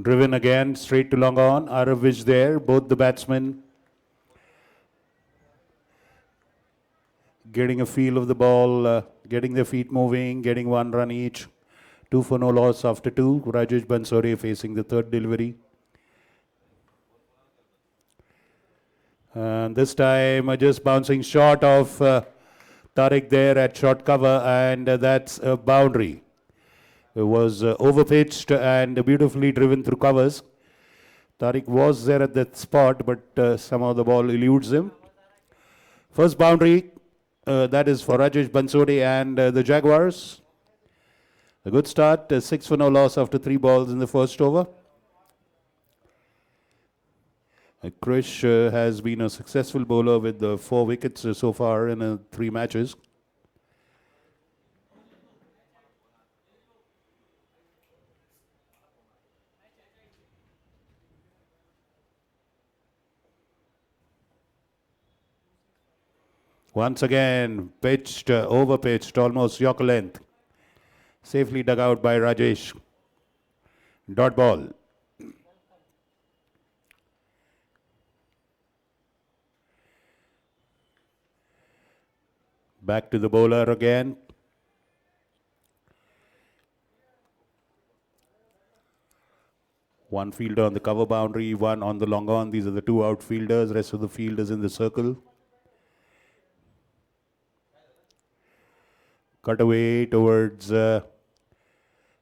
Driven again, straight to long on. Aravish there, both the batsmen getting a feel of the ball, getting their feet moving, getting 1 run each. 2 for no loss after 2. Rajesh Bansore facing the third delivery. And this time just bouncing short of Tariq there at short cover, and that's a boundary. It was overpitched and beautifully driven through covers. Tariq was there at that spot, but somehow the ball eludes him. First boundary, that is for Rajesh Bansode and the Jaguars. A good start, 6 for no loss after 3 balls in the first over. Krish has been a successful bowler with 4 wickets so far in 3 matches. Once again, pitched, overpitched, almost Yorker length. Safely dug out by Rajesh. Dot ball. Back to the bowler again. One fielder on the cover boundary, one on the long on. These are the 2 outfielders. Rest of the field is in the circle. Cut away towards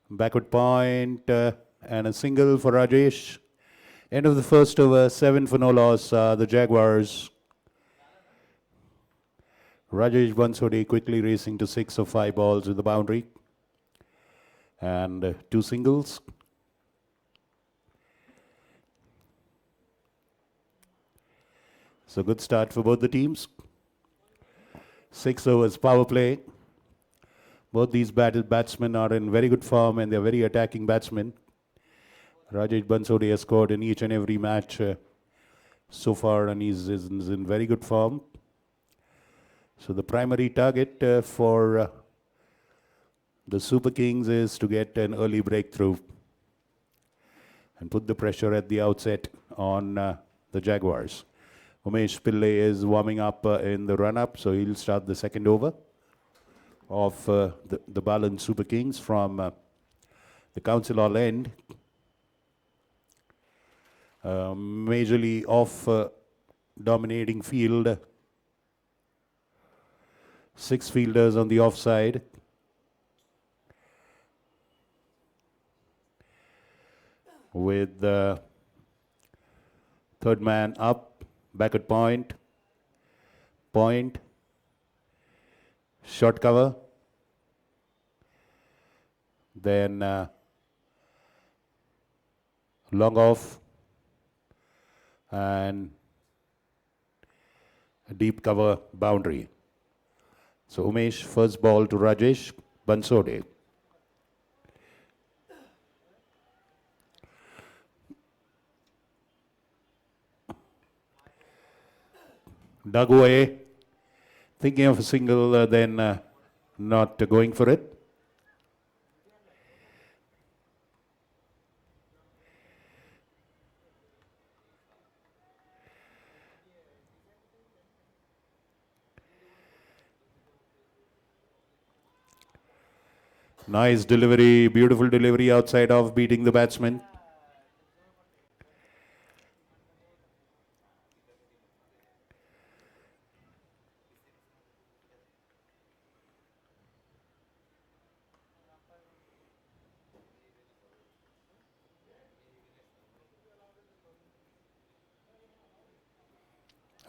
backward point, and a single for Rajesh. End of the first over, 7 for no loss, the Jaguars. Rajesh Bansode quickly racing to 6 of 5 balls with the boundary. And 2 singles. So good start for both the teams. 6 overs power play. Both these batsmen are in very good form and they're very attacking batsmen. Rajesh Bansode has scored in each and every match so far, and he's in very good form. So the primary target for the Super Kings is to get an early breakthrough and put the pressure at the outset on the Jaguars. Umesh Pillai is warming up in the run-up, so he'll start the second over of the balanced Super Kings from the Council Hall end. Majorly off dominating field. 6 fielders on the offside. With the third man up, back at point, short cover, then long off, and a deep cover boundary. So Umesh, first ball to Rajesh Bansode. Dug away, thinking of a single, then not going for it. Nice delivery, beautiful delivery outside off, beating the batsman.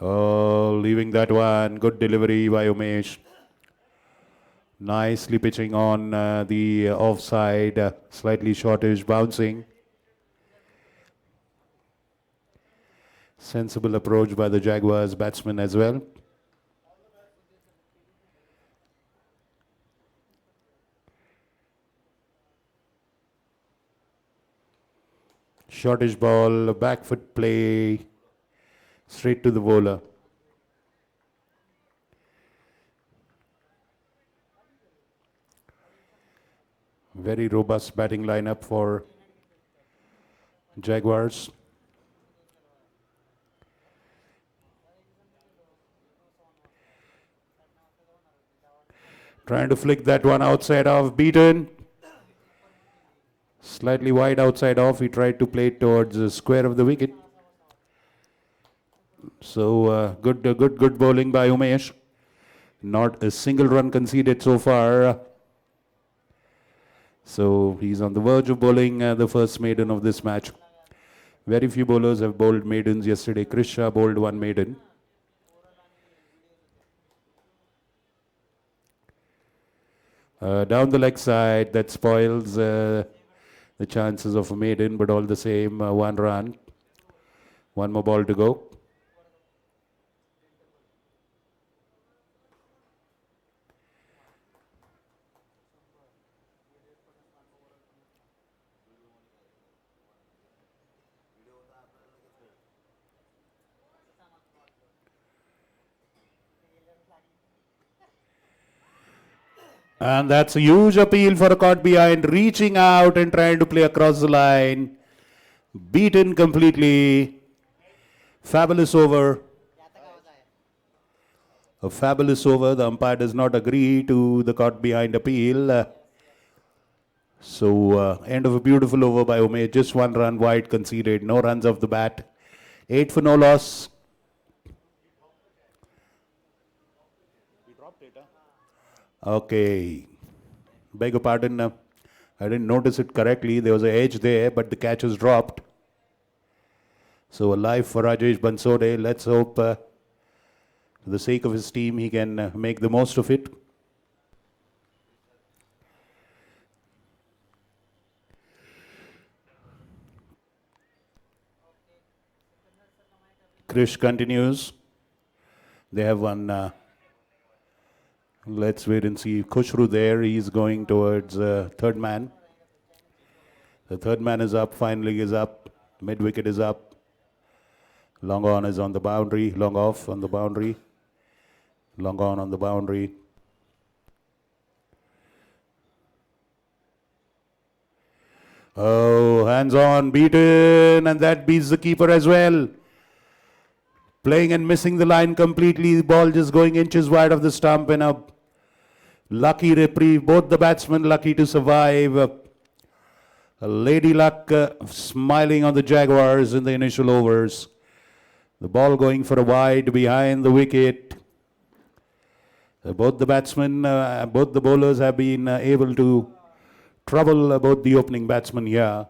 Oh, leaving that one. Good delivery by Umesh. Nicely pitching on the offside, slightly shortish, bouncing. Sensible approach by the Jaguars batsman as well. Shortish ball, back foot play, straight to the bowler. Very robust batting lineup for Jaguars. Trying to flick that one outside off, beaten. Slightly wide outside off. He tried to play it towards the square of the wicket. So good bowling by Umesh. Not a single run conceded so far. So he's on the verge of bowling the first maiden of this match. Very few bowlers have bowled maidens yesterday. Chris Shah bowled one maiden. Down the leg side, that spoils the chances of a maiden, but all the same, one run. One more ball to go. And that's a huge appeal for a caught behind, reaching out and trying to play across the line. Beaten completely. Fabulous over. A fabulous over. The umpire does not agree to the caught behind appeal. End of a beautiful over by Umesh. Just one run wide conceded. No runs off the bat. 8 for no loss. Okay. Beg your pardon. I didn't notice it correctly. There was an edge there, but the catch was dropped. So a life for Rajesh Bansode. Let's hope, for the sake of his team, he can make the most of it. Krish continues. They have one. Let's wait and see. Khushru there. He's going towards third man. The third man is up. Finally is up. Mid wicket is up. Long on is on the boundary. Long off on the boundary. Long on the boundary. Oh, hands on, beaten, and that beats the keeper as well. Playing and missing the line completely. The ball just going inches wide of the stump, and a lucky reprieve. Both the batsmen lucky to survive. Lady luck smiling on the Jaguars in the initial overs. The ball going for a wide behind the wicket. Both the batsmen, both the bowlers have been able to trouble both the opening batsmen here.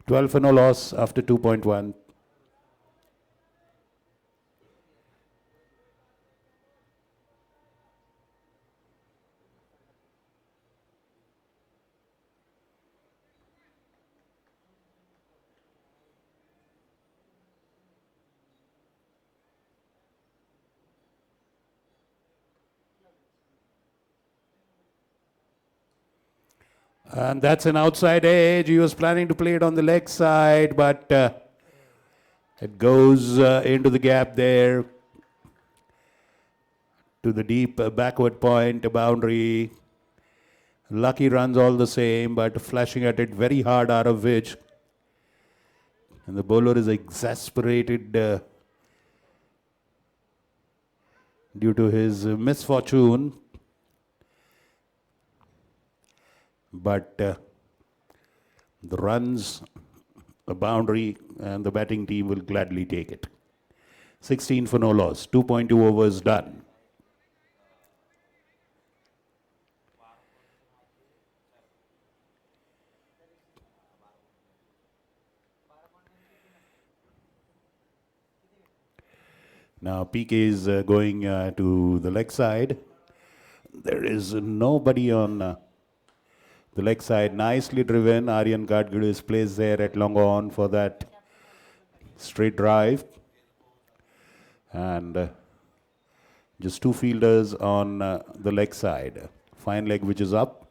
12 for no loss after 2.1. And that's an outside edge. He was planning to play it on the leg side, but it goes into the gap there to the deep backward point boundary. Lucky runs all the same, but flashing at it very hard, out of which. And the bowler is exasperated due to his misfortune. But the runs, the boundary, and the batting team will gladly take it. 16 for no loss, 2.2 overs done. Now PK is going to the leg side. There is nobody on the leg side. Nicely driven. Aryan Gadgil is placed there at long on for that straight drive. And just two fielders on the leg side. Fine leg which is up.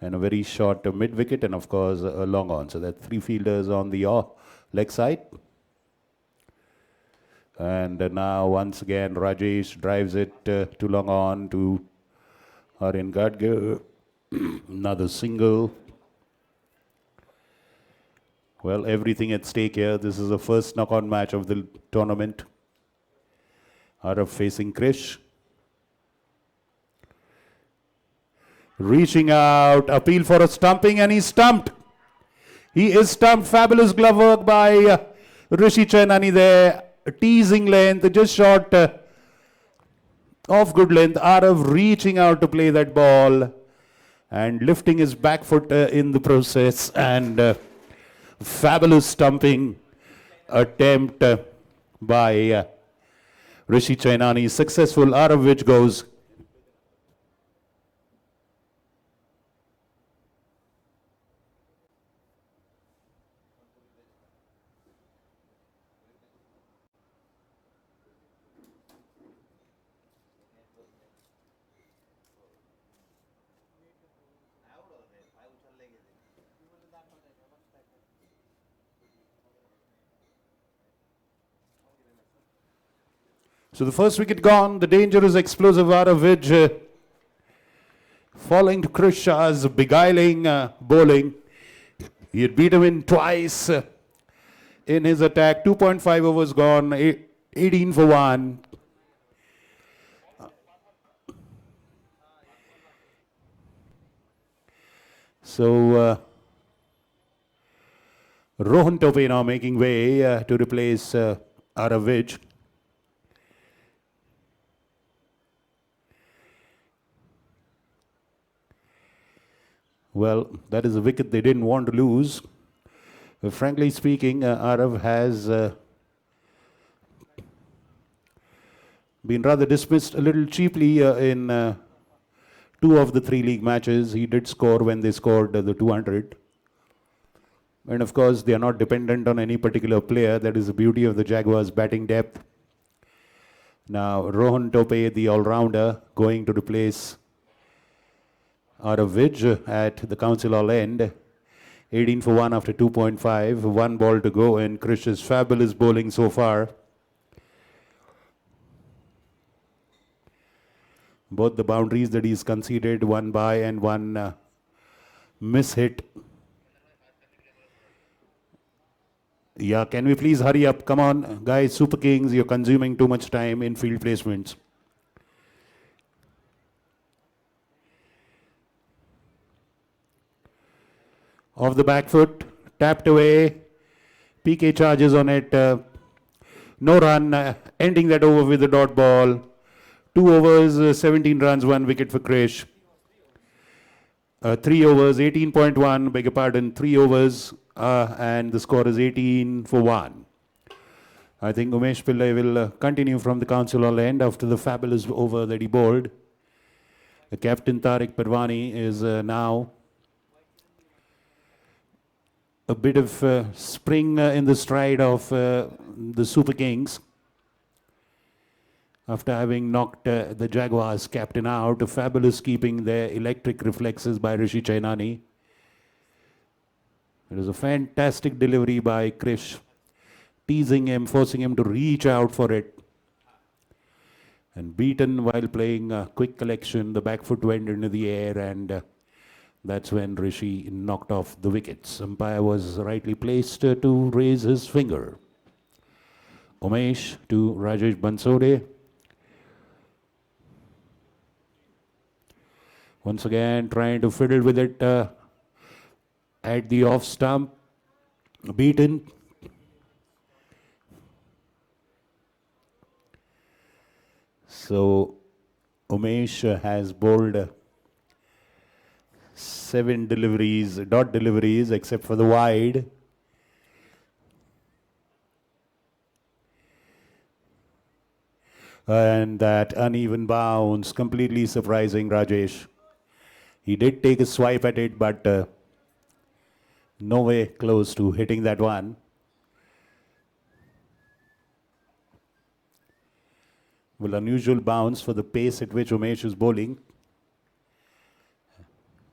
And a very short mid wicket, and of course a long on. So that's three fielders on the leg side. And now once again Rajesh drives it to long on to Aryan Gadgil. Another single. Well, everything at stake here. This is the first knockout match of the tournament. Arav facing Krish. Reaching out, appeal for a stumping, and he's stumped. He is stumped. Fabulous glove work by Rishi Chainani there. Teasing length, just short off good length. Arav reaching out to play that ball and lifting his back foot in the process. And fabulous stumping attempt by Rishi Chainani. Successful, Arav which goes. So the first wicket gone, the dangerous explosive Arav falling to Krish Shah's beguiling bowling. He had beat him in twice in his attack. 2.5 overs gone, 18 for 1. So Rohan Tope now making way to replace Arav. Well, that is a wicket they didn't want to lose. Frankly speaking, Arav has been rather dismissed a little cheaply in 2 of the 3 league matches. He did score when they scored the 200. And of course, they are not dependent on any particular player. That is the beauty of the Jaguars' batting depth. Now, Rohan Tope, the all-rounder, going to replace Arav at the Council Hall end. 18 for 1 after 2.5. 1 ball to go, and Krish's fabulous bowling so far. Both the boundaries that he's conceded, 1 by and 1 miss hit. Yeah, can we please hurry up? Come on, guys, Super Kings, you're consuming too much time in field placements. Off the back foot, tapped away. PK charges on it. No run, ending that over with a dot ball. 2 overs, 17 runs, 1 wicket for Krish. 3 overs, 18.1, beg your pardon, 3 overs, and the score is 18 for 1. I think Umesh Pillai will continue from the Council Hall end after the fabulous over that he bowled. The captain Tariq Parwani is now a bit of spring in the stride of the Super Kings. After having knocked the Jaguars captain out, a fabulous keeping their electric reflexes by Rishi Chainani. It was a fantastic delivery by Krish, teasing him, forcing him to reach out for it. And beaten while playing a quick collection, the back foot went into the air, and that's when Rishi knocked off the wickets. Umpire was rightly placed to raise his finger. Umesh to Rajesh Bansode. Once again, trying to fiddle with it at the off stump. Beaten. So, Umesh has bowled 7 deliveries, dot deliveries, except for the wide. And that uneven bounce, completely surprising Rajesh. He did take a swipe at it, but no way close to hitting that one. Well, unusual bounce for the pace at which Umesh is bowling.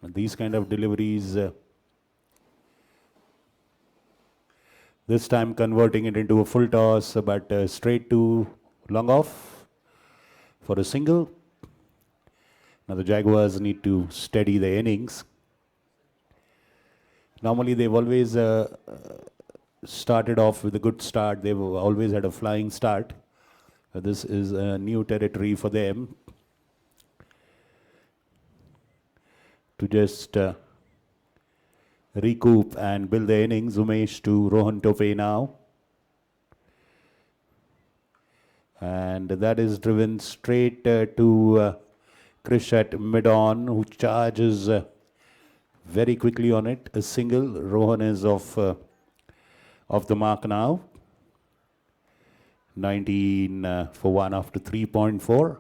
These kind of deliveries, this time converting it into a full toss, but straight to long off for a single. Now the Jaguars need to steady the innings. Normally they've always started off with a good start. They've always had a flying start. This is a new territory for them to just recoup and build the innings. Umesh to Rohan Tope now. And that is driven straight to Krish at mid-on, who charges very quickly on it. A single. Rohan is off the mark now. 19 for 1 after 3.4.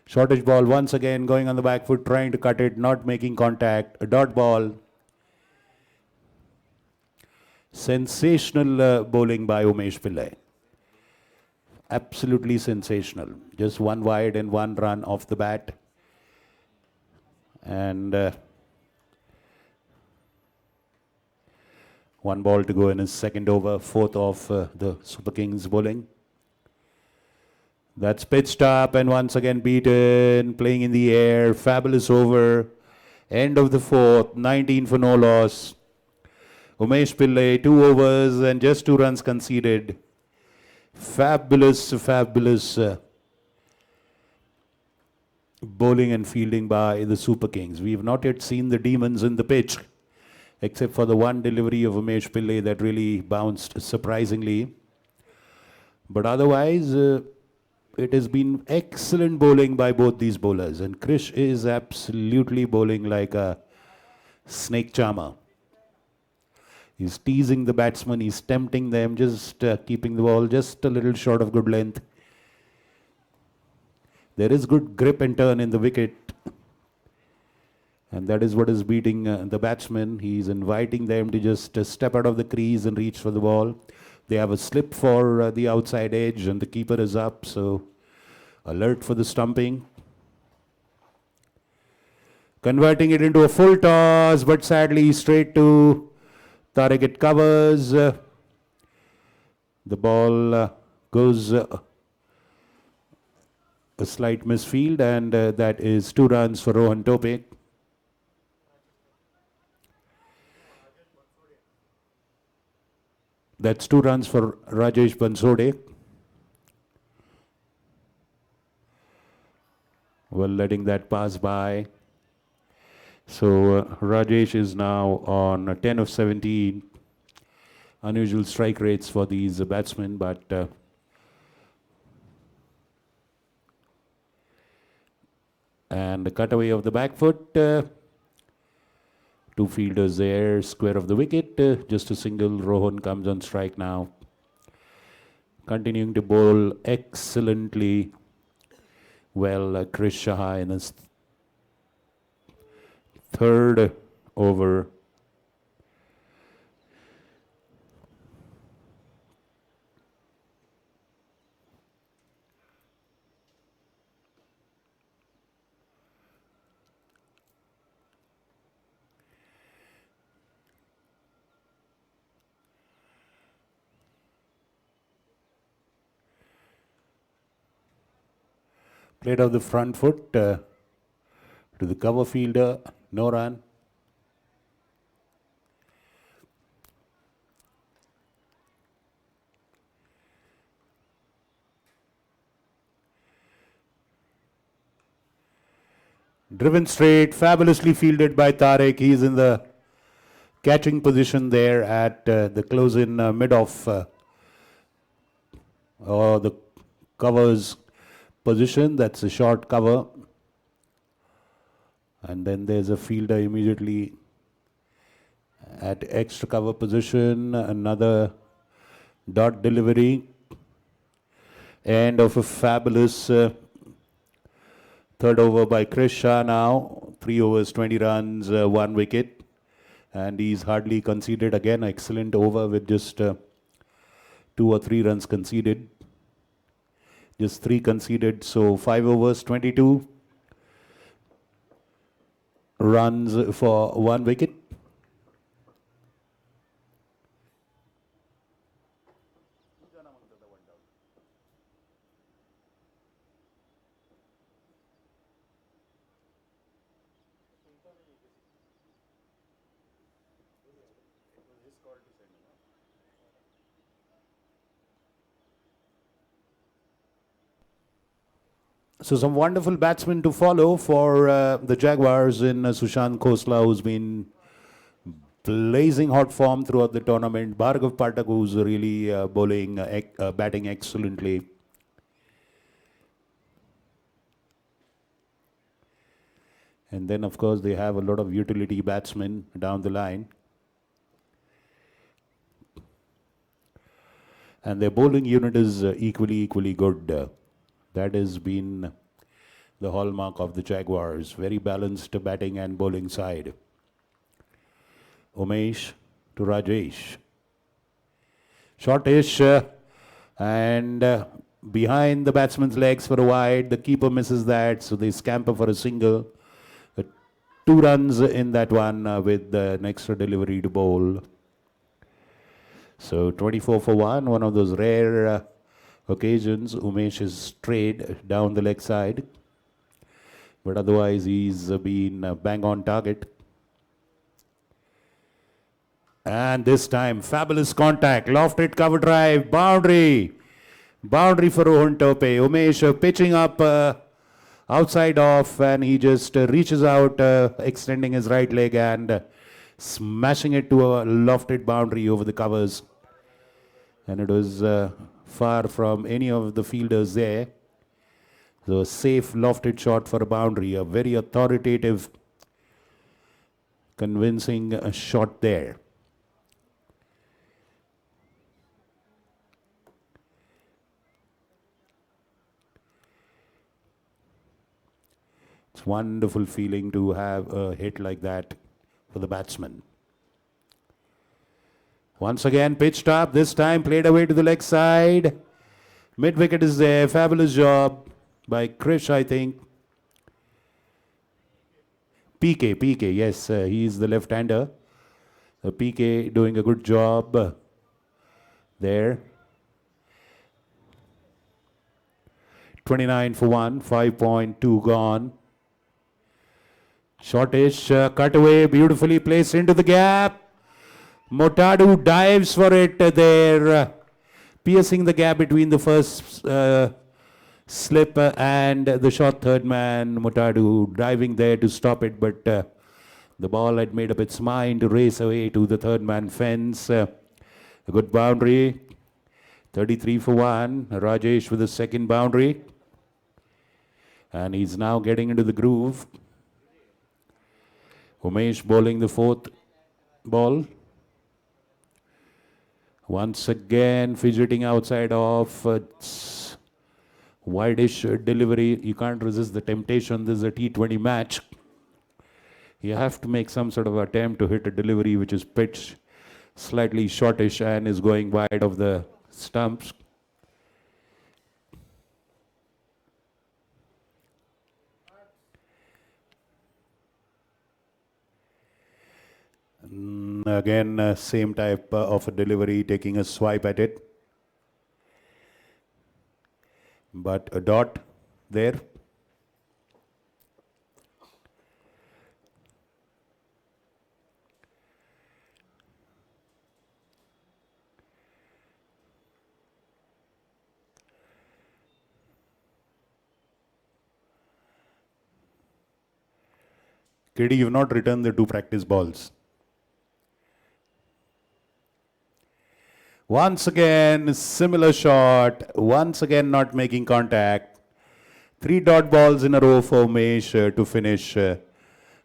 Shortage ball once again going on the back foot, trying to cut it, not making contact. A dot ball. Sensational bowling by Umesh Pillai. Absolutely sensational. Just one wide and one run off the bat. And one ball to go in his second over, fourth of the Super Kings bowling. That's pitched up and once again beaten, playing in the air. Fabulous over. End of the fourth, 19 for no loss. Umesh Pillai, 2 overs and just 2 runs conceded. Fabulous bowling and fielding by the Super Kings. We have not yet seen the demons in the pitch, except for the one delivery of Umesh Pillai that really bounced surprisingly. But otherwise, it has been excellent bowling by both these bowlers. And Krish is absolutely bowling like a snake charmer. He's teasing the batsman, he's tempting them, just keeping the ball just a little short of good length. There is good grip and turn in the wicket. And that is what is beating the batsman. He's inviting them to just step out of the crease and reach for the ball. They have a slip for the outside edge and the keeper is up. So alert for the stumping. Converting it into a full toss, but sadly straight to Tariq. It covers. The ball goes a slight misfield, and that is 2 runs for Rohan Tope. That's 2 runs for Rajesh Bansode. Well, letting that pass by. So Rajesh is now on 10 of 17. Unusual strike rates for these batsmen, but and the cutaway of the back foot. 2 fielders there, square of the wicket. Just a single. Rohan comes on strike now. Continuing to bowl excellently well, Krish Shah in his third over. Played off the front foot to the cover fielder, no run. Driven straight, fabulously fielded by Tariq. He's in the catching position there at the close-in mid-off or the covers position. That's a short cover. And then there's a fielder immediately at extra cover position. Another dot delivery. End of a fabulous third over by Krish Shah now. 3 overs, 20 runs, 1 wicket. And he's hardly conceded again. Excellent over with just 2 or 3 runs conceded. Just 3 conceded. So 5 overs, 22 runs for 1 wicket. So some wonderful batsmen to follow for the Jaguars in Sushant Khosla, who's been blazing hot form throughout the tournament. Bhargav Pathak, who's really batting excellently. And then, of course, they have a lot of utility batsmen down the line. And their bowling unit is equally good. That has been the hallmark of the Jaguars. Very balanced batting and bowling side. Umesh to Rajesh. Shortish and behind the batsman's legs for a wide. The keeper misses that, so they scamper for a single. 2 runs in that one with an extra delivery to bowl. So 24 for 1, one of those rare occasions. Umesh is strayed down the leg side. But otherwise, he's been bang on target. And this time, fabulous contact. Lofted cover drive. Boundary. Boundary for Rohan Tope. Umesh pitching up outside off, and he just reaches out, extending his right leg and smashing it to a lofted boundary over the covers. And it was far from any of the fielders there. So a safe lofted shot for a boundary, a very authoritative, convincing shot there. It's wonderful feeling to have a hit like that for the batsman. Once again pitched up, this time played away to the leg side. Mid wicket is there, fabulous job by Krish, I think. PK, yes, he's the left-hander. PK doing a good job there. 29 for 1, 5.2 gone. Shortish cut away, beautifully placed into the gap. Motadu dives for it there, piercing the gap between the first slip and the short third man. Motadu diving there to stop it, but the ball had made up its mind to race away to the third man fence. A good boundary. 33 for 1. Rajesh with the second boundary. And he's now getting into the groove. Umesh bowling the fourth ball. Once again fidgeting outside off. Wide-ish delivery. You can't resist the temptation. This is a T20 match. You have to make some sort of attempt to hit a delivery which is pitched slightly shortish and is going wide of the stumps. Again, same type of a delivery, taking a swipe at it. But a dot there. KD, you've not returned the 2 practice balls. Once again, similar shot. Once again, not making contact. 3 dot balls in a row for Umesh to finish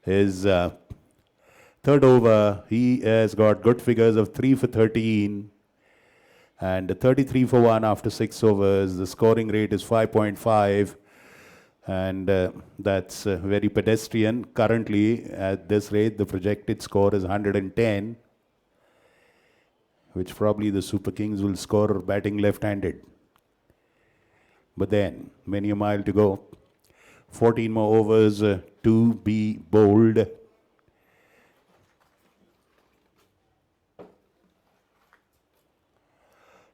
his third over. He has got good figures of 3 for 13 and 33 for 1 after 6 overs. The scoring rate is 5.5. And that's very pedestrian. Currently, at this rate, the projected score is 110, which probably the Super Kings will score batting left-handed. But then, many a mile to go. 14 more overs to be bowled.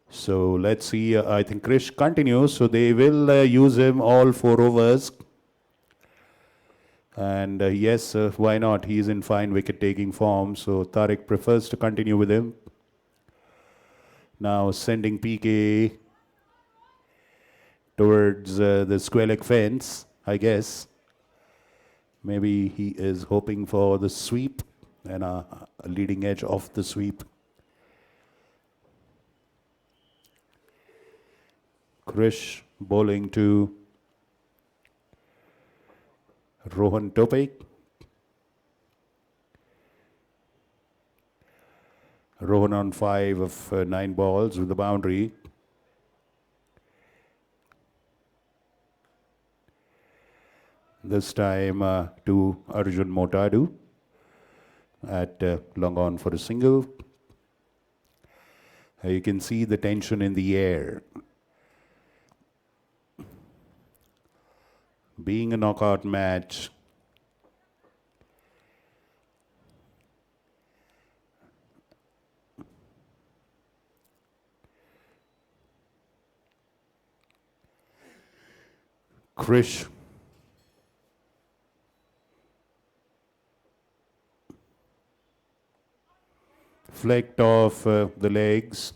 So let's see, I think Krish continues, so they will use him all 4 overs. And yes, why not? He's in fine wicket-taking form, so Tariq prefers to continue with him. Now sending PK towards the square leg fence, I guess. Maybe he is hoping for the sweep and a leading edge off the sweep. Krish bowling to Rohan Tope. Rohan on 5 of 9 balls with the boundary. This time to Arjun Motadu at long on for a single. You can see the tension in the air. Being a knockout match, Krish flicked off the legs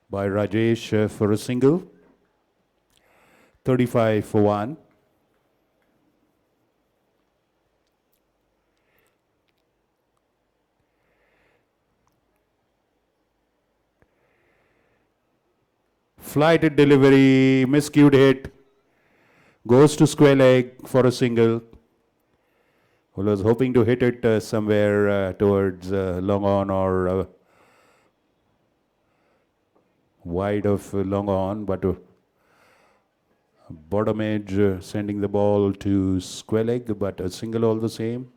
by Rajesh for a single. 35 for 1. Flighted delivery, miscued hit, goes to square leg for a single. Well, was hoping to hit it somewhere towards long on or wide of long on, but bottom edge sending the ball to square leg, but a single all the same.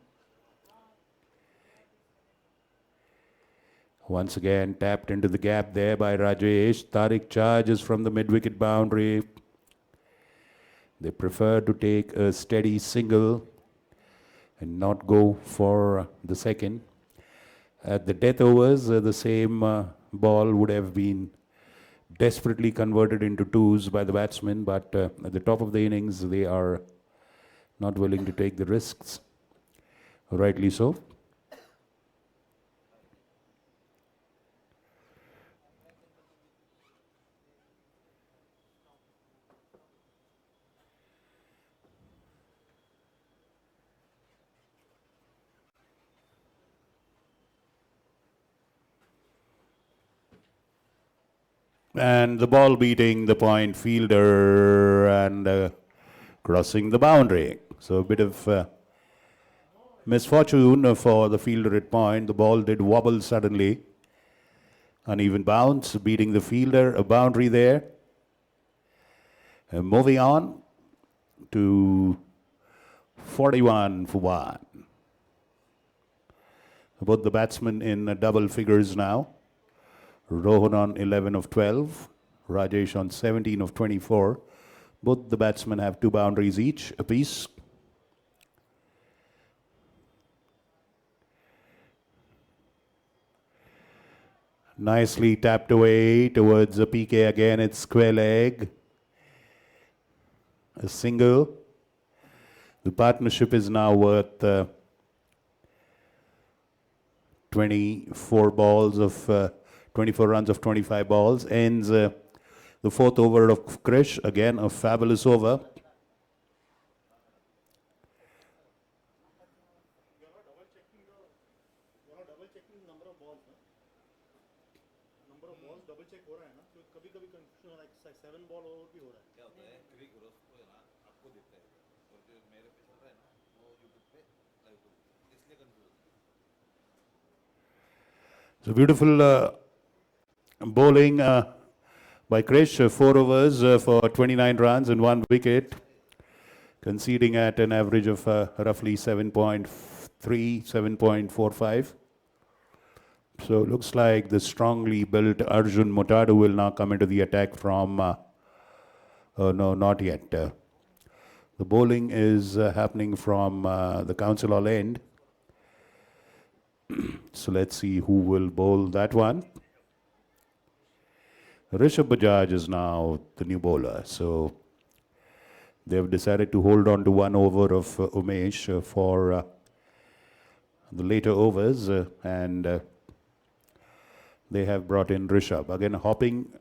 Once again tapped into the gap there by Rajesh. Tariq charges from the mid-wicket boundary. They prefer to take a steady single and not go for the second. At the death overs, the same ball would have been desperately converted into twos by the batsmen, but at the top of the innings, they are not willing to take the risks. Rightly so. And the ball beating the point fielder and crossing the boundary. So a bit of misfortune for the fielder at point. The ball did wobble suddenly. Uneven bounce, beating the fielder, a boundary there. And moving on to 41 for 1. Both the batsmen in double figures now. Rohan on 11 of 12, Rajesh on 17 of 24. Both the batsmen have 2 boundaries each apiece. Nicely tapped away towards the PK again. It's square leg. A single. The partnership is now worth 24 balls of 24 runs of 25 balls. Ends the 4th over of Krish. Again, a fabulous over. So beautiful bowling by Krish, 4 overs for 29 runs and 1 wicket, conceding at an average of roughly 7.3, 7.45. So looks like the strongly built Arjun Motadu will now come into the attack from, no, not yet. The bowling is happening from the Council Hall end. So let's see who will bowl that one. Rishabh Bajaj is now the new bowler. So they've decided to hold on to 1 over of Umesh for the later overs and they have brought in Rishabh. Again, hopping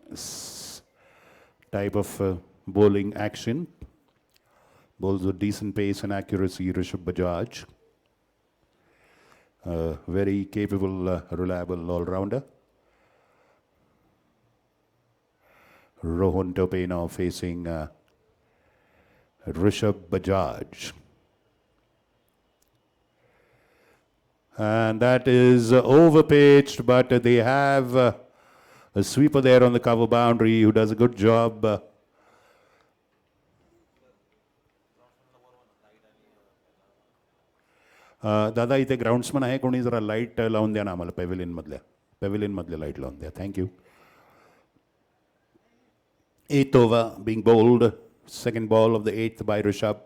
type of bowling action. Bowls with decent pace and accuracy, Rishabh Bajaj. Very capable, reliable all-rounder. Rohan Tope now facing Rishabh Bajaj. And that is overpitched, but they have a sweeper there on the cover boundary who does a good job. दादा इथे ग्राउंड्समन आहे कोणी जरा light लावून द्या ना आम्हाला pavilion मधल्या लाईट लावून द्या thank you 8th over being bowled, second ball of the 8th by Rishabh.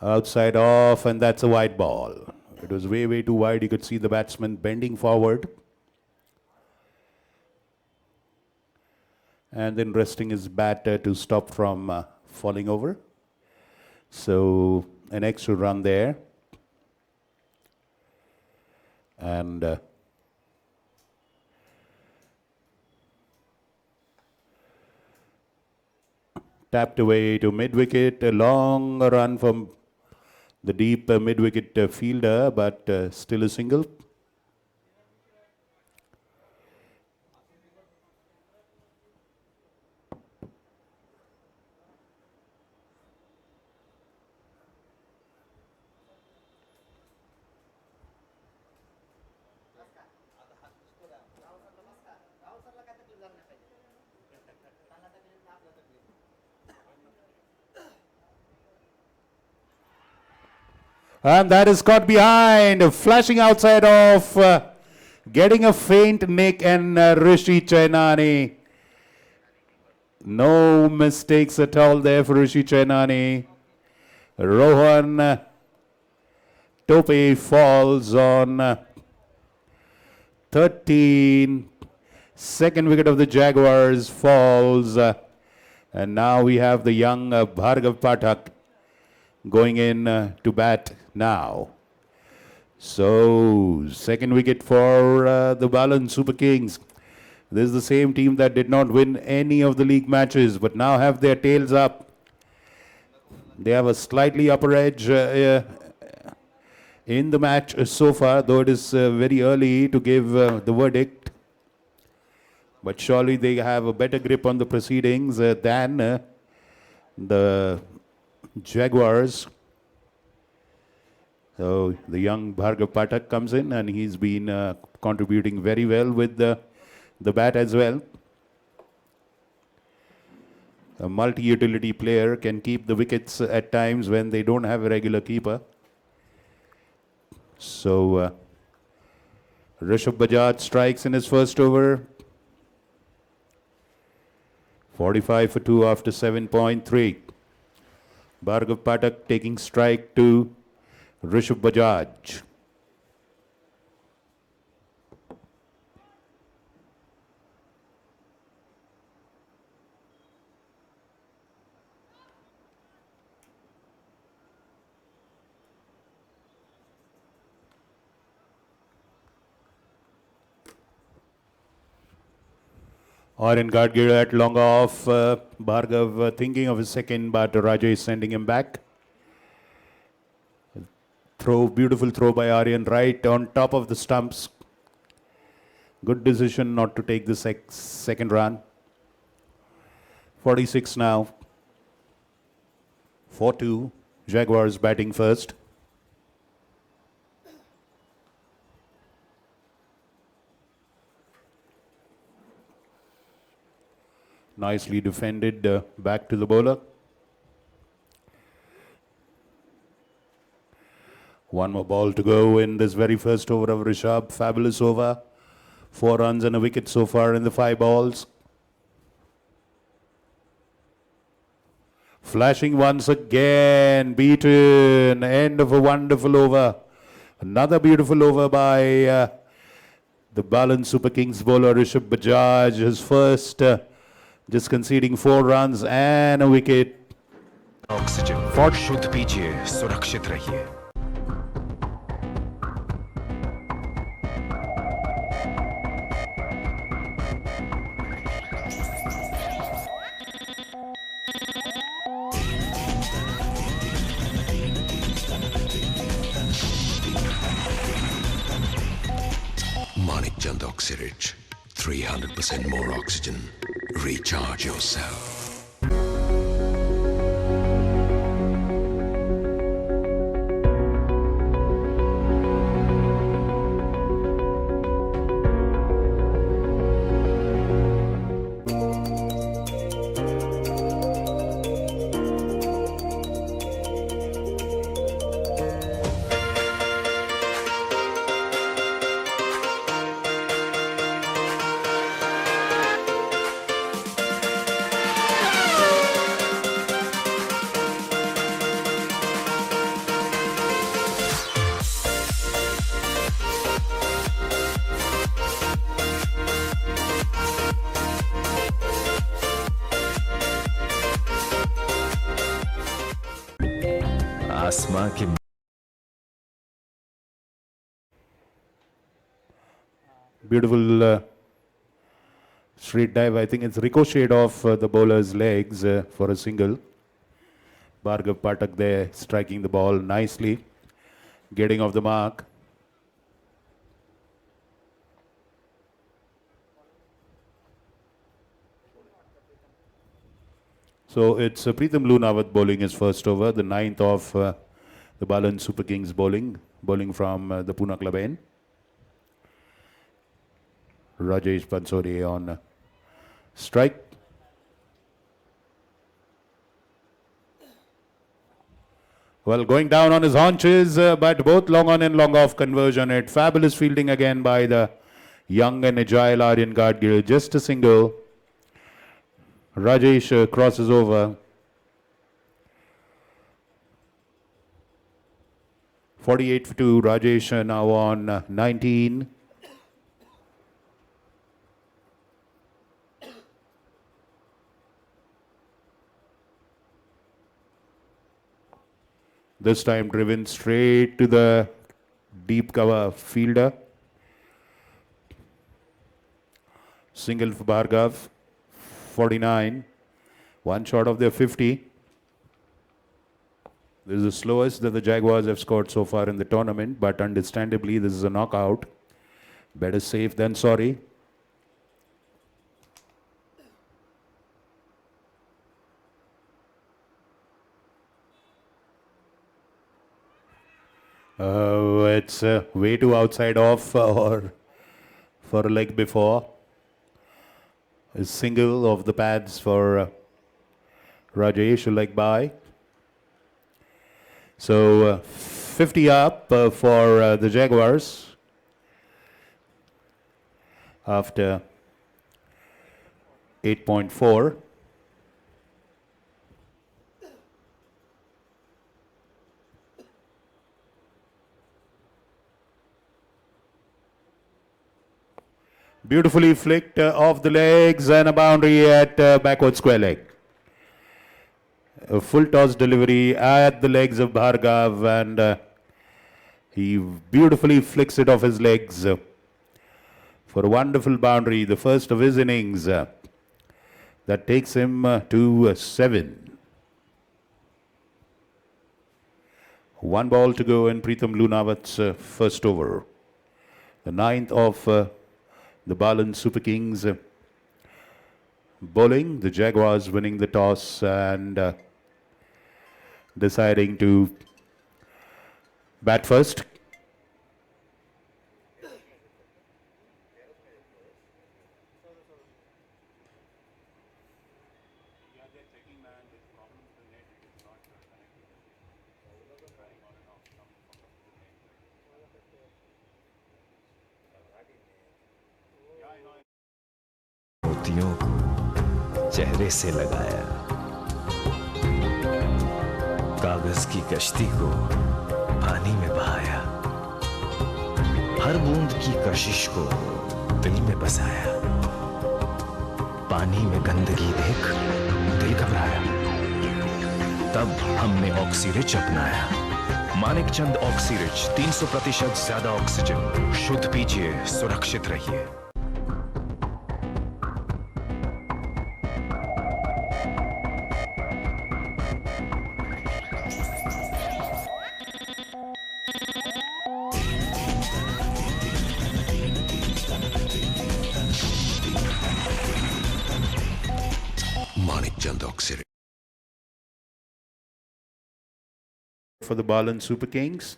Outside off, and that's a wide ball. It was way too wide. You could see the batsman bending forward and then resting his bat to stop from falling over. So an extra run there. And tapped away to mid-wicket. A long run from the deep mid-wicket fielder, but still a single. And that is caught behind, flashing outside off, getting a faint nick, and Rishi Chainani. No mistakes at all there for Rishi Chainani. Rohan Tope falls on 13. Second wicket of the Jaguars falls. And now we have the young Bhargav Pathak going in to bat now. So, second wicket for the Balan Super Kings. This is the same team that did not win any of the league matches, but now have their tails up. They have a slightly upper edge in the match so far, though it is very early to give the verdict. But surely they have a better grip on the proceedings than the Jaguars. So the young Bhargav Pathak comes in, and he's been contributing very well with the bat as well. A multi-utility player can keep the wickets at times when they don't have a regular keeper. So Rishabh Bajaj strikes in his first over. 45 for 2 after 7.3. Bhargav Pathak taking strike to Rishabh Bajaj. Oren Gadgir at long off. Bhargav thinking of his second, but Rajesh sending him back. Beautiful throw by Aryan, right on top of the stumps. Good decision not to take the second run. 46 now. 4-2. Jaguars batting first. Nicely defended back to the bowler. One more ball to go in this very first over of Rishabh. Fabulous over. 4 runs and a wicket so far in the 5 balls. Flashing once again. Beaten. End of a wonderful over. Another beautiful over by the Balan Super Kings bowler Rishabh Bajaj. His first, just conceding 4 runs and a wicket. Oxygen शुद्ध पीजिए, सुरक्षित रहिए. Oxyrich. 300% more oxygen. Recharge yourself. आसमां की Beautiful straight dive. I think it's ricocheted off the bowler's legs for a single. Bhargav Pathak there striking the ball nicely, getting off the mark. So it's Pritham Lunawat bowling his first over, the ninth of the Balan Super Kings bowling from the Pune Club N. Rajesh Pansori on strike. Well, going down on his haunches, but both long on and long off conversion. It fabulous fielding again by the young and agile Aryan Gadgil. Just a single. Rajesh crosses over. 48 for 2. Rajesh now on 19. This time driven straight to the deep cover fielder. Single for Bhargav. 49. One short of their 50. This is the slowest that the Jaguars have scored so far in the tournament, but understandably this is a knockout. Better safe than sorry. It's way too outside off or for a leg before. A single of the pads for Rajesh, a leg by. So 50 up for the Jaguars after 8.4. Beautifully flicked off the legs and a boundary at backward square leg. A full toss delivery at the legs of Bhargav, and he beautifully flicks it off his legs for a wonderful boundary, the first of his innings. That takes him to 7. One ball to go in Pritham Lunawat's first over. The ninth of the Balan Super Kings bowling. The Jaguars winning the toss and deciding to bat first. मोतियों को चेहरे से लगाया, कागज की कश्ती को पानी में बहाया, हर बूंद की कशिश को दिल में बसाया, पानी में गंदगी देख दिल घबराया, तब हमने ऑक्सीरिच अपनाया। मानिकचंद ऑक्सीरिच, 300% ज्यादा ऑक्सीजन। शुद्ध पीजिए, सुरक्षित रहिए। for the Ballon Super Kings.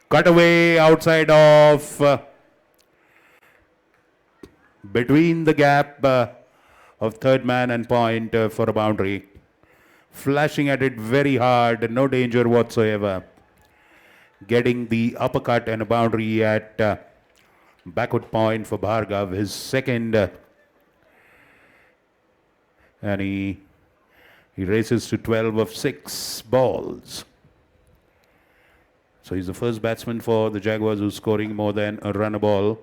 Cut away outside of between the gap of third man and point for a boundary. Flashing at it very hard, no danger whatsoever. Getting the uppercut and a boundary at backward point for Bhargav, his second. And he races to 12 of 6 balls. So he's the first batsman for the Jaguars who's scoring more than a run a ball.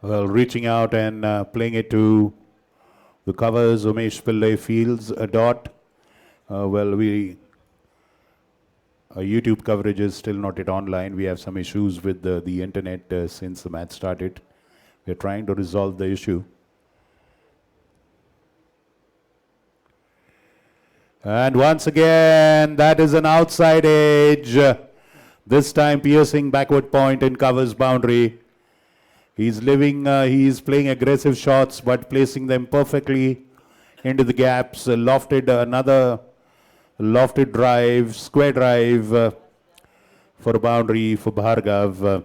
Well, reaching out and playing it to the covers, Umesh Pillai fields a dot. Our YouTube coverage is still not yet online. We have some issues with the internet since the match started. We're trying to resolve the issue. And once again, that is an outside edge. This time piercing backward point and covers boundary. He's playing aggressive shots, but placing them perfectly into the gaps. Another lofted drive, square drive for a boundary for Bhargav.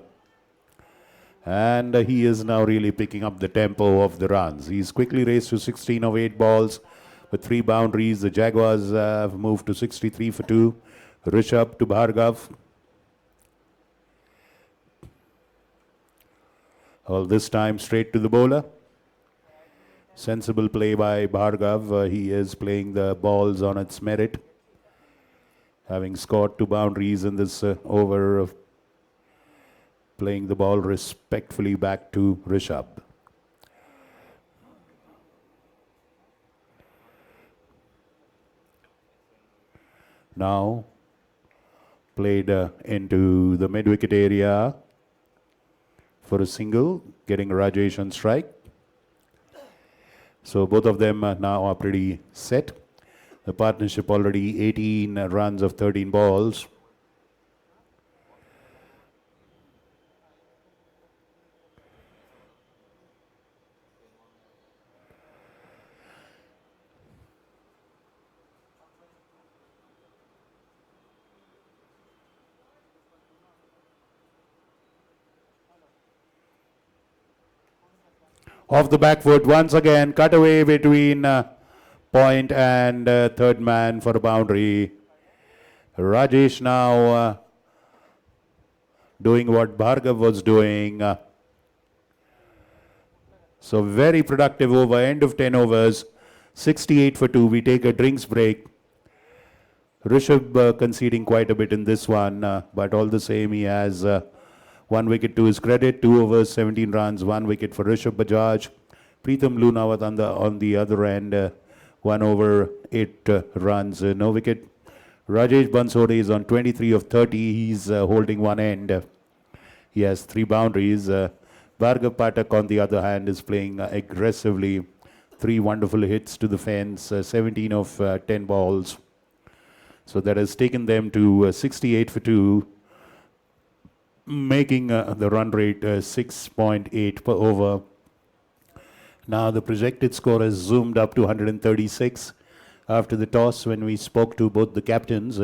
And he is now really picking up the tempo of the runs. He's quickly raced to 16 of 8 balls with 3 boundaries. The Jaguars have moved to 63 for 2. Rishabh to Bhargav. Well, this time straight to the bowler. Sensible play by Bhargav. He is playing the balls on its merit. Having scored 2 boundaries in this over of playing the ball respectfully back to Rishabh. Now played into the mid-wicket area for a single, getting Rajesh on strike. So both of them now are pretty set. The partnership already 18 runs of 13 balls. Off the back foot once again, cut away between point and third man for a boundary. Rajesh now doing what Bhargav was doing. So very productive over, end of 10 overs, 68 for 2. We take a drinks break. Rishabh conceding quite a bit in this one, but all the same he has 1 wicket to his credit, 2 overs, 17 runs, 1 wicket for Rishabh Bajaj. Pritham Lunawat on the other end, 1 over, 8 runs, no wicket. Rajesh Bansode is on 23 of 30. He's holding one end. He has 3 boundaries. Bhargav Pathak, on the other hand, is playing aggressively. 3 wonderful hits to the fence, 17 of 10 balls. So that has taken them to 68 for 2. Making the run rate 6.8 per over. Now the projected score has zoomed up to 136 after the toss. When we spoke to both the captains,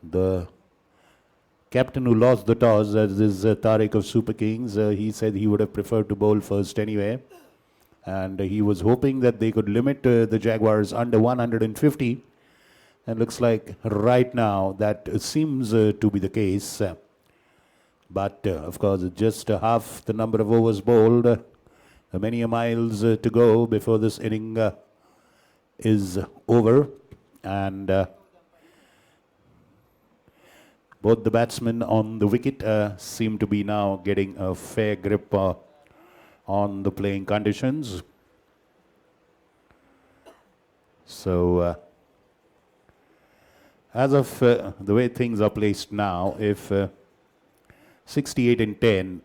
the captain who lost the toss, as is Tariq of Super Kings, he said he would have preferred to bowl first anyway, and he was hoping that they could limit the Jaguars under 150. And looks like right now that seems to be the case. But of course, just half the number of overs bowled. Many miles to go before this inning is over. And both the batsmen on the wicket seem to be now getting a fair grip on the playing conditions. So as of the way things are placed now, if 68 in 10,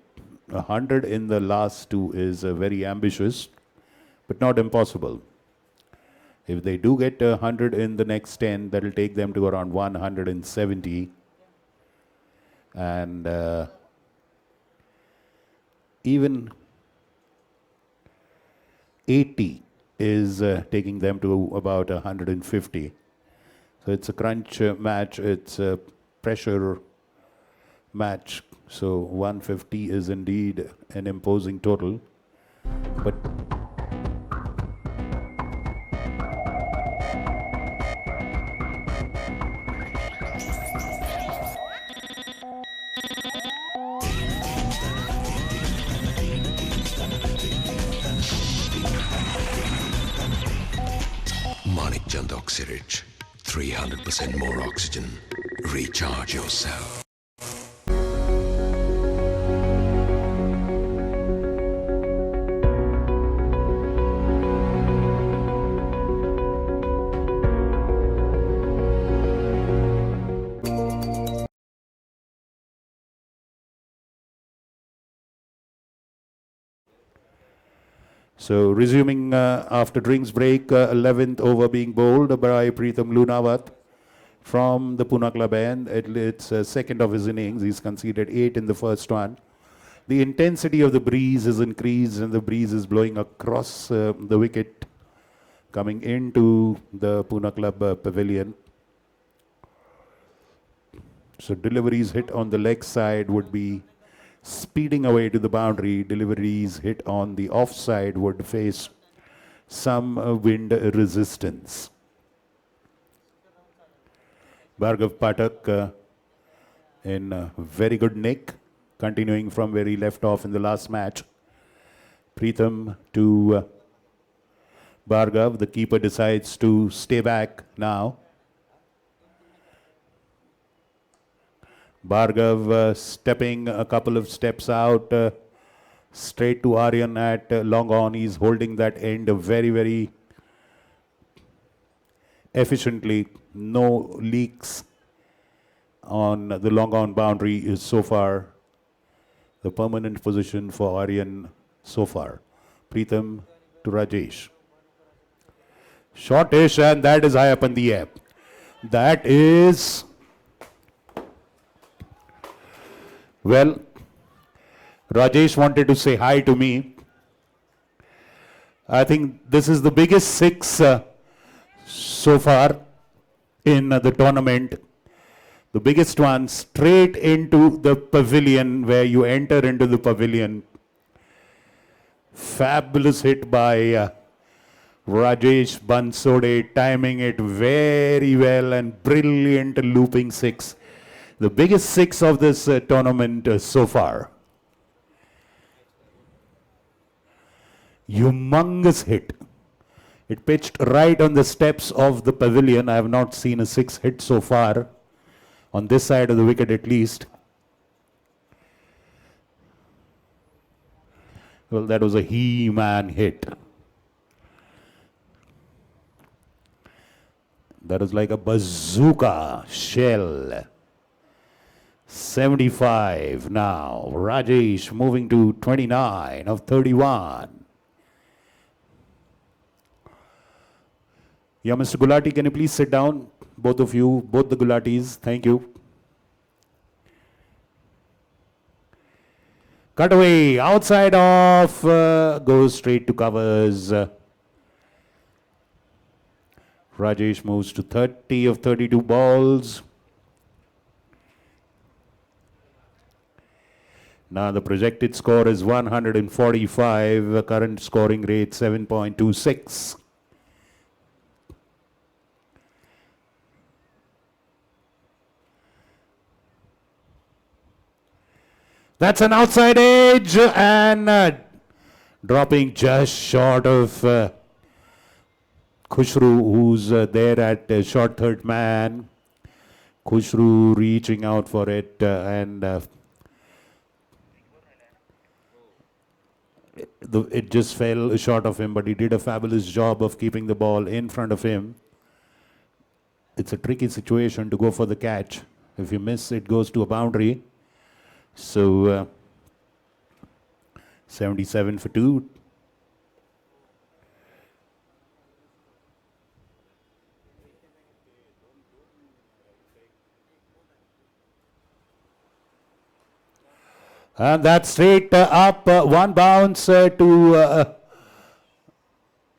100 in the last 2 is very ambitious. but not impossible. If they do get 100 in the next 10, that'll take them to around 170. And even 80 is taking them to about 150. So it's a crunch match, it's a pressure match. So 150 is indeed an imposing total. But Manik Chand Oxyrich, 300% more oxygen. Recharge yourself. so resuming after drinks break, 11th over being bowled by Pritham Lunawat from the Pune club end. It's second of his innings. He's conceded 8 in the first one. The intensity of the breeze is increased and the breeze is blowing across the wicket coming into the Pune club pavilion. So deliveries hit on the leg side would be speeding away to the boundary. Deliveries hit on the offside would face some wind resistance. Bhargav Pathak in very good nick, continuing from where he left off in the last match. Pritham to Bhargav. The keeper decides to stay back now. Bhargav stepping a couple of steps out, straight to Aryan at long on. He's holding that end very, very efficiently. No leaks on the long on boundary is so far the permanent position for Aryan so far. Pritham to Rajesh. Shortish, and that is high up in the air. That is, well, Rajesh wanted to say hi to me. I think this is the biggest six so far in the tournament. The biggest one straight into the pavilion where you enter into the pavilion. Fabulous hit by Rajesh Bansode, timing it very well and brilliant looping six. The biggest six of this tournament so far. Humongous hit. It pitched right on the steps of the pavilion. I have not seen a six hit so far, on this side of the wicket at least. Well, that was a He-Man hit. That was like a bazooka shell. 75 now. Rajesh moving to 29 of 31. Yeah, Mr. Gulati, can you please sit down? Both of you, both the Gulatis. Thank you. Cut away. Outside off. Goes straight to covers. Rajesh moves to 30 of 32 balls. Now the projected score is 145. Current scoring rate 7.26. That's an outside edge and dropping just short of Khushru, who's there at short third man. Khushru reaching out for it and it just fell short of him, but he did a fabulous job of keeping the ball in front of him. It's a tricky situation to go for the catch. If you miss, it goes to a boundary. So 77 for 2. And that's straight up, one bounce to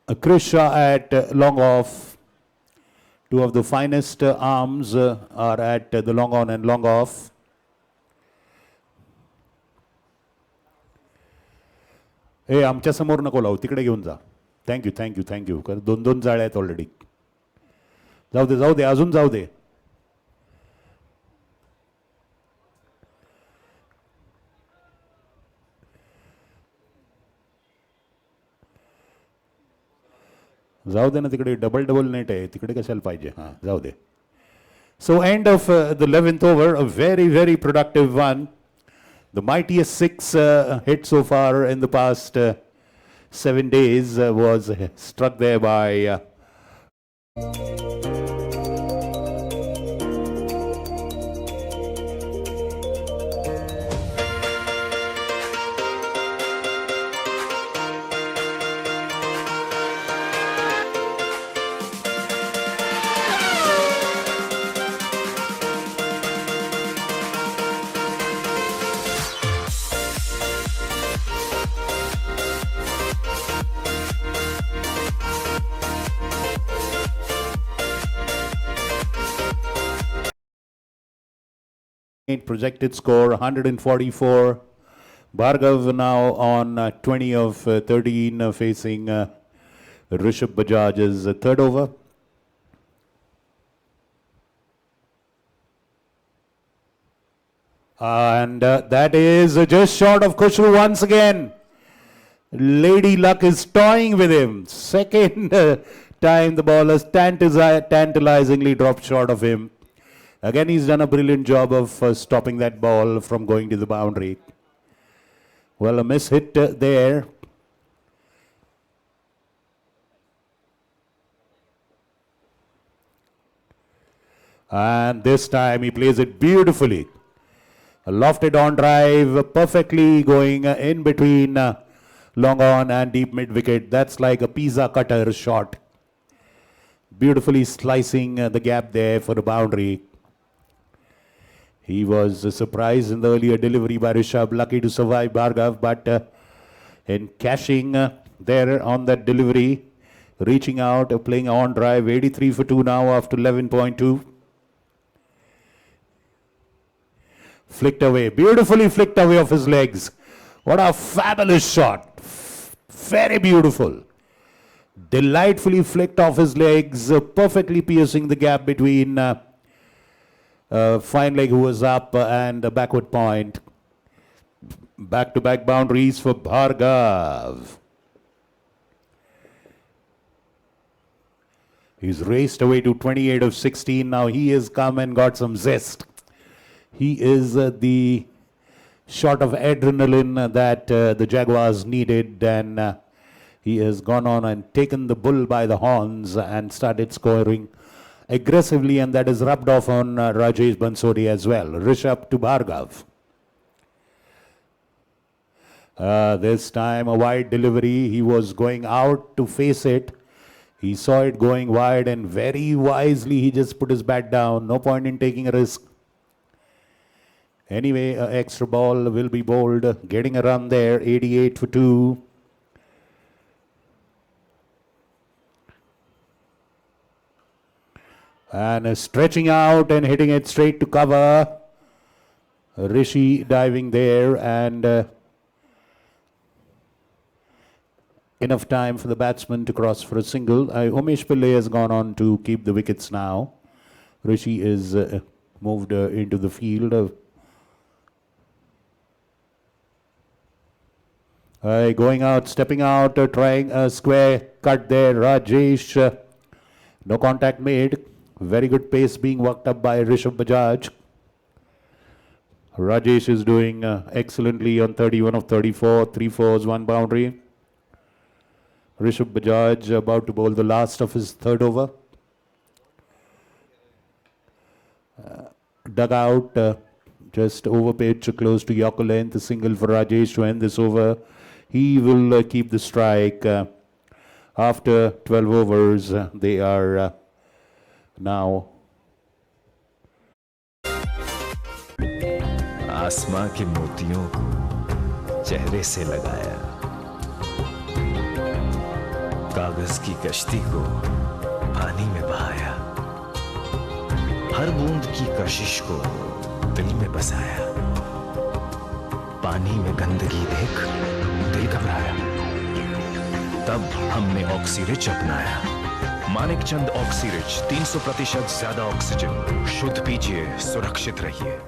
Krisha at long off. Two of the finest arms are at the long on and long off. ए आमच्या समोर नको लावू, तिकडे घेऊन जा. Thank you thank you thank you. कारण दोन दोन जाळ्या आहेत ऑलरेडी. जाऊ दे अजून जाऊ दे. जाऊ दे ना, तिकडे डबल डबल नेट आहे, तिकडे कशाला पाहिजे. हां जाऊ दे. So end of the 11th over, a very, very productive one. The mightiest six hit so far in the past 7 days was struck there by projected score 144. Bhargav now on 20 of 13 facing Rishabh Bajaj's third over. And that is just short of Khushru once again. Lady Luck is toying with him. Second time the ball has tantalizingly dropped short of him. Again, he's done a brilliant job of stopping that ball from going to the boundary. Well, a miss hit there. And this time he plays it beautifully. A lofted on drive, perfectly going in between long on and deep mid wicket. That's like a pizza cutter shot. Beautifully slicing the gap there for the boundary. He was surprised in the earlier delivery by Rishabh, lucky to survive Bhargav, but in cashing there on that delivery, reaching out, playing on drive, 83 for 2 now after 11.2. Flicked away, beautifully flicked away off his legs. What a fabulous shot. Very beautiful. Delightfully flicked off his legs, perfectly piercing the gap between fine leg who was up and a backward point. Back-to-back boundaries for Bhargav. He's raced away to 28 of 16. Now he has come and got some zest. He is the shot of adrenaline that the Jaguars needed, and he has gone on and taken the bull by the horns and started scoring aggressively, and that is rubbed off on Rajesh Bansodi as well. Rishabh to Bhargav. This time a wide delivery. He was going out to face it. He saw it going wide and very wisely he just put his bat down. No point in taking a risk. Anyway, extra ball will be bowled. Getting a run there, 88 for 2. And stretching out and hitting it straight to cover. Rishi diving there, and enough time for the batsman to cross for a single. Umesh Pillai has gone on to keep the wickets now. Rishi is moved into the field. Going out, stepping out, trying a square cut there. Rajesh, no contact made. Very good pace being worked up by Rishabh Bajaj. Rajesh is doing excellently on 31 of 34, 3 fours, 1 boundary. Rishabh Bajaj about to bowl the last of his third over. Dug out, just over pitch, close to Yorker length, a single for Rajesh to end this over. He will keep the strike. After 12 overs, they are now. आसमां के मोतियों को चेहरे से लगाया, कागज की कश्ती को पानी में बहाया, हर बूंद की कशिश को दिल में बसाया, पानी में गंदगी देख दिल घबराया, तब हमने ऑक्सीरिच अपनाया। मानिकचंद ऑक्सीरिच 300% ज्यादा ऑक्सीजन। शुद्ध पीजिए, सुरक्षित रहिए।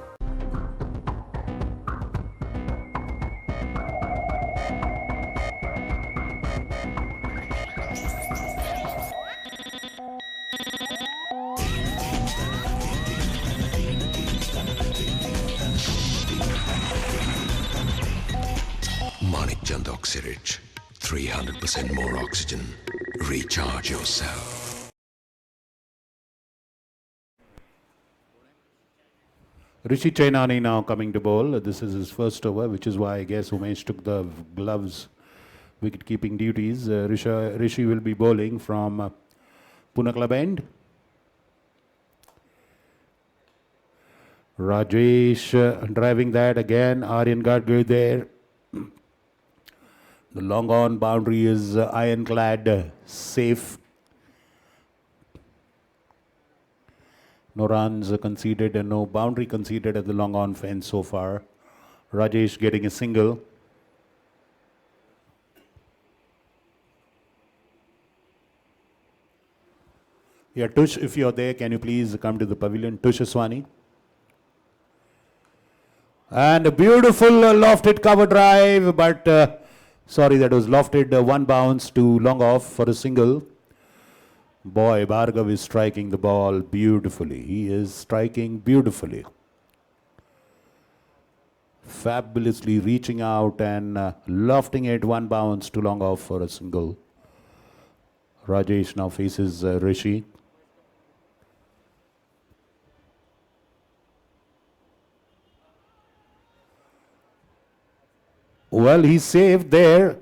Manikchand Oxyrich, 300% more oxygen. Recharge yourself. Rishi Chainani now coming to bowl. This is his first over, which is why I guess Umesh took the gloves, wicket-keeping duties. Rishi will be bowling from Pune Club end. Rajesh driving that again. Aryan Gadgir there. The long on boundary is ironclad, safe. No runs conceded and no boundary conceded at the long on fence so far. Rajesh getting a single. Yeah, Tush, if you're there, can you please come to the pavilion? Tush Aswani. And a beautiful lofted cover drive, but sorry, that was lofted one bounce to long off for a single. Boy, Bhargav is striking the ball beautifully. He is striking beautifully. Fabulously reaching out and lofting it one bounce to long off for a single. Rajesh now faces Rishi. Well, he's saved there.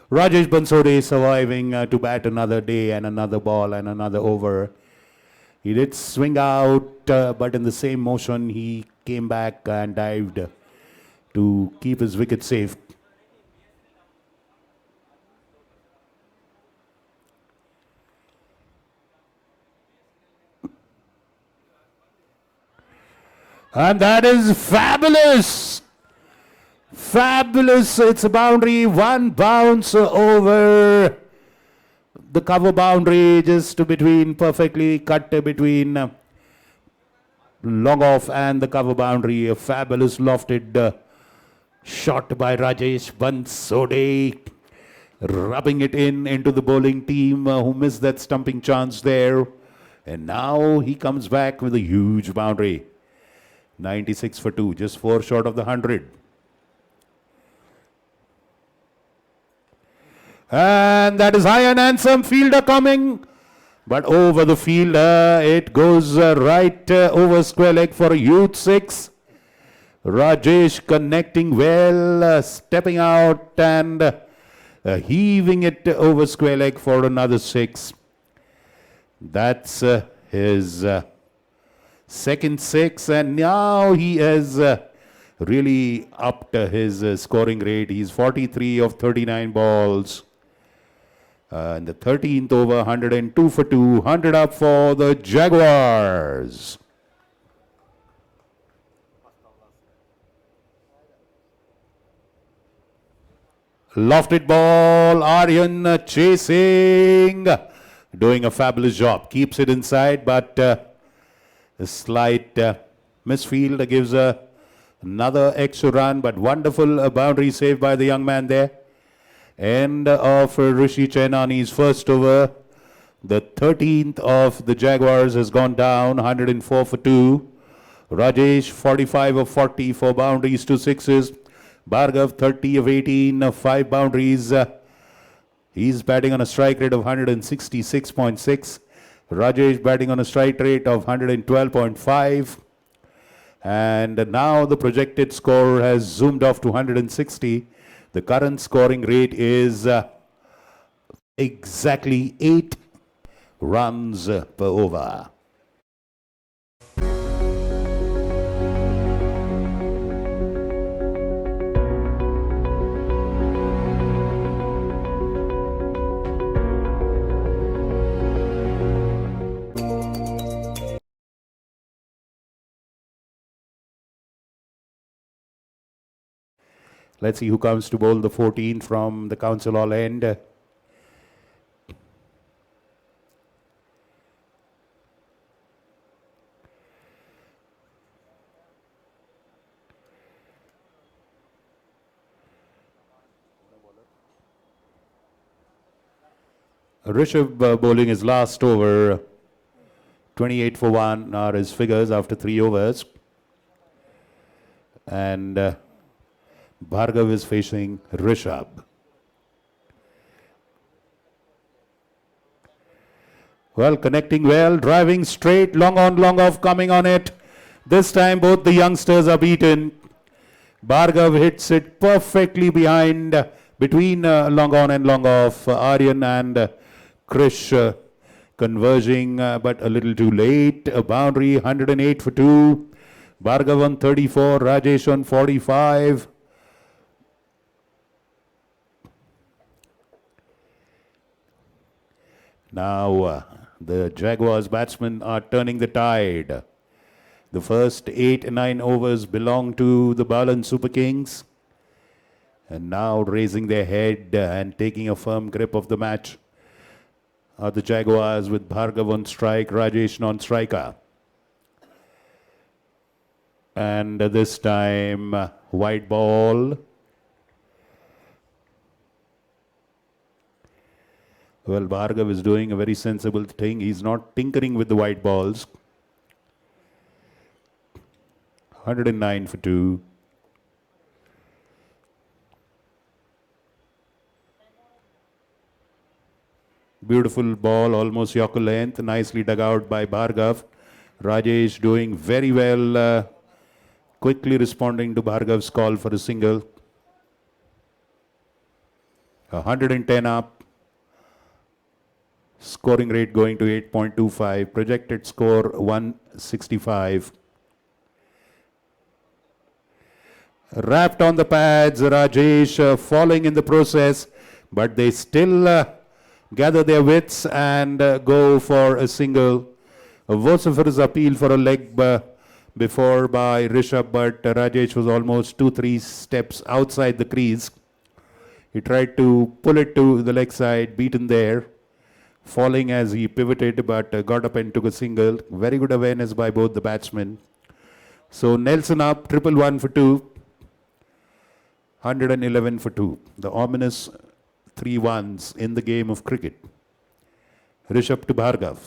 Rajesh Bansode surviving to bat another day and another ball and another over. He did swing out, but in the same motion he came back and dived to keep his wicket safe. And that is fabulous! Fabulous! It's a boundary, one bounce over the cover boundary, just between, perfectly cut between long off and the cover boundary. A fabulous lofted shot by Rajesh Bansode, rubbing it into the bowling team who missed that stumping chance there. And now he comes back with a huge boundary. 96 for 2, just 4 short of the 100. And that is high and handsome. Fielder coming. But over the fielder, it goes right over square leg for a huge 6. Rajesh connecting well, stepping out and heaving it over square leg for another 6. That's his second 6, and now he has really upped his scoring rate. He's 43 of 39 balls. And the 13th over, 102 for 2, 100 up for the Jaguars. Lofted ball, Aryan chasing, doing a fabulous job. Keeps it inside, but a slight misfield gives another extra run, but wonderful boundary save by the young man there. End of Rishi Chainani's first over. The 13th of the Jaguars has gone down, 104 for 2. Rajesh 45 of 40, 4 boundaries, 2 sixes. Bhargav 30 of 18, 5 boundaries. He's batting on a strike rate of 166.6. Rajesh batting on a strike rate of 112.5. And now the projected score has zoomed off to 160. The current scoring rate is exactly 8 runs per over. Let's see who comes to bowl the 14 from the Council Hall end. Rishabh bowling his last over. 28 for 1 are his figures after 3 overs. And Bhargav is facing Rishabh. Well, connecting well, driving straight, long on, long off, coming on it. This time both the youngsters are beaten. Bhargav hits it perfectly behind, between long on and long off. Aryan and Krish converging, but a little too late. A boundary, 108 for 2. Bhargav on 34, Rajesh on 45. Now the Jaguars batsmen are turning the tide. The first 8-9 overs belong to the Balan Super Kings. And now raising their head and taking a firm grip of the match are the Jaguars with Bhargav on strike, Rajesh on striker. And this time, white ball. Well, Bhargav is doing a very sensible thing. He's not tinkering with the white balls. 109 for 2. Beautiful ball, almost Yorker length. Nicely dug out by Bhargav. Rajesh doing very well, quickly responding to Bhargav's call for a single. 110 up. Scoring rate going to 8.25. Projected score 165. Wrapped on the pads, Rajesh falling in the process, but they still gather their wits and go for a single. Vociferous appeal for a leg before by Rishabh, but Rajesh was almost 2-3 steps outside the crease. He tried to pull it to the leg side, beaten there, falling as he pivoted, but got up and took a single. Very good awareness by both the batsmen. So Nelson up, 111 for 2. 111 for 2. The ominous 3 ones in the game of cricket. Rishabh to Bhargav.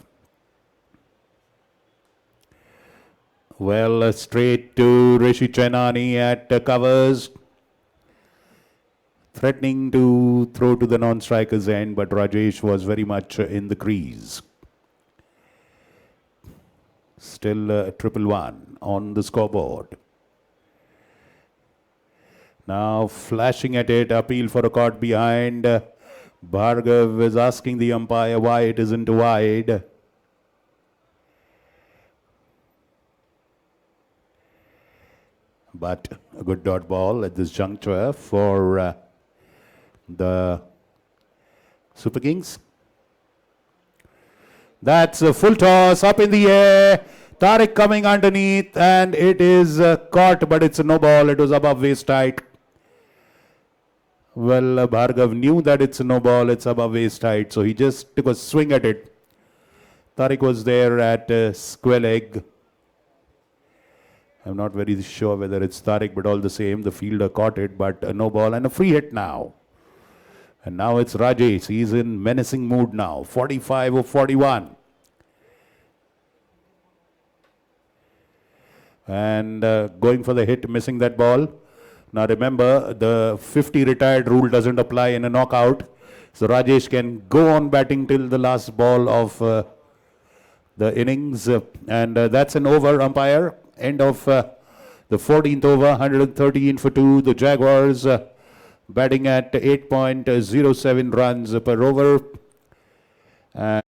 Well, straight to Rishi Chainani at covers. Threatening to throw to the non-striker's end, but Rajesh was very much in the crease. Still 111 on the scoreboard. Now flashing at it, appeal for a caught behind. Bhargav is asking the umpire why it isn't wide. But a good dot ball at this juncture for the Super Kings. That's a full toss up in the air. Tariq coming underneath, and it is caught, but it's a no ball. It was above waist height. Well, Bhargav knew that it's a no ball, it's above waist height, so he just took a swing at it. Tariq was there at square leg. I'm not very sure whether it's Tariq, but all the same, the fielder caught it, but a no ball and a free hit now. And now it's Rajesh. He's in menacing mood now. 45 or 41. And going for the hit, missing that ball. Now remember, the 50 retired rule doesn't apply in a knockout. So Rajesh can go on batting till the last ball of the innings. And that's an over, umpire. End of The 14th over, 113 for 2. The Jaguars batting at 8.07 runs per over. And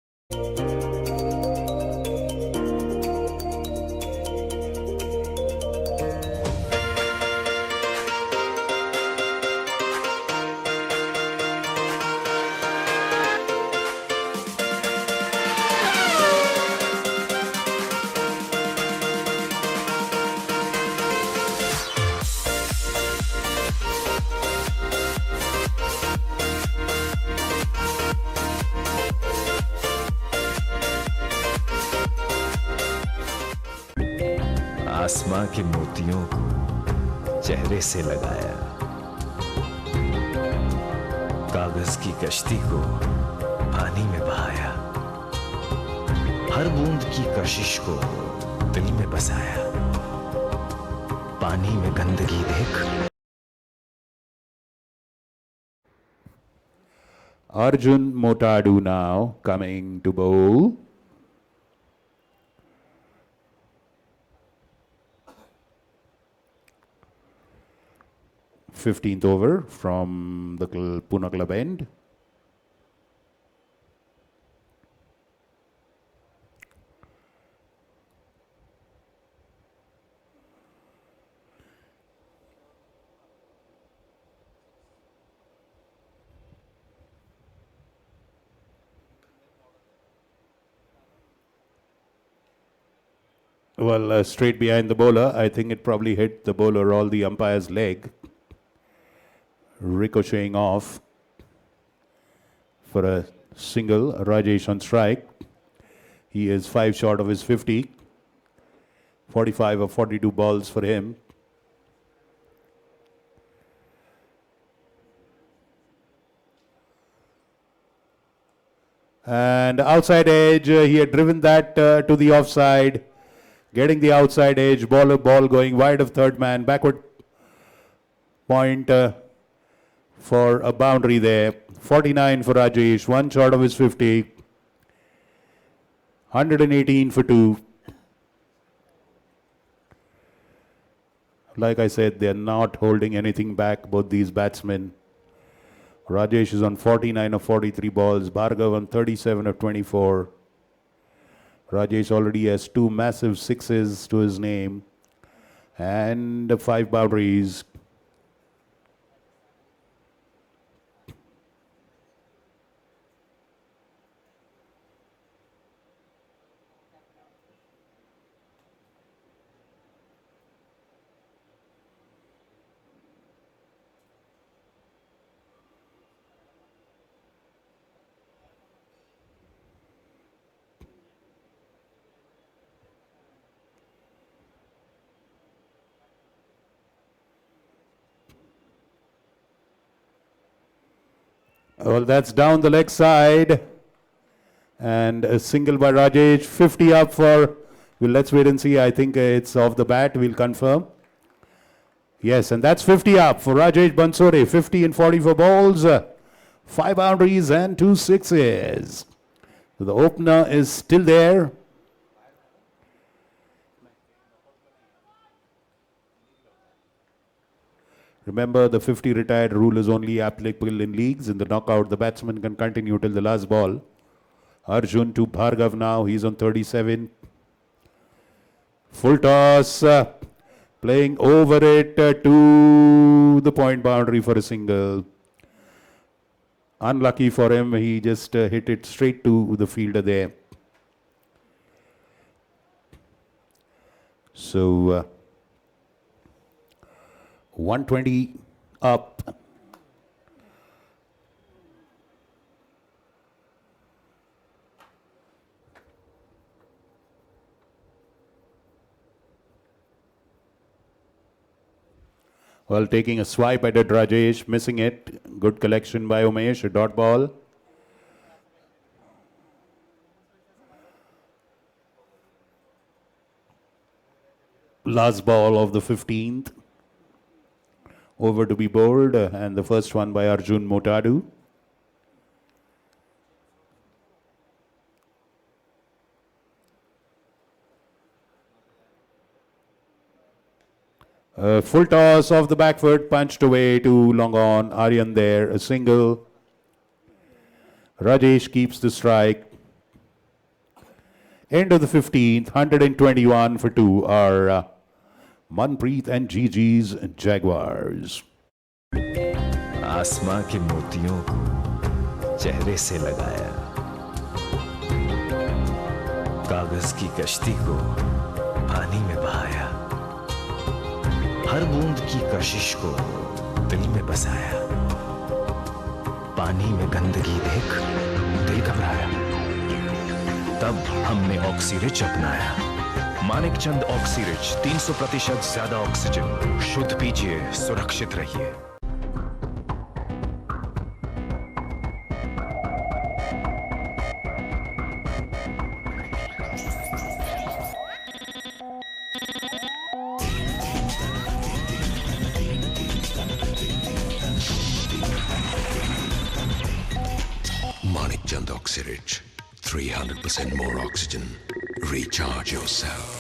आसमां के मोतियों को चेहरे से लगाया, कागज की कश्ती को पानी में बहाया, हर बूंद की कशिश को दिल में बसाया, पानी में गंदगी देख। Arjun Motadu now coming to bowl. Fifteenth over from the Pune Club end. Well, straight behind the bowler. I think it probably hit the bowler or the umpire's leg, ricocheting off for a single. Rajesh on strike. He is 5 short of his 50. 45 or 42 balls for him. And outside edge, he had driven that to the offside. Getting the outside edge, ball going wide of third man, backward point for a boundary there. 49 for Rajesh, 1 short of his 50. 118 for 2. Like I said, they're not holding anything back, both these batsmen. Rajesh is on 49 of 43 balls, Bhargav on 37 of 24. Rajesh already has 2 massive sixes to his name and 5 boundaries. Well, that's down the leg side. And a single by Rajesh. 50 up for, well, let's wait and see. I think it's off the bat. We'll confirm. Yes, and that's 50 up for Rajesh Bansore. 50 and 44 balls. 5 boundaries and 2 sixes. So the opener is still there. Remember, the 50 retired rule is only applicable in leagues. In the knockout, the batsman can continue till the last ball. Arjun to Bhargav now. He's on 37. Full toss. Playing over it to the point boundary for a single. Unlucky for him. He just hit it straight to the fielder there. So 120 up. Well, taking a swipe at it, Rajesh, missing it. Good collection by Umesh, a dot ball. Last ball of the 15th. Over to be bowled, and the first one by Arjun Motadu. Full toss off the back foot, punched away to long on. Aryan there, a single. Rajesh keeps the strike. End of the 15th, 121 for 2 are Manpreet and Gigi's Jaguars. आसमां के मोतियों को चेहरे से लगाया, कागज की कश्ती को पानी में बहाया, हर बूंद की कशिश को दिल में बसाया, पानी में गंदगी देख दिल घबराया, तब हमने ऑक्सीरिच अपनाया। मानिक चंद ऑक्सीरिच, 300% ज्यादा ऑक्सीजन। शुद्ध पीजिए, सुरक्षित रहिए। Manik Chand Oxyrich, 300% more oxygen. Recharge yourself.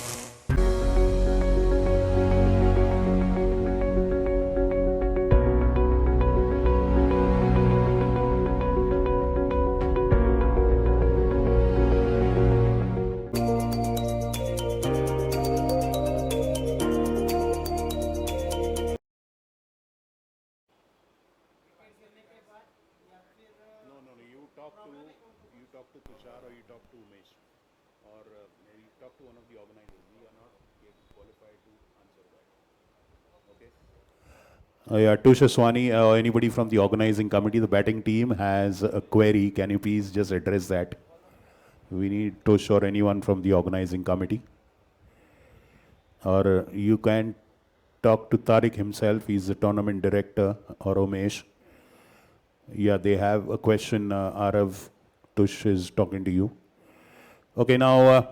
You talk to Tushar or you talk to Umesh or maybe you talk to one of the organizers. We are not yet qualified to answer that. Okay. Yeah, Tusha Swani, anybody from the organizing committee, the batting team has a query. Can you please just address that? We need Tush or anyone from the organizing committee. Or you can talk to Tariq himself. He's the tournament director, or Umesh. Yeah, they have a question. Arav, Tush is talking to you. Okay, now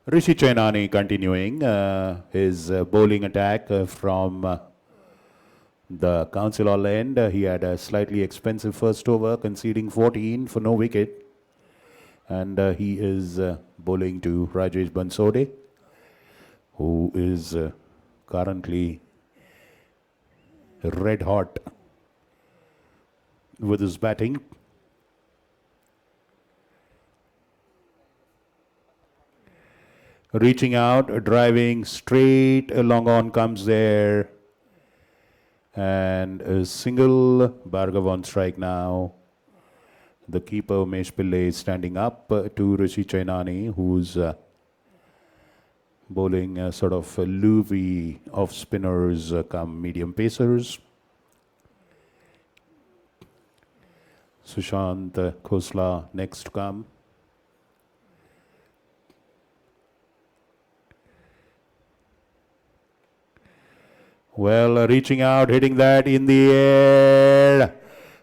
Rishi Chainani continuing his bowling attack from the Council Hall end. He had a slightly expensive first over, conceding 14 for no wicket. And he is bowling to Rajesh Bansode, who is currently red hot with his batting. Reaching out, driving straight along on comes there. And a single. Bhargav on strike now. The keeper, Umesh Pillai, is standing up to Rishi Chainani, who's bowling sort of a louvy of spinners come medium pacers. Sushant Khosla next to come. Well, reaching out, hitting that in the air.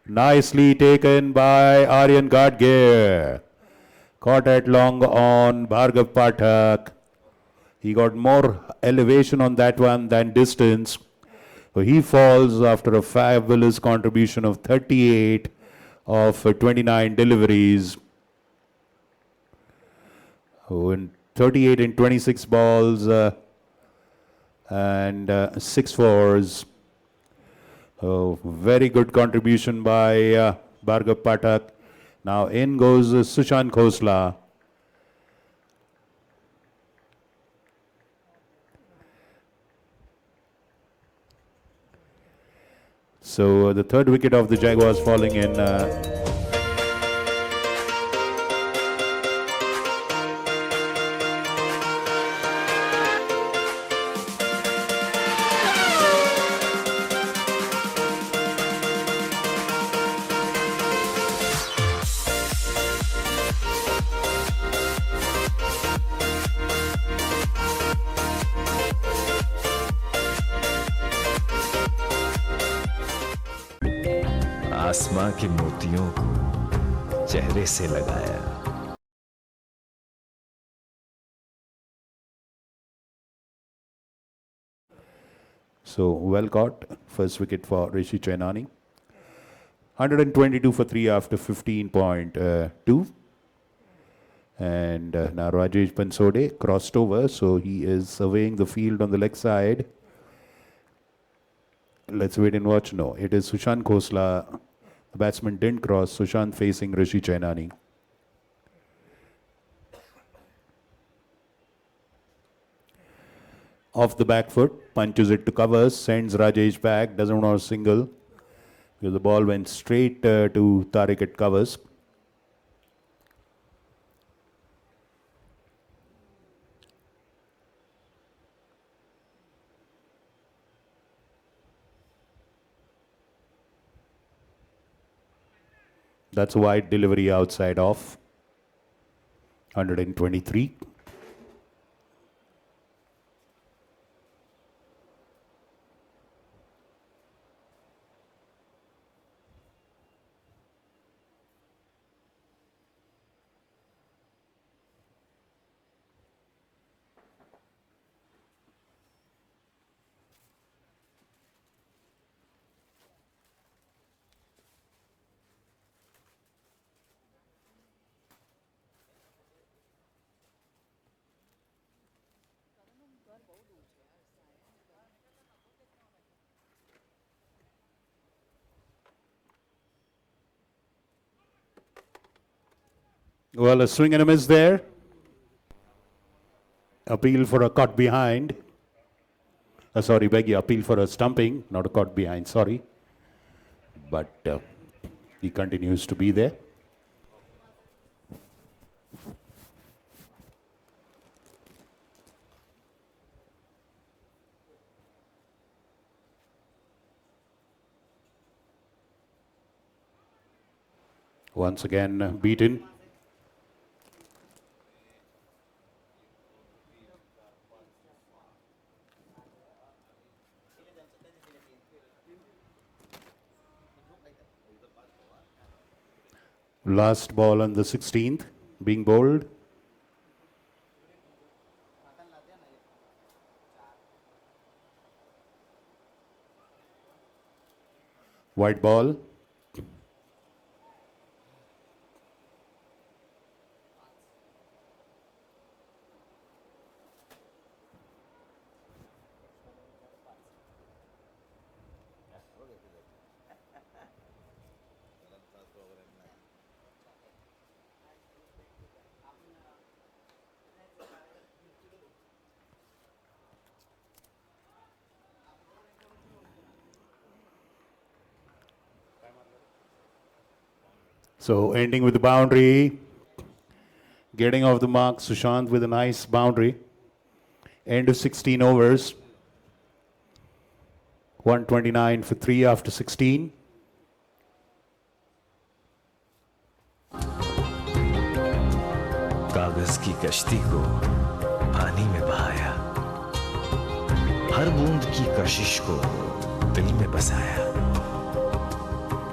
Nicely taken by Aryan Gadgir. Caught at long on Bhargav Pathak. He got more elevation on that one than distance. So he falls after a fabulous contribution of 38 of 29 deliveries. In 38 in 26 balls and 6 fours. Very good contribution by Bhargav Pathak. Now in goes Sushant Khosla. So the third wicket of the Jaguars falling in. आसमां के मोतियों को चेहरे से लगाया, So well caught. First wicket for Rishi Chainani. 122 for 3 after 15.2. And now Rajesh Pansode crossed over, so he is surveying the field on the leg side. Let's wait and watch. No, it is Sushant Khosla. The batsman didn't cross. Sushant facing Rishi Chainani. Off the back foot, punches it to covers, sends Rajesh back, doesn't want a single. Because the ball went straight to Tariq at covers. That's a wide delivery outside off. 123. Well, a swing and a miss there. Appeal for a caught behind. Sorry, beg your appeal for a stumping, not a caught behind, sorry. But he continues to be there. Once again beaten. Last ball on the 16th, being bowled. White ball. So ending with the boundary. Getting off the mark, Sushant with a nice boundary. End of 16 overs. 129 for 3 after 16. कागज की कश्ती को पानी में बहाया, हर बूंद की कशिश को दिल में बसाया,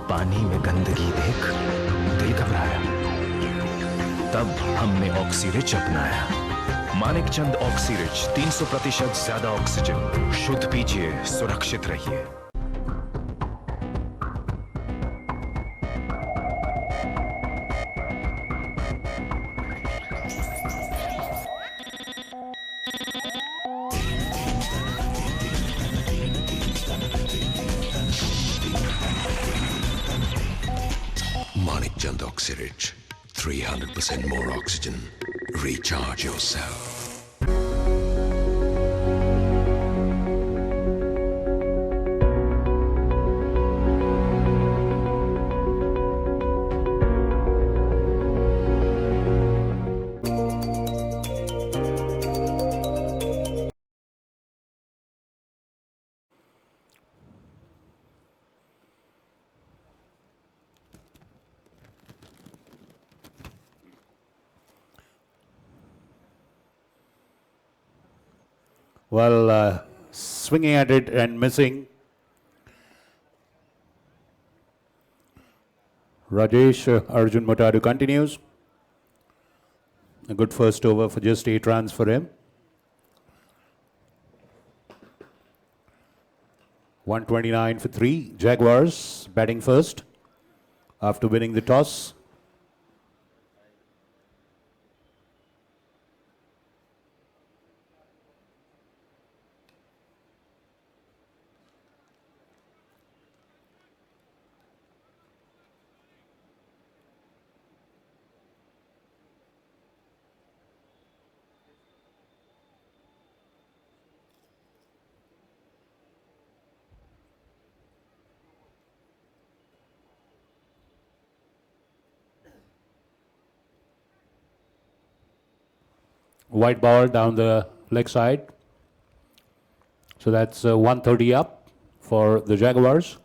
पानी में गंदगी देख दिल घबराया, तब हमने ऑक्सीरिच अपनाया। मानिक चंद ऑक्सीरिच 300% ज्यादा ऑक्सीजन। शुद्ध पीजिए, सुरक्षित रहिए। Manik Chand Oxyrich, 300% more oxygen. Recharge yourself. Well, swinging at it and missing. Rajesh Arjun Motadu continues. A good first over for just 8 runs for him. 129 for 3. Jaguars batting first after winning the toss. White ball down the leg side. So that's 130 up for the Jaguars.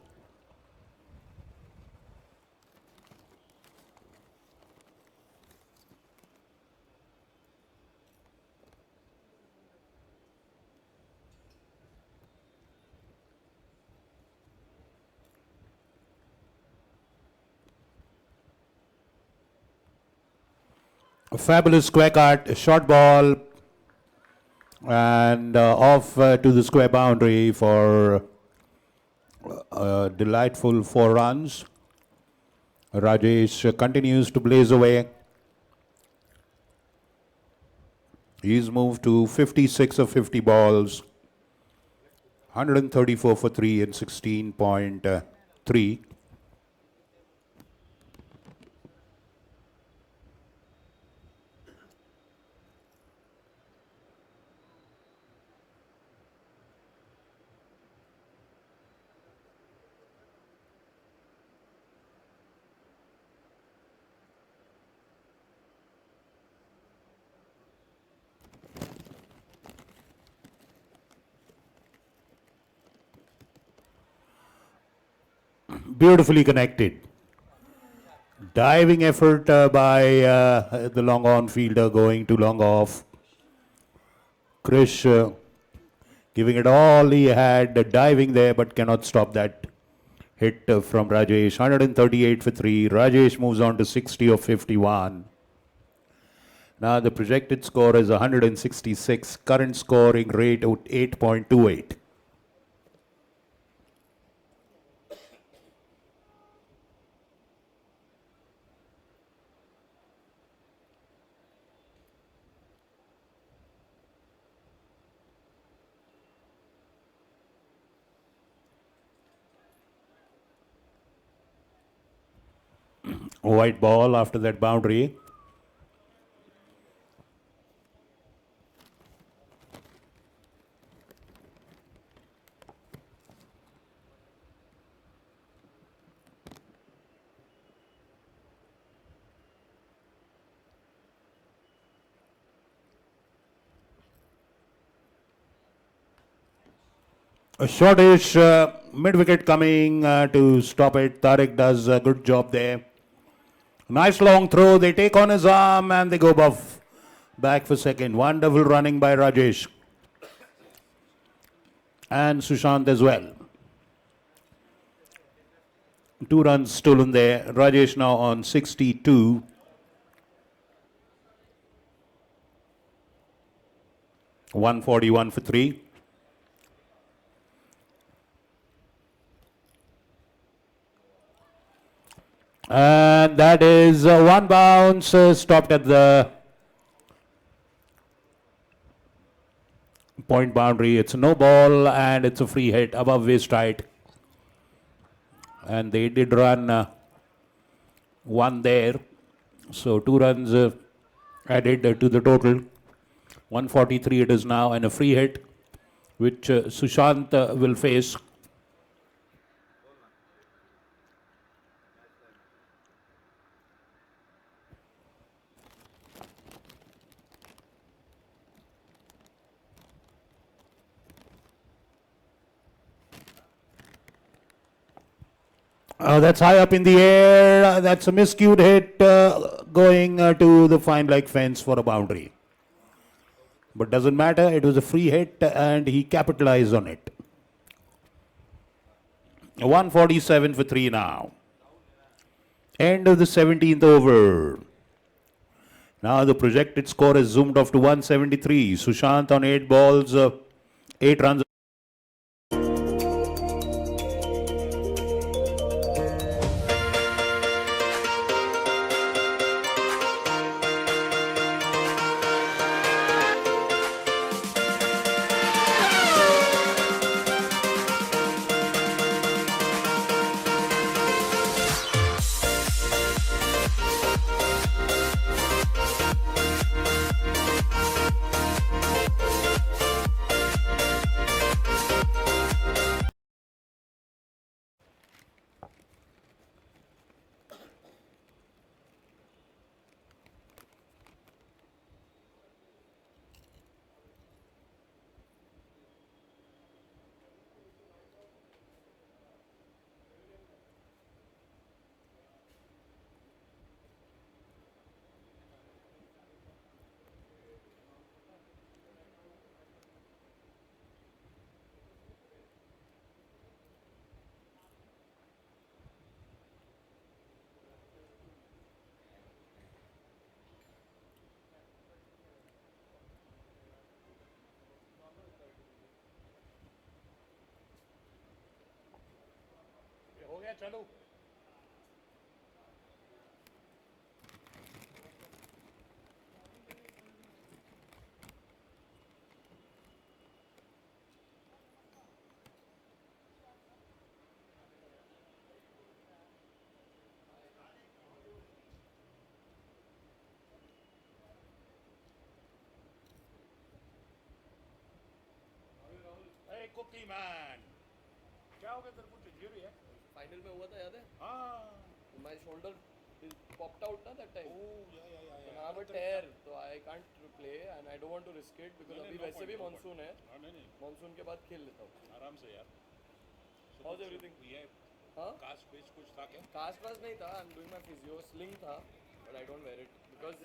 A fabulous square cut, a short ball, and off to the square boundary for a delightful 4 runs. Rajesh continues to blaze away. He's moved to 56 of 50 balls, 134 for 3 and 16.3. Beautifully connected. Diving effort by the long on fielder going to long off. Krish giving it all he had, diving there, but cannot stop that hit from Rajesh. 138 for 3. Rajesh moves on to 60 of 51. Now the projected score is 166. Current scoring rate 8.28. White ball after that boundary. A shortish mid-wicket coming to stop it. Tariq does a good job there. Nice long throw. They take on his arm and they go back for second. Wonderful running by Rajesh. And Sushant as well. 2 runs stolen there. Rajesh now on 62. $141 for 3. And that is one bounce stopped at the point boundary. It's a no ball and it's a free hit above waist height. And they did run one there. So 2 runs added to the total. 143 it is now, and a free hit which Sushant will face. That's high up in the air. That's a miscued hit going to the fine leg fence for a boundary. But doesn't matter. It was a free hit and he capitalized on it. 147 for 3 now. End of the 17th over. Now the projected score is zoomed off to 173. Sushant on 8 balls, 8 runs. Hey, cookie man. क्या हो गया तेरे को injury है? Final में हुआ था याद है हाँ. माय शोल्डर popped out ना that time Oh, yeah. and I have a tear so I can't play and I don't want to risk it because अभी वैसे भी मानसून है नहीं. मानसून के बाद खेल लेता हूँ आराम से यार. how's everything ये हाँ कास्ट पेज कुछ था क्या? कास्ट वास्ट नहीं था I'm doing my physio sling था but I don't wear it because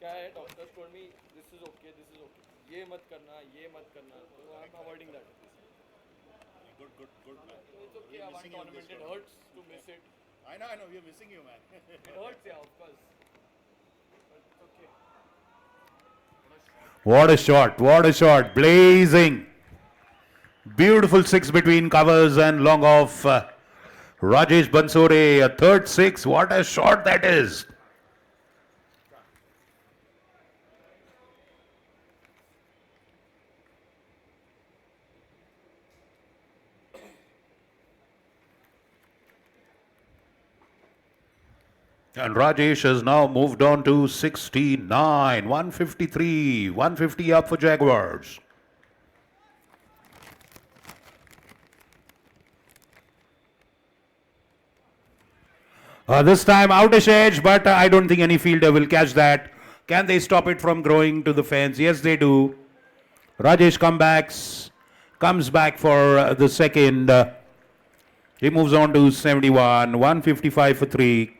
क्या है doctors told me this is okay ये मत करना so I'm avoiding that Good man. so it's okay I want tournament it hurts to miss it I know. We're missing you, man. it hurts yeah of course but it's okay What a shot. Blazing. Beautiful six between covers and long off. Rajesh Bansore, a third six. What a shot that is. And Rajesh has now moved on to 69, 153, 150 up for Jaguars. This time outish edge, but I don't think any fielder will catch that. Can they stop it from growing to the fence? Yes, they do. Rajesh comes back for the second. He moves on to 71, 155 for 3.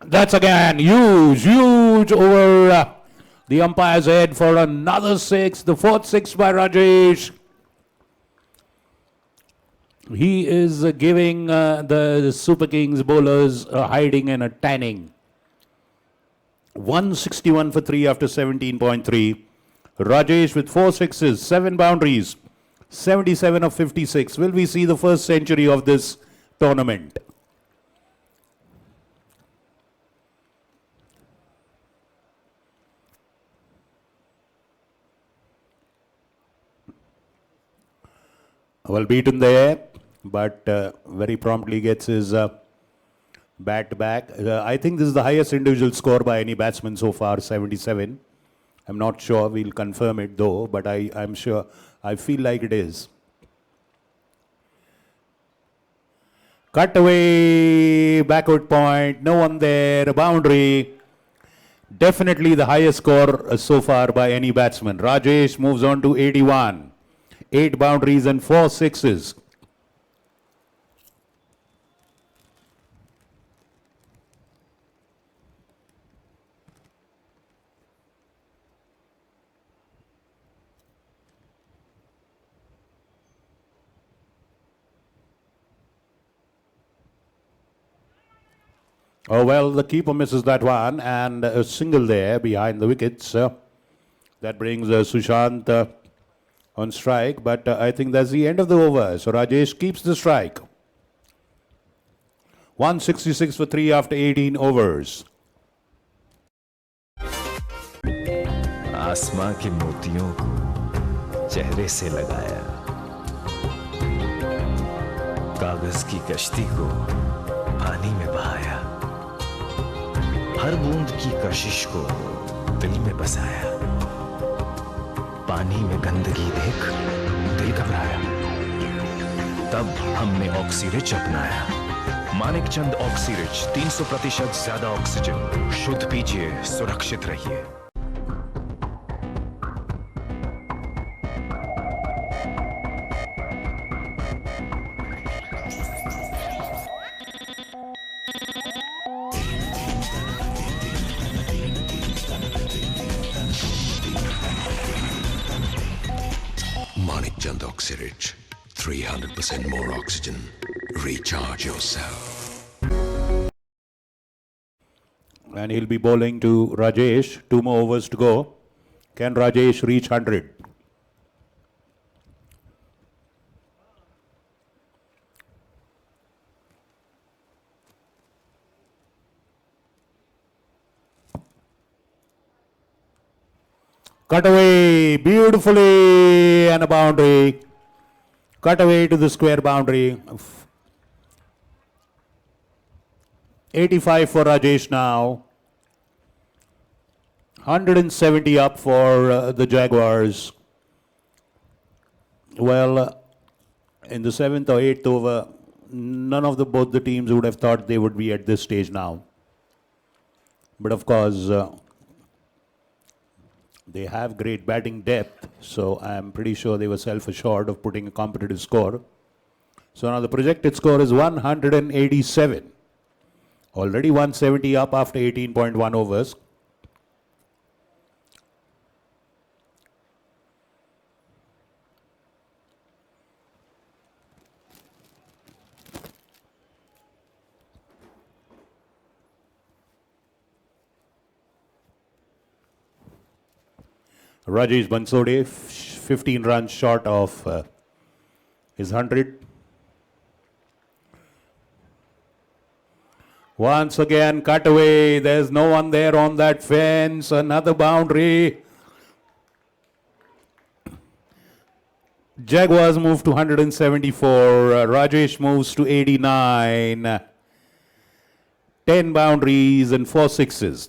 That's again huge over the umpire's head for another six. The fourth six by Rajesh. He is giving the Super Kings bowlers a hiding and a tanning. 161 for 3 after 17.3. Rajesh with 4 sixes, 7 boundaries, 77 of 56. Will we see the first century of this tournament? Well beaten there, but very promptly gets his bat back. I think this is the highest individual score by any batsman so far, 77. I'm not sure, we'll confirm it though, but I'm sure, I feel like it is. Cut away, backward point, no one there, a boundary. Definitely the highest score so far by any batsman. Rajesh moves on to 81. 8 boundaries and 4 sixes. Oh, well, the keeper misses that one, and a single there behind the wickets. That brings Sushant on strike, but I think that's the end of the over. So Rajesh keeps the strike. 166 for 3 after 18 overs. आसमां के मोतियों को चेहरे से लगाया, कागज की कश्ती को पानी में बहाया, हर बूंद की कशिश को दिल में बसाया, पानी में गंदगी देख दिल घबराया, तब हमने ऑक्सीरिच अपनाया, मानिकचंद ऑक्सीरिच 300% ज्यादा ऑक्सीजन, शुद्ध पीजिए, सुरक्षित रहिए। Manikchand Oxyrich, 300% more oxygen. Recharge yourself. And he'll be bowling to Rajesh. 2 more overs to go. Can Rajesh reach 100? Cut away beautifully and a boundary. Cut away to the square boundary. 85 for Rajesh now. 170 up for the Jaguars. Well, in the 7th or 8th over, none of both the teams would have thought they would be at this stage now. But of course, they have great batting depth, so I'm pretty sure they were self-assured of putting a competitive score. So now the projected score is 187. Already 170 up after 18.1 overs. Rajesh Bansode, 15 runs short of his 100. Once again, cut away. There's no one there on that fence. Another boundary. Jaguars move to 174. Rajesh moves to 89. 10 boundaries and 4 sixes.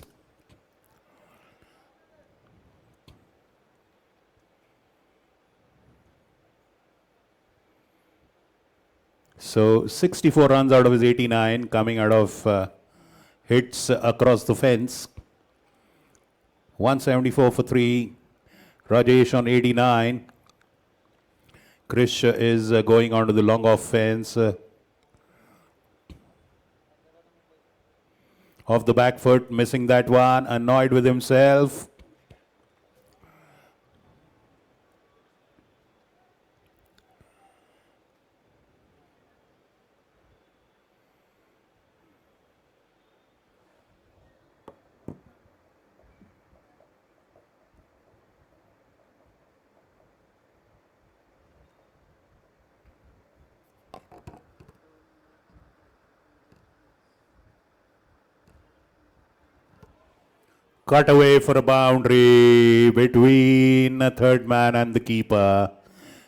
So 64 runs out of his 89 coming out of hits across the fence. 174 for 3. Rajesh on 89. Krish is going onto the long off fence. Off the back foot, missing that one, annoyed with himself. Cut away for a boundary between the third man and the keeper.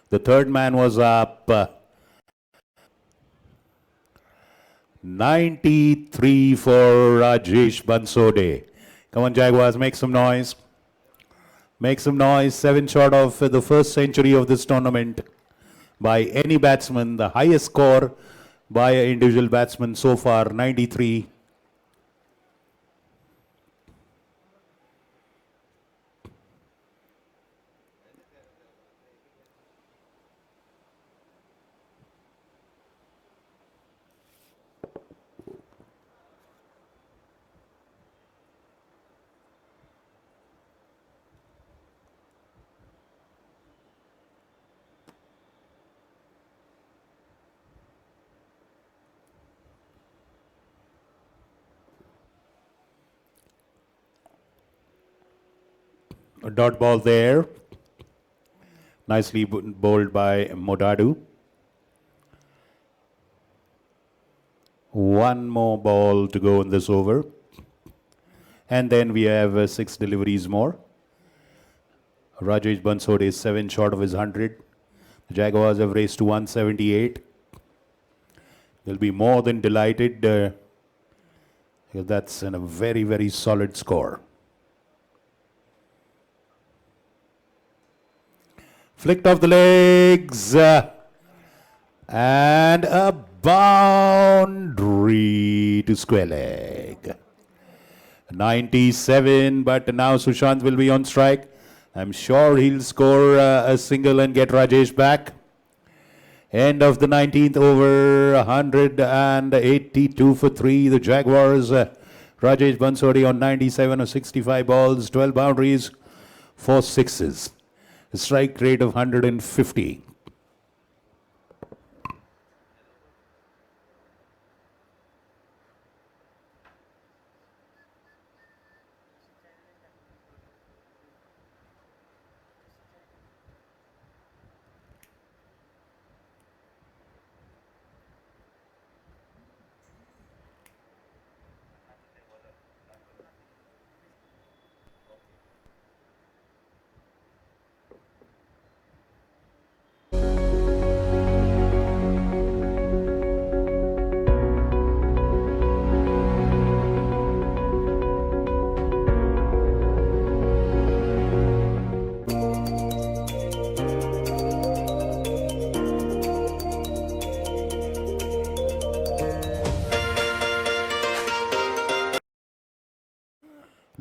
The third man was up. 93 for Rajesh Bansode. Come on, Jaguars, make some noise. Make some noise. 7 short of the first century of this tournament by any batsman. The highest score by an individual batsman so far, 93. A dot ball there. Nicely bowled by Modadu. One more ball to go in this over. And then we have 6 deliveries more. Rajesh Bansode is 7 short of his 100. The Jaguars have raced to 178. They'll be more than delighted. That's a very, very solid score. Flicked off the legs. And a boundary to square leg. 97, but now Sushant will be on strike. I'm sure he'll score a single and get Rajesh back. End of the 19th over, 182 for 3. The Jaguars, Rajesh Bansode on 97 of 65 balls, 12 boundaries, 4 sixes. A strike rate of 150.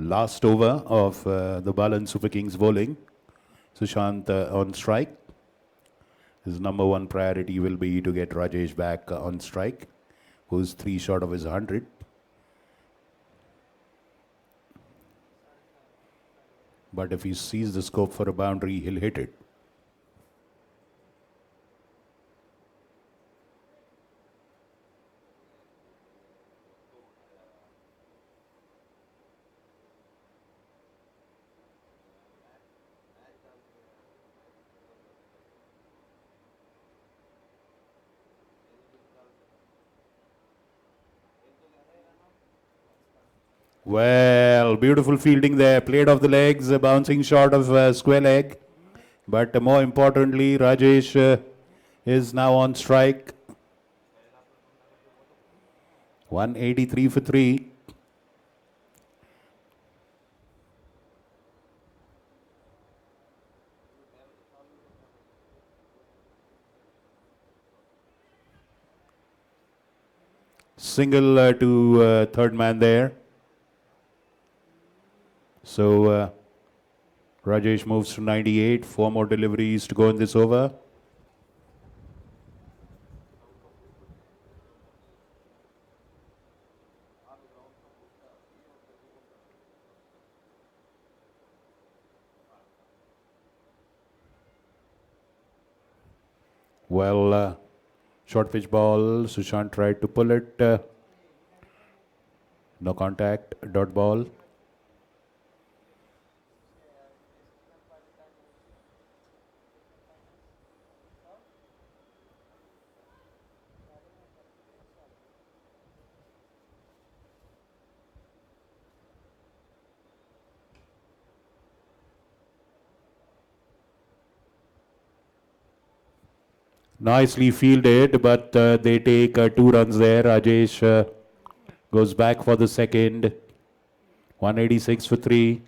Last over of the Balan Super Kings bowling. Sushant on strike. His number one priority will be to get Rajesh back on strike, who's 3 short of his 100. But if he sees the scope for a boundary, he'll hit it. Well, beautiful fielding there. Played off the legs, bouncing short of square leg. But more importantly, Rajesh is now on strike. 183 for 3. Single to third man there. So Rajesh moves to 98. 4 more deliveries to go in this over. Well, short pitch ball. Sushant tried to pull it. No contact. Dot ball. Nicely fielded, but they take 2 runs there. Rajesh goes back for the second. 186 for 3.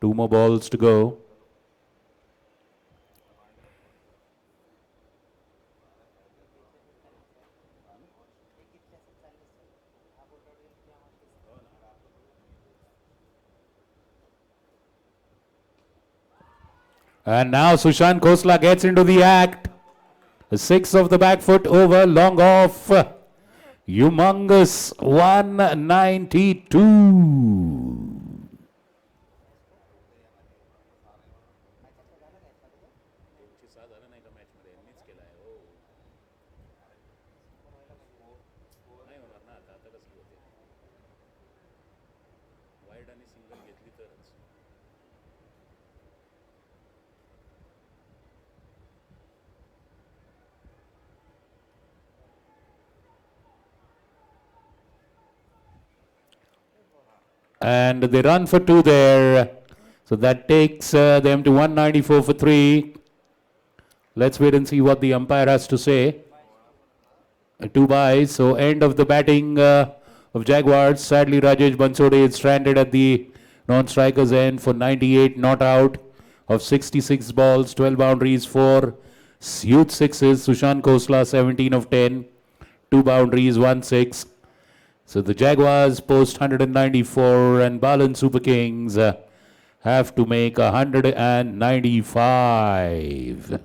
2 more balls to go. And now Sushant Khosla gets into the act. 6 of the back foot over, long off. Humongous 192. And they run for 2 there. So that takes them to 194 for 3. Let's wait and see what the umpire has to say. 2 byes. So end of the batting of Jaguars. Sadly, Rajesh Bansode is stranded at the non-strikers end for 98 not out of 66 balls, 12 boundaries, 4 huge sixes. Sushant Khosla 17 of 10, 2 boundaries, 1 6. So the Jaguars post 194 and Balan Super Kings have to make 195.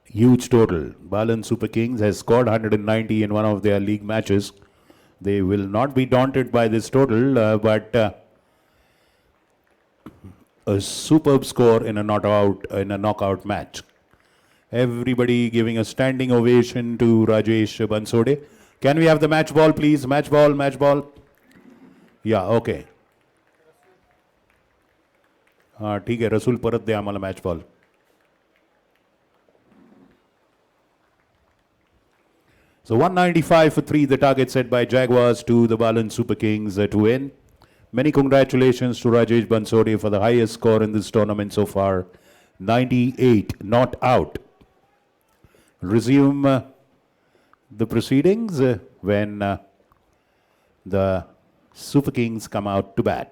Huge total. Balan Super Kings has scored 190 in one of their league matches. They will not be daunted by this total, but a superb score in a knockout match. Everybody giving a standing ovation to Rajesh Bansode. Can we have the match ball, please? Match ball, match ball. Yeah, okay. ठीक है रसूल परत दे आम्हाला match ball. So 195 for 3, the target set by Jaguars to the Balan Super Kings to win. Many congratulations to Rajesh Bansode for the highest score in this tournament so far. 98 not out. Resume the proceedings when the Super Kings come out to bat.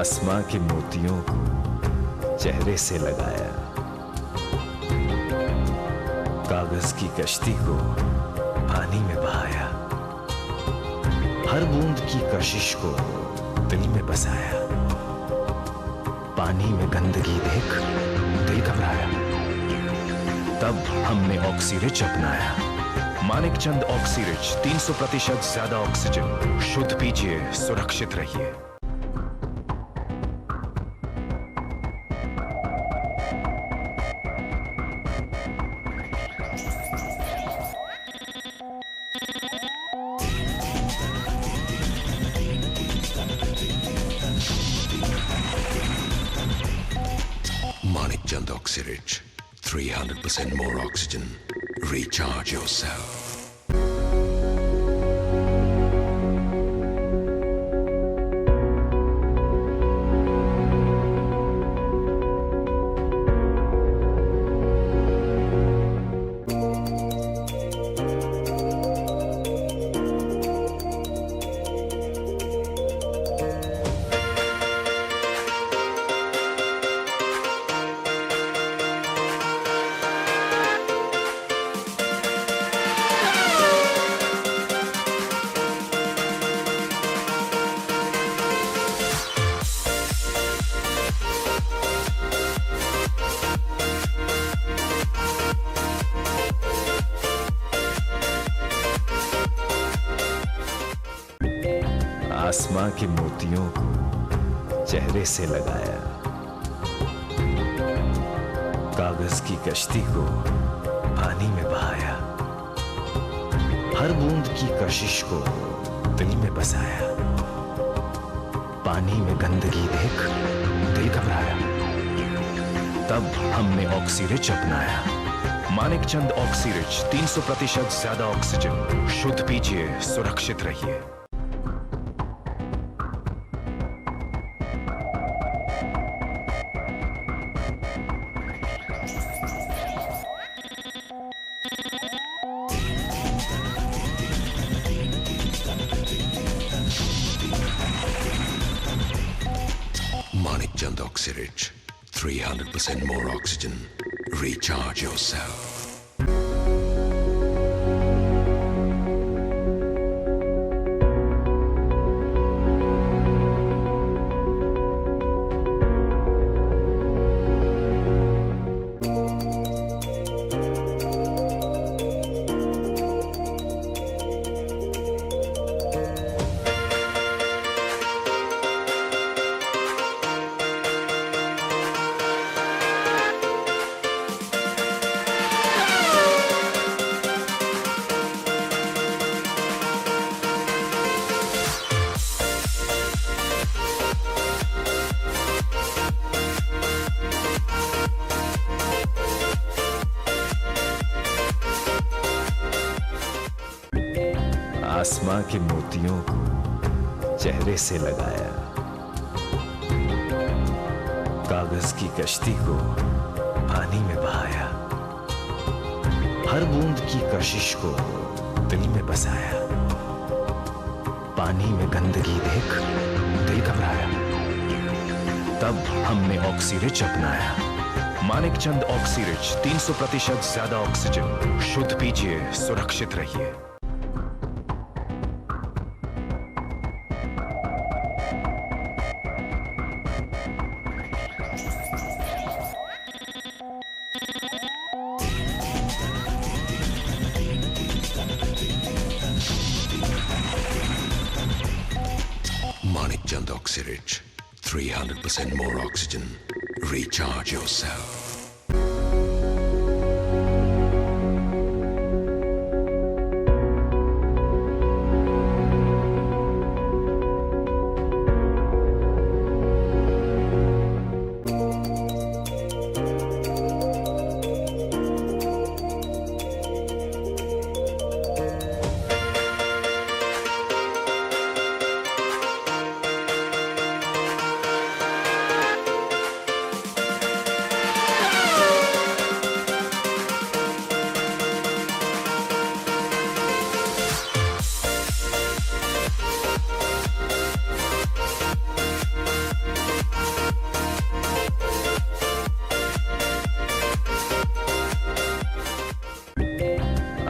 आसमां के मोतियों को चेहरे से लगाया, कागज की कश्ती को पानी में बहाया, हर बूंद की कशिश को दिल में बसाया, पानी में गंदगी देख दिल घबराया, तब हमने ऑक्सीरिच अपनाया। मानिक चंद ऑक्सीरिच 300% ज्यादा ऑक्सीजन। शुद्ध पीजिए, सुरक्षित रहिए। Manik Chand Oxyrich, 300% more oxygen. Recharge yourself. आसमां के मोतियों को चेहरे से लगाया, कागज की कश्ती को पानी में बहाया, हर बूंद की कशिश को दिल में बसाया, पानी में गंदगी देख दिल घबराया, तब हमने ऑक्सीरिच अपनाया। मानिक चंद ऑक्सीरिच 300% ज्यादा ऑक्सीजन। शुद्ध पीजिए, सुरक्षित रहिए। Manik Chand Oxyrich, 300% more oxygen. Recharge yourself. आसमां के मोतियों को चेहरे से लगाया, कागज की कश्ती को पानी में बहाया, हर बूंद की कशिश को दिल में बसाया, पानी में गंदगी देख दिल घबराया, तब हमने ऑक्सीरिच अपनाया। मानिक चंद ऑक्सीरिच 300% ज्यादा ऑक्सीजन। शुद्ध पीजिए, सुरक्षित रहिए। Manik Chand Oxyrich, 300% more oxygen. Recharge yourself.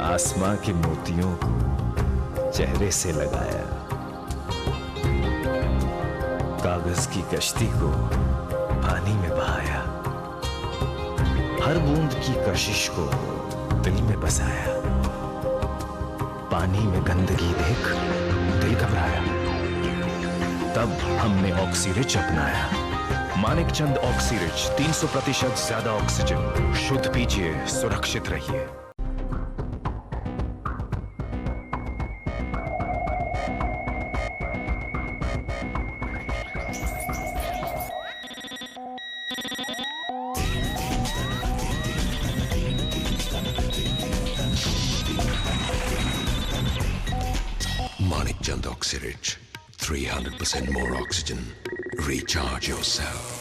आसमां के मोतियों को चेहरे से लगाया, कागज की कश्ती को पानी में बहाया, हर बूंद की कशिश को दिल में बसाया, पानी में गंदगी देख दिल घबराया, तब हमने ऑक्सीरिच अपनाया। मानिक चंद ऑक्सीरिच 300% ज्यादा ऑक्सीजन। शुद्ध पीजिए, सुरक्षित रहिए। Manik Chand Oxyrich, 300% more oxygen. Recharge yourself.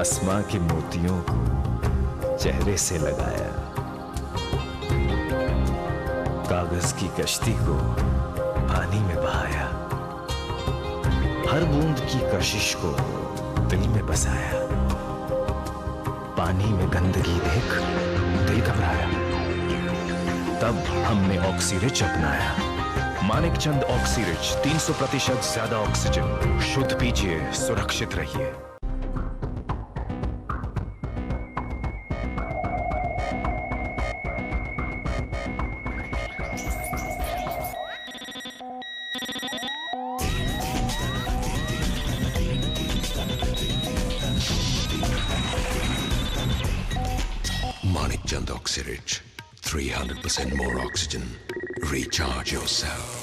आसमां के मोतियों को चेहरे से लगाया, कागज की कश्ती को पानी में बहाया, हर बूंद की कशिश को दिल में बसाया, पानी में गंदगी देख दिल घबराया, तब हमने ऑक्सीरिच अपनाया। मानिक चंद ऑक्सीरिच 300% ज्यादा ऑक्सीजन। शुद्ध पीजिए, सुरक्षित रहिए। Manik Chand Oxyrich, 300% more oxygen. Recharge yourself.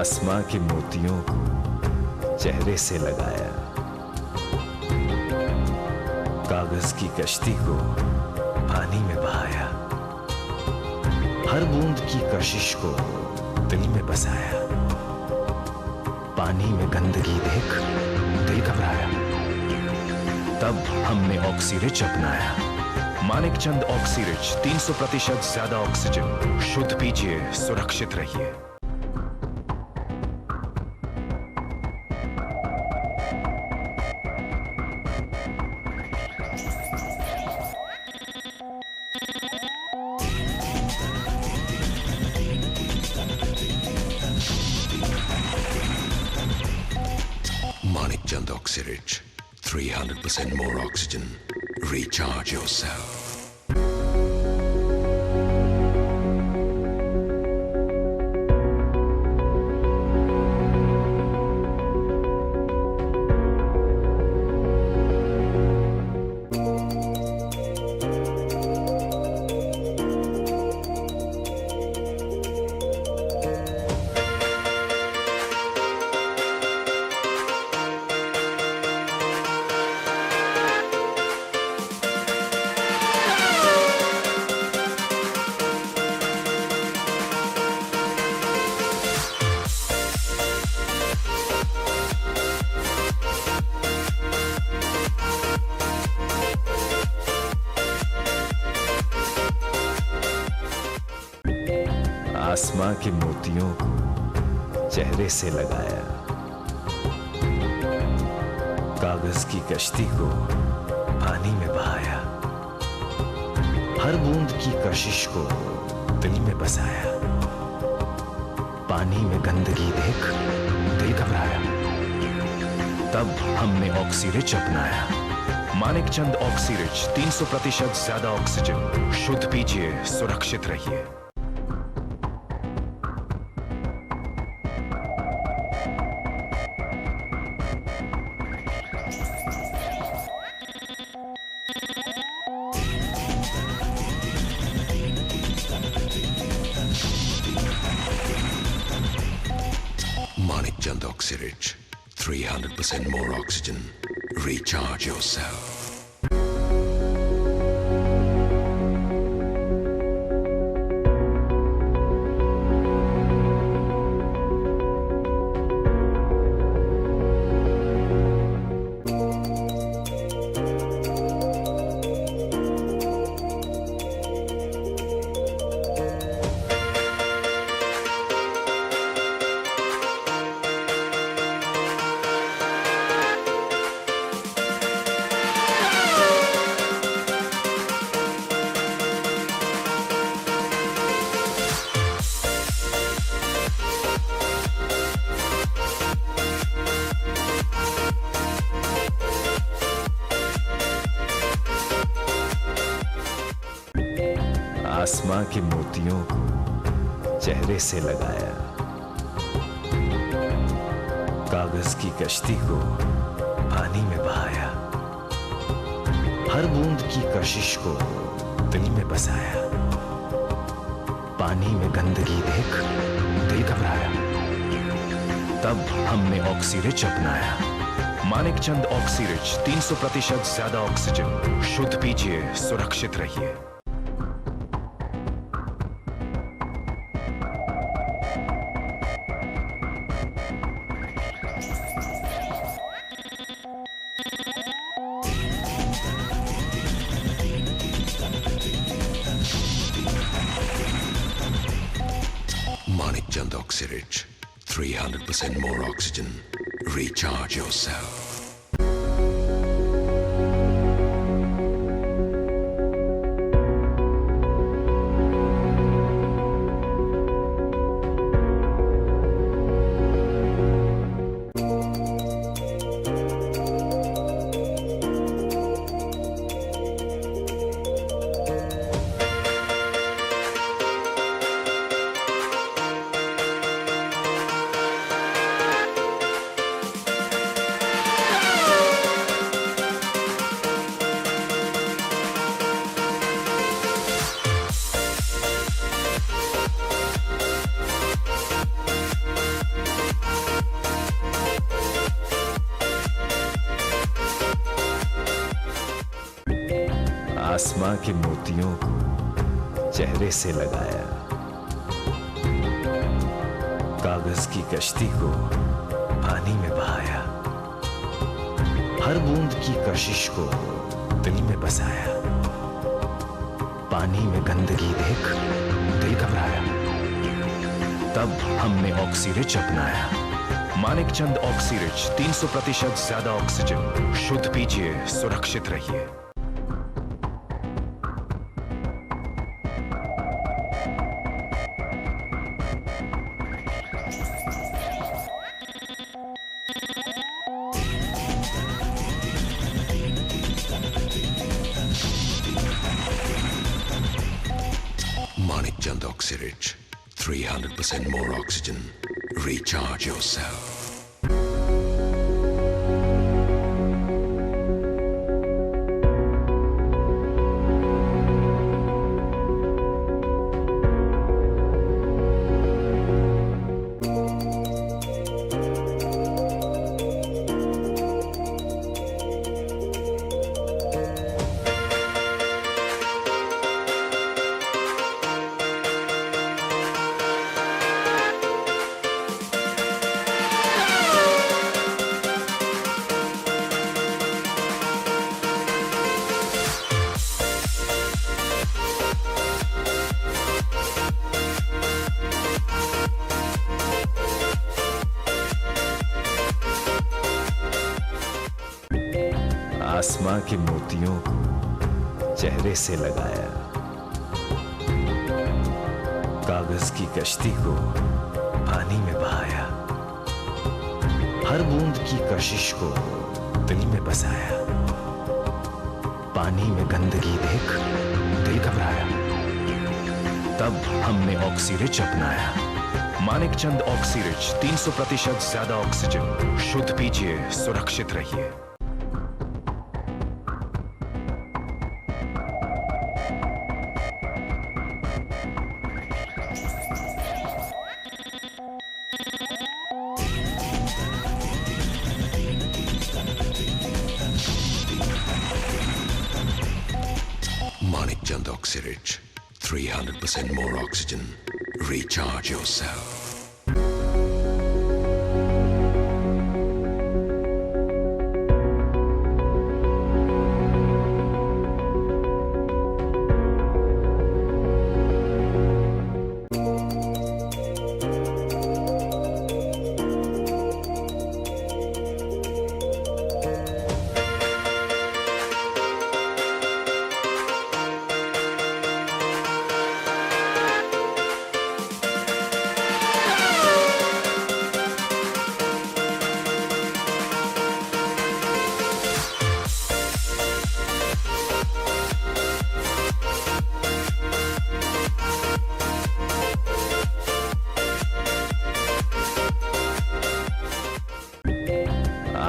आसमां के मोतियों को चेहरे से लगाया, कागज की कश्ती को पानी में बहाया, हर बूंद की कशिश को दिल में बसाया, पानी में गंदगी देख दिल घबराया, तब हमने ऑक्सीरिच अपनाया। मानिक चंद ऑक्सीरिच 300% ज्यादा ऑक्सीजन। शुद्ध पीजिए, सुरक्षित रहिए। Manik Chand Oxyrich, 300% more oxygen. Recharge yourself. आसमां के मोतियों को चेहरे से लगाया, कागज की कश्ती को पानी में बहाया, हर बूंद की कशिश को दिल में बसाया, पानी में गंदगी देख दिल घबराया, तब हमने ऑक्सीरिच अपनाया। मानिक चंद ऑक्सीरिच 300% ज्यादा ऑक्सीजन, शुद्ध पीजिए, सुरक्षित रहिए। Manik Chand Oxyrich, 300% more oxygen. Recharge yourself. आसमां के मोतियों को चेहरे से लगाया, कागज की कश्ती को पानी में बहाया, हर बूंद की कशिश को दिल में बसाया, पानी में गंदगी देख दिल घबराया, तब हमने ऑक्सीरिच अपनाया। मानिक चंद ऑक्सीरिच 300% ज्यादा ऑक्सीजन, शुद्ध पीजिए, सुरक्षित रहिए। Manik Chand Oxyrich, 300% more oxygen. Recharge yourself. आसमां के मोतियों को चेहरे से लगाया, कागज की कश्ती को पानी में बहाया, हर बूंद की कशिश को दिल में बसाया, पानी में गंदगी देख दिल घबराया, तब हमने ऑक्सीरिच अपनाया। मानिक चंद ऑक्सीरिच 300% ज्यादा ऑक्सीजन, शुद्ध पीजिए, सुरक्षित रहिए। Manik Chand Oxyrich, 300% more oxygen. Recharge yourself. आसमां के मोतियों को चेहरे से लगाया, कागज की कश्ती को पानी में बहाया, हर बूंद की कशिश को दिल में बसाया, पानी में गंदगी देख दिल घबराया, तब हमने ऑक्सीरिच अपनाया। मानिकचंद ऑक्सीरिच 300% ज्यादा ऑक्सीजन, शुद्ध पीजिए, सुरक्षित रहिए। Manikchand Oxyrich, 300% more oxygen. Recharge yourself.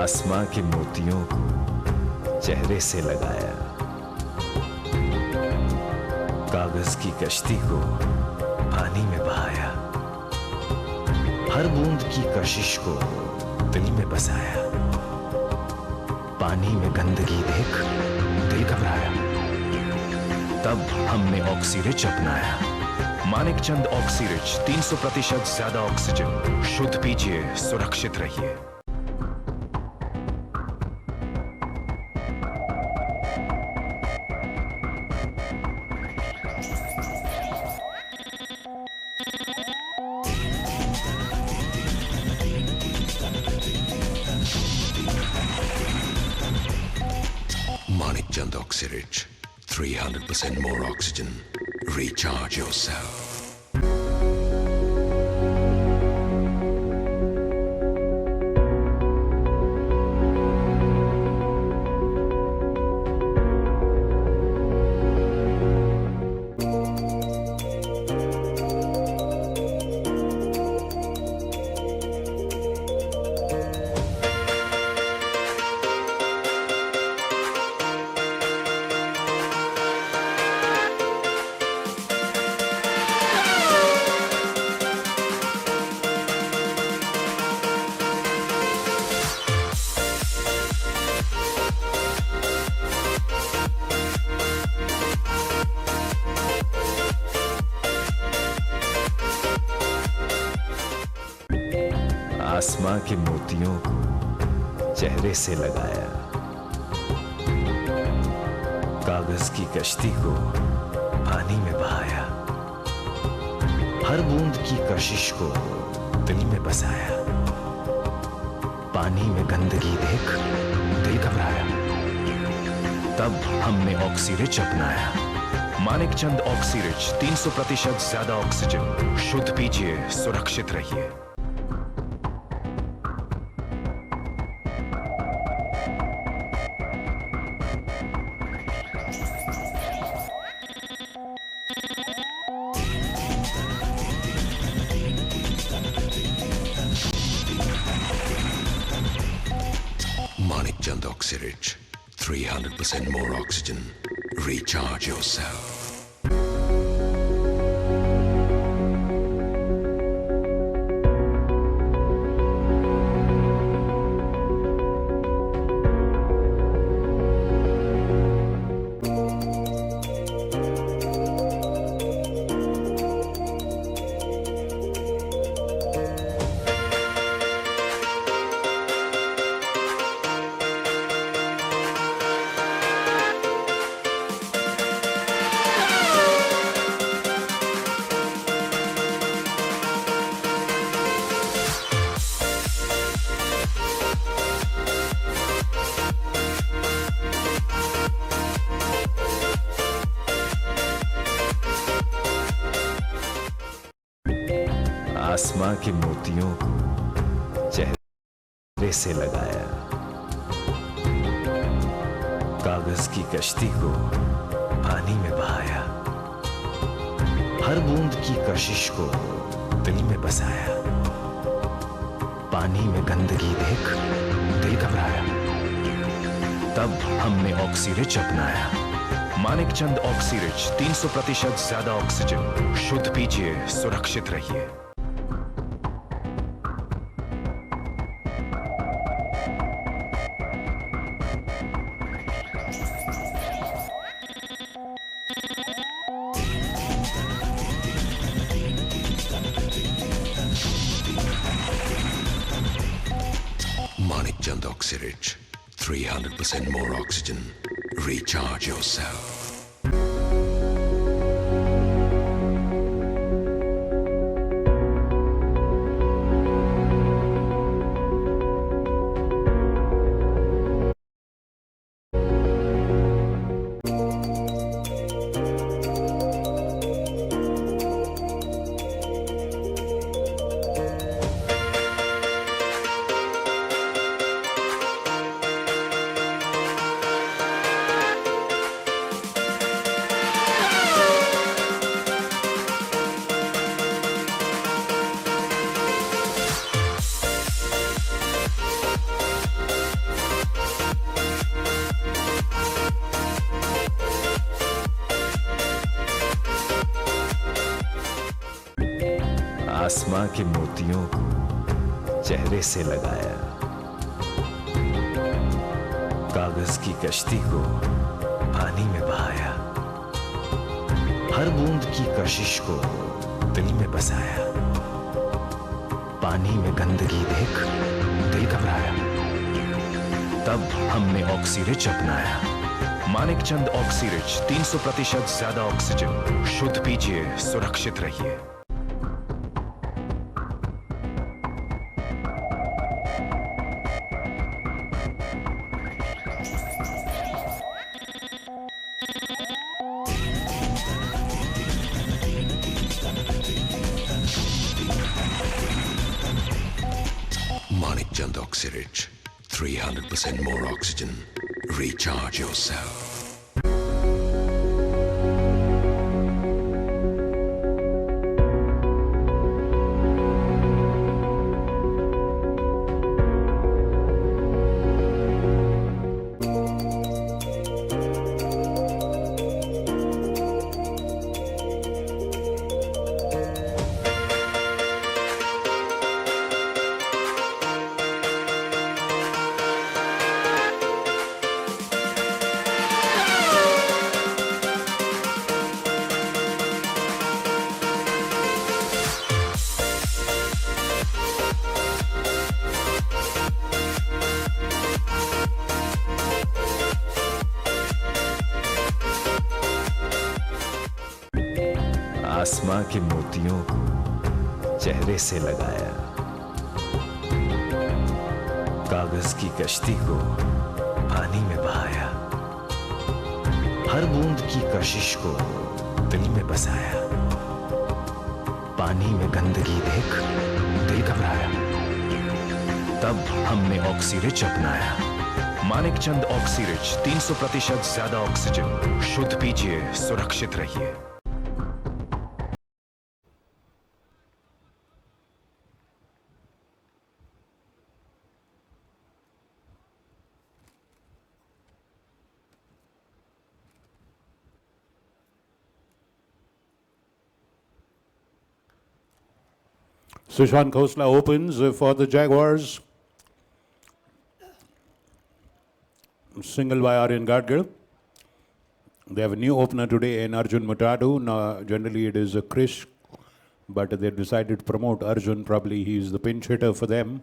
आसमां के मोतियों को चेहरे से लगाया, कागज की कश्ती को पानी में बहाया, हर बूंद की कशिश को दिल में बसाया, पानी में गंदगी देख दिल घबराया, तब हमने ऑक्सीरिच अपनाया। मानिकचंद ऑक्सीरिच 300% ज्यादा ऑक्सीजन, शुद्ध पीजिए, सुरक्षित रहिए। Manikchand Oxyrich, 300% more oxygen. Recharge yourself. आसमां के मोतियों को चेहरे से लगाया, कागज की कश्ती को पानी में बहाया, हर बूंद की कशिश को दिल में बसाया, पानी में गंदगी देख दिल घबराया, तब हमने ऑक्सीरिच अपनाया। मानिकचंद ऑक्सीरिच 300% ज्यादा ऑक्सीजन, शुद्ध पीजिए, सुरक्षित रहिए। Manikchand Oxyrich, 300% more oxygen. Recharge yourself. आसमां के मोतियों को चेहरे से लगाया, कागज की कश्ती को पानी में बहाया, हर बूंद की कशिश को दिल में बसाया, पानी में गंदगी देख दिल घबराया, तब हमने ऑक्सीरिच अपनाया। मानिक चंद ऑक्सीरिच 300% ज्यादा ऑक्सीजन। शुद्ध पीजिए, सुरक्षित रहिए। Manik Chand Oxyrich, 300% more oxygen. Recharge yourself. आसमां के मोतियों को चेहरे से लगाया, कागज की कश्ती को पानी में बहाया, हर बूंद की कशिश को दिल में बसाया, पानी में गंदगी देख दिल घबराया, तब हमने ऑक्सीरिच अपनाया। मानिक चंद ऑक्सीरिच 300% ज्यादा ऑक्सीजन। शुद्ध पीजिए, सुरक्षित रहिए। Manik Chand Oxyrich, 300% more oxygen. Recharge yourself. आसमां के मोतियों को चेहरे से लगाया, कागज की कश्ती को पानी में बहाया, हर बूंद की कशिश को दिल में बसाया, पानी में गंदगी देख दिल घबराया, तब हमने ऑक्सीरिच अपनाया। मानिक चंद ऑक्सीरिच 300% ज्यादा ऑक्सीजन। शुद्ध पीजिए, सुरक्षित रहिए। Sushan Khosla opens for the Jaguars. Single by Aryan Gadgil. They have a new opener today in Arjun Mutadu. Now, generally it is a Krish, but they decided to promote Arjun. Probably he is the pinch hitter for them.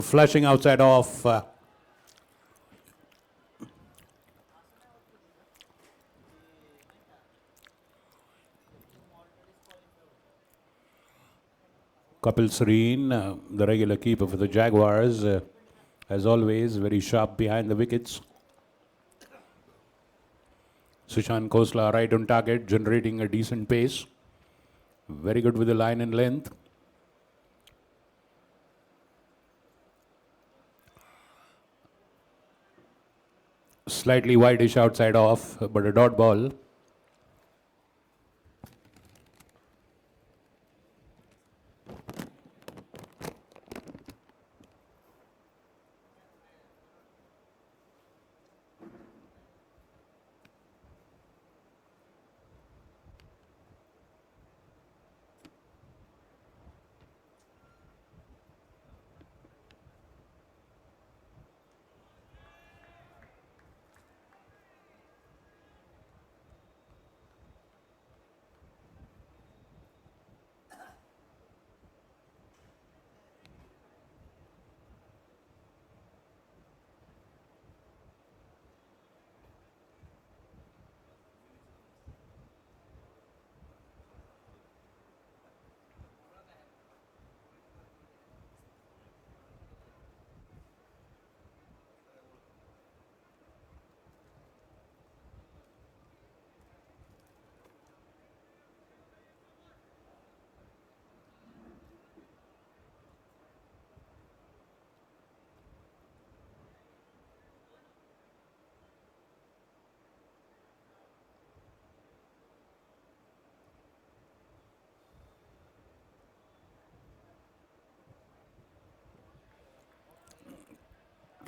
Flushing outside off. Kapil Sareen, the regular keeper for the Jaguars, as always, very sharp behind the wickets. Sushant Khosla right on target, generating a decent pace. Very good with the line and length. Slightly wideish outside off, but a dot ball.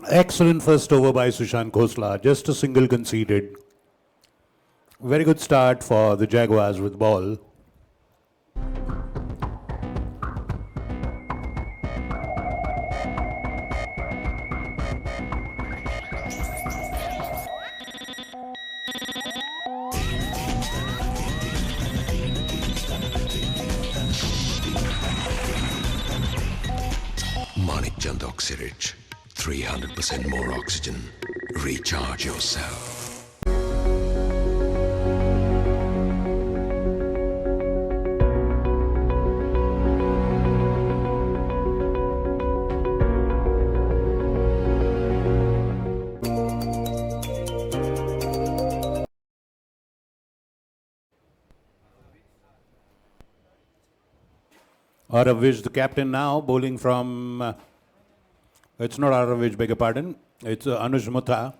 Excellent first over by Sushant Khosla, just a single conceded. Very good start for the Jaguars with ball. Manik Chand Oxyrich, 300% more oxygen. Recharge yourself. Aravish, the captain now, bowling from. It's not Aravish, beg your pardon. It's Anuj Mutha.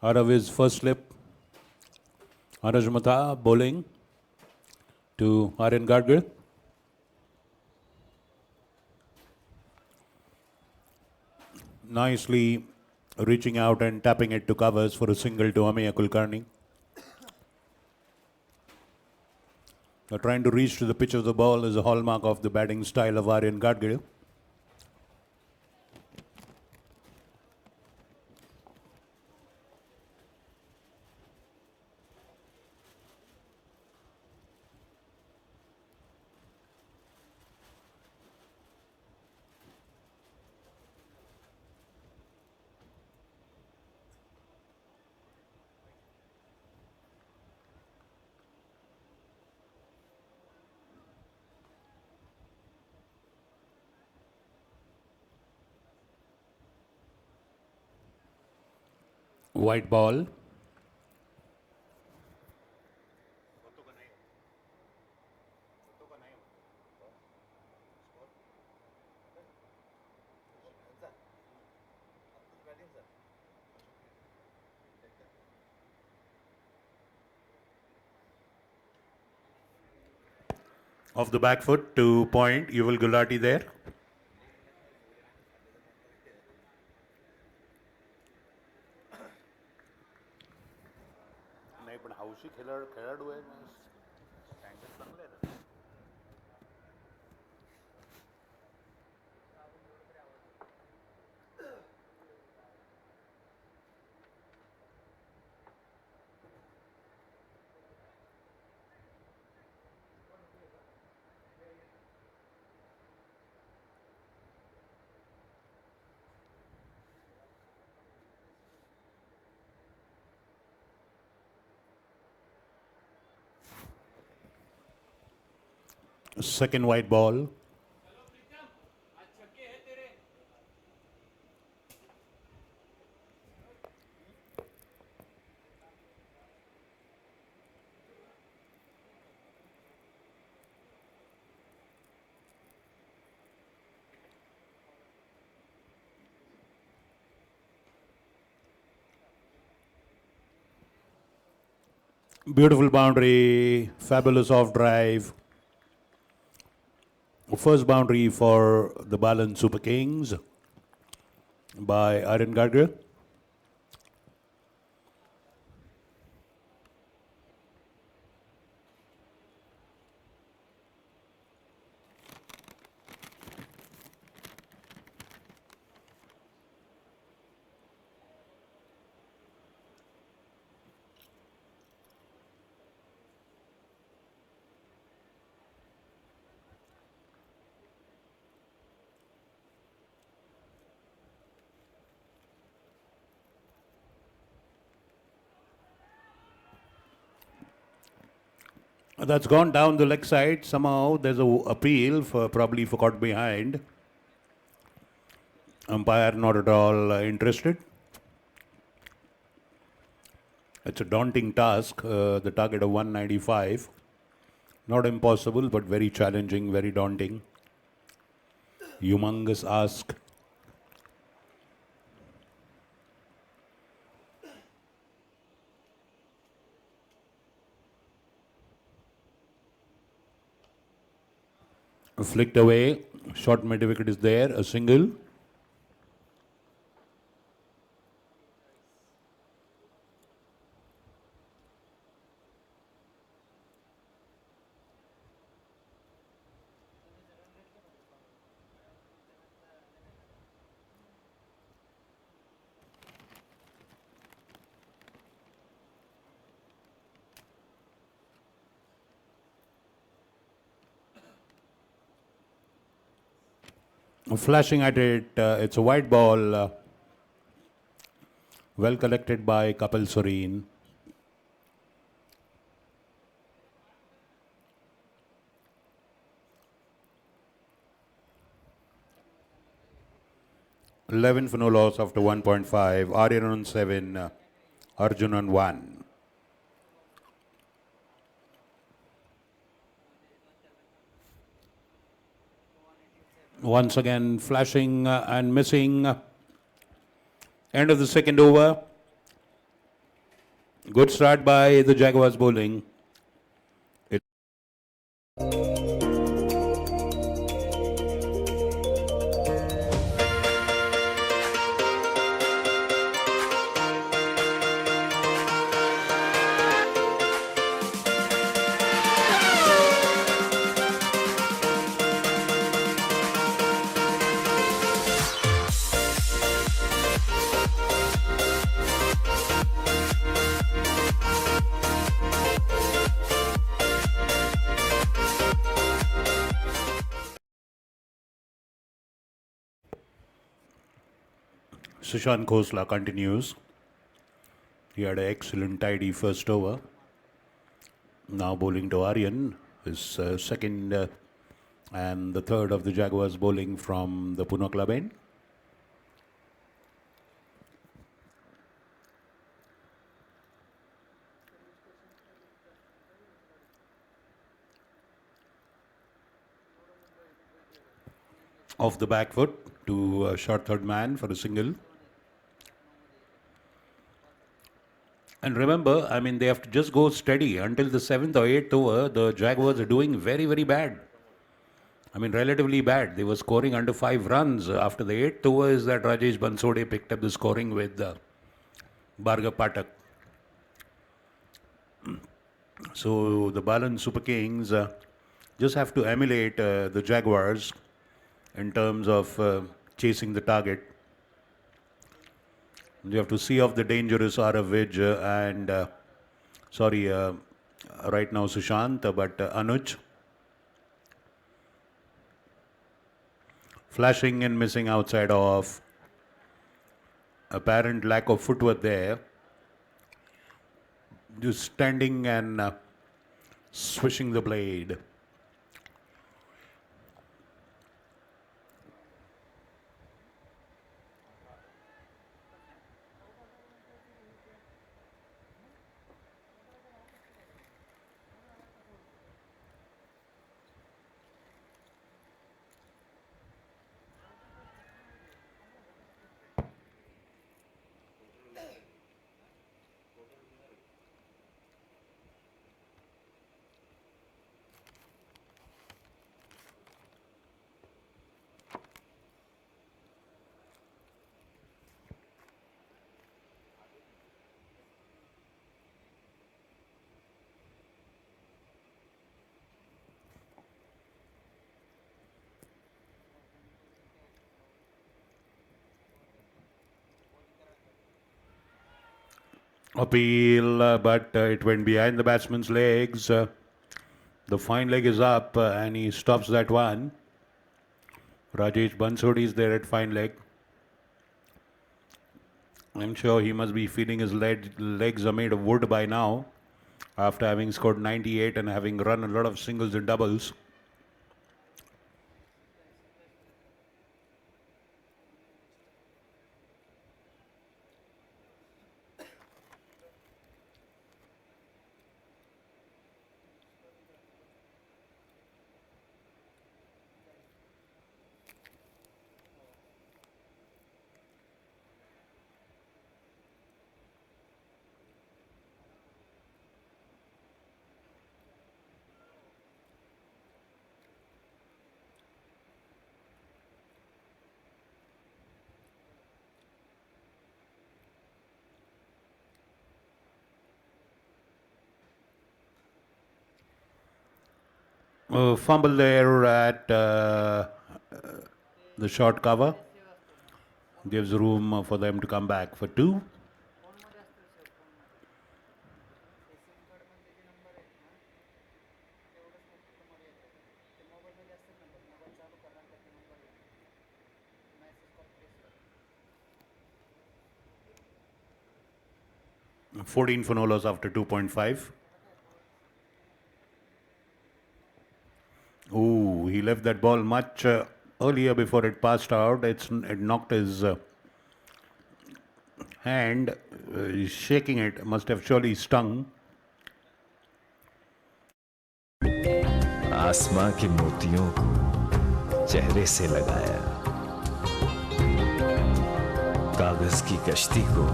Aravish first slip. Anuj Mutha bowling to Aryan Gadgil. Nicely reaching out and tapping it to covers for a single to Ameya Kulkarni. Trying to reach to the pitch of the ball is a hallmark of the batting style of Aryan Gadgil. White ball. Off the back foot to point. Yuval Gulati there. नाही पण हौशी खेळाडू आहे standard चांगले आहे ना. Second white ball. Beautiful boundary, fabulous off drive. First boundary for the Balan Super Kings by Aryan Gargar. That's gone down the leg side. Somehow there's a appeal for probably for caught behind. Umpire not at all interested. It's a daunting task. The target of 195. Not impossible, but very challenging, very daunting. Humongous ask. Flicked away. Short mid wicket is there. A single. Flashing at it. It's a white ball. Well collected by Kapil Sareen. Eleven for no loss after 1.5. Aryan on 7. Arjun on 1. Once again, flashing and missing. End of the second over. Good start by the Jaguars bowling. Sushant Khosla continues. He had an excellent tidy first over. Now bowling to Aryan, his second and the third of the Jaguars bowling from the Pune club end. Off the back foot to short third man for a single. And remember, I mean, they have to just go steady until the 7th or 8th over. The Jaguars are doing very, very bad. I mean, relatively bad. They were scoring under 5 runs. After the 8th over is that Rajesh Bansode picked up the scoring with Bhargav Pathak. So the Balan Super Kings just have to emulate the Jaguars in terms of chasing the target. You have to see off the dangerous Aravij and right now Sushant, but Anuj. Flashing and missing outside off. Apparent lack of footwork there. Just standing and swishing the blade. Appeal, but it went behind the batsman's legs. The fine leg is up and he stops that one. Rajesh Bansodi is there at fine leg. I'm sure he must be feeling his legs are made of wood by now after having scored 98 and having run a lot of singles and doubles. Fumble there at the short cover. Gives room for them to come back for two. Four 14 for no after 2.5. Ooh, he left that ball much earlier before it passed out. It knocked his hand. He's shaking it. Must have surely stung. आसमां के मोतियों को चेहरे से लगाया, कागज की कश्ती को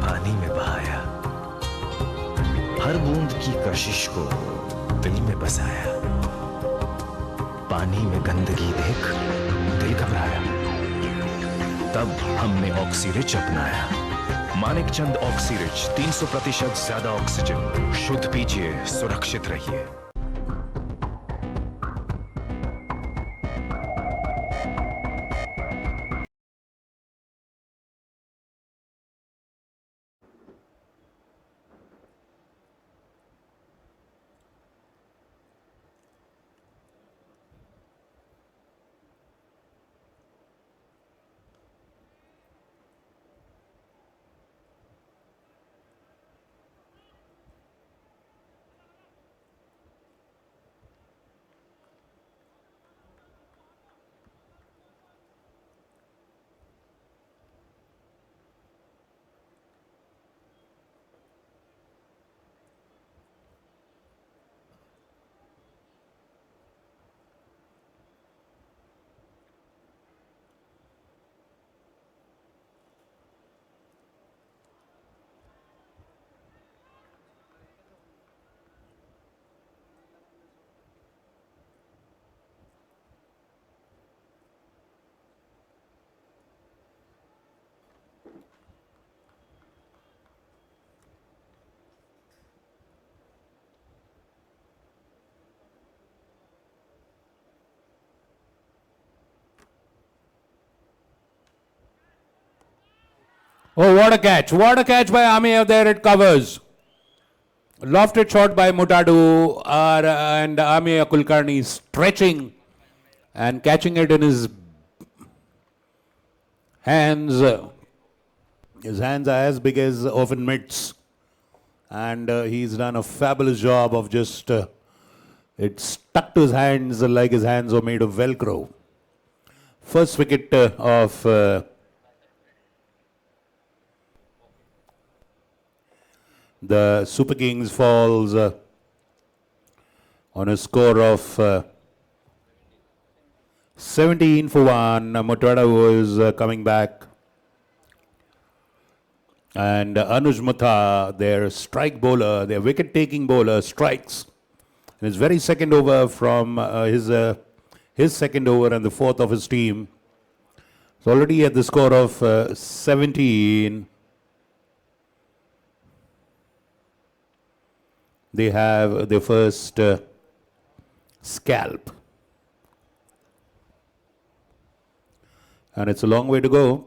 पानी में बहाया, हर बूंद की कशिश को दिल में बसाया, पानी में गंदगी देख दिल घबराया, तब हमने ऑक्सीरिच अपनाया। मानिक चंद ऑक्सीरिच 300% ज्यादा ऑक्सीजन। शुद्ध पीजिए, सुरक्षित रहिए। Oh, what a catch. What a catch by Amir there at covers. Lofted shot by Mutadu and Amir Kulkarni stretching and catching it in his hands. His hands are as big as oven mitts. And he's done a fabulous job of just, it stuck to his hands like his hands were made of Velcro. First wicket of the Super Kings falls on a score of 17 for 1. Mutwada was coming back. And Anuj Mutha, their strike bowler, their wicket-taking bowler, strikes. In his very second over from his second over and the fourth of his team. It's already at the score of 17. They have their first scalp. And it's a long way to go.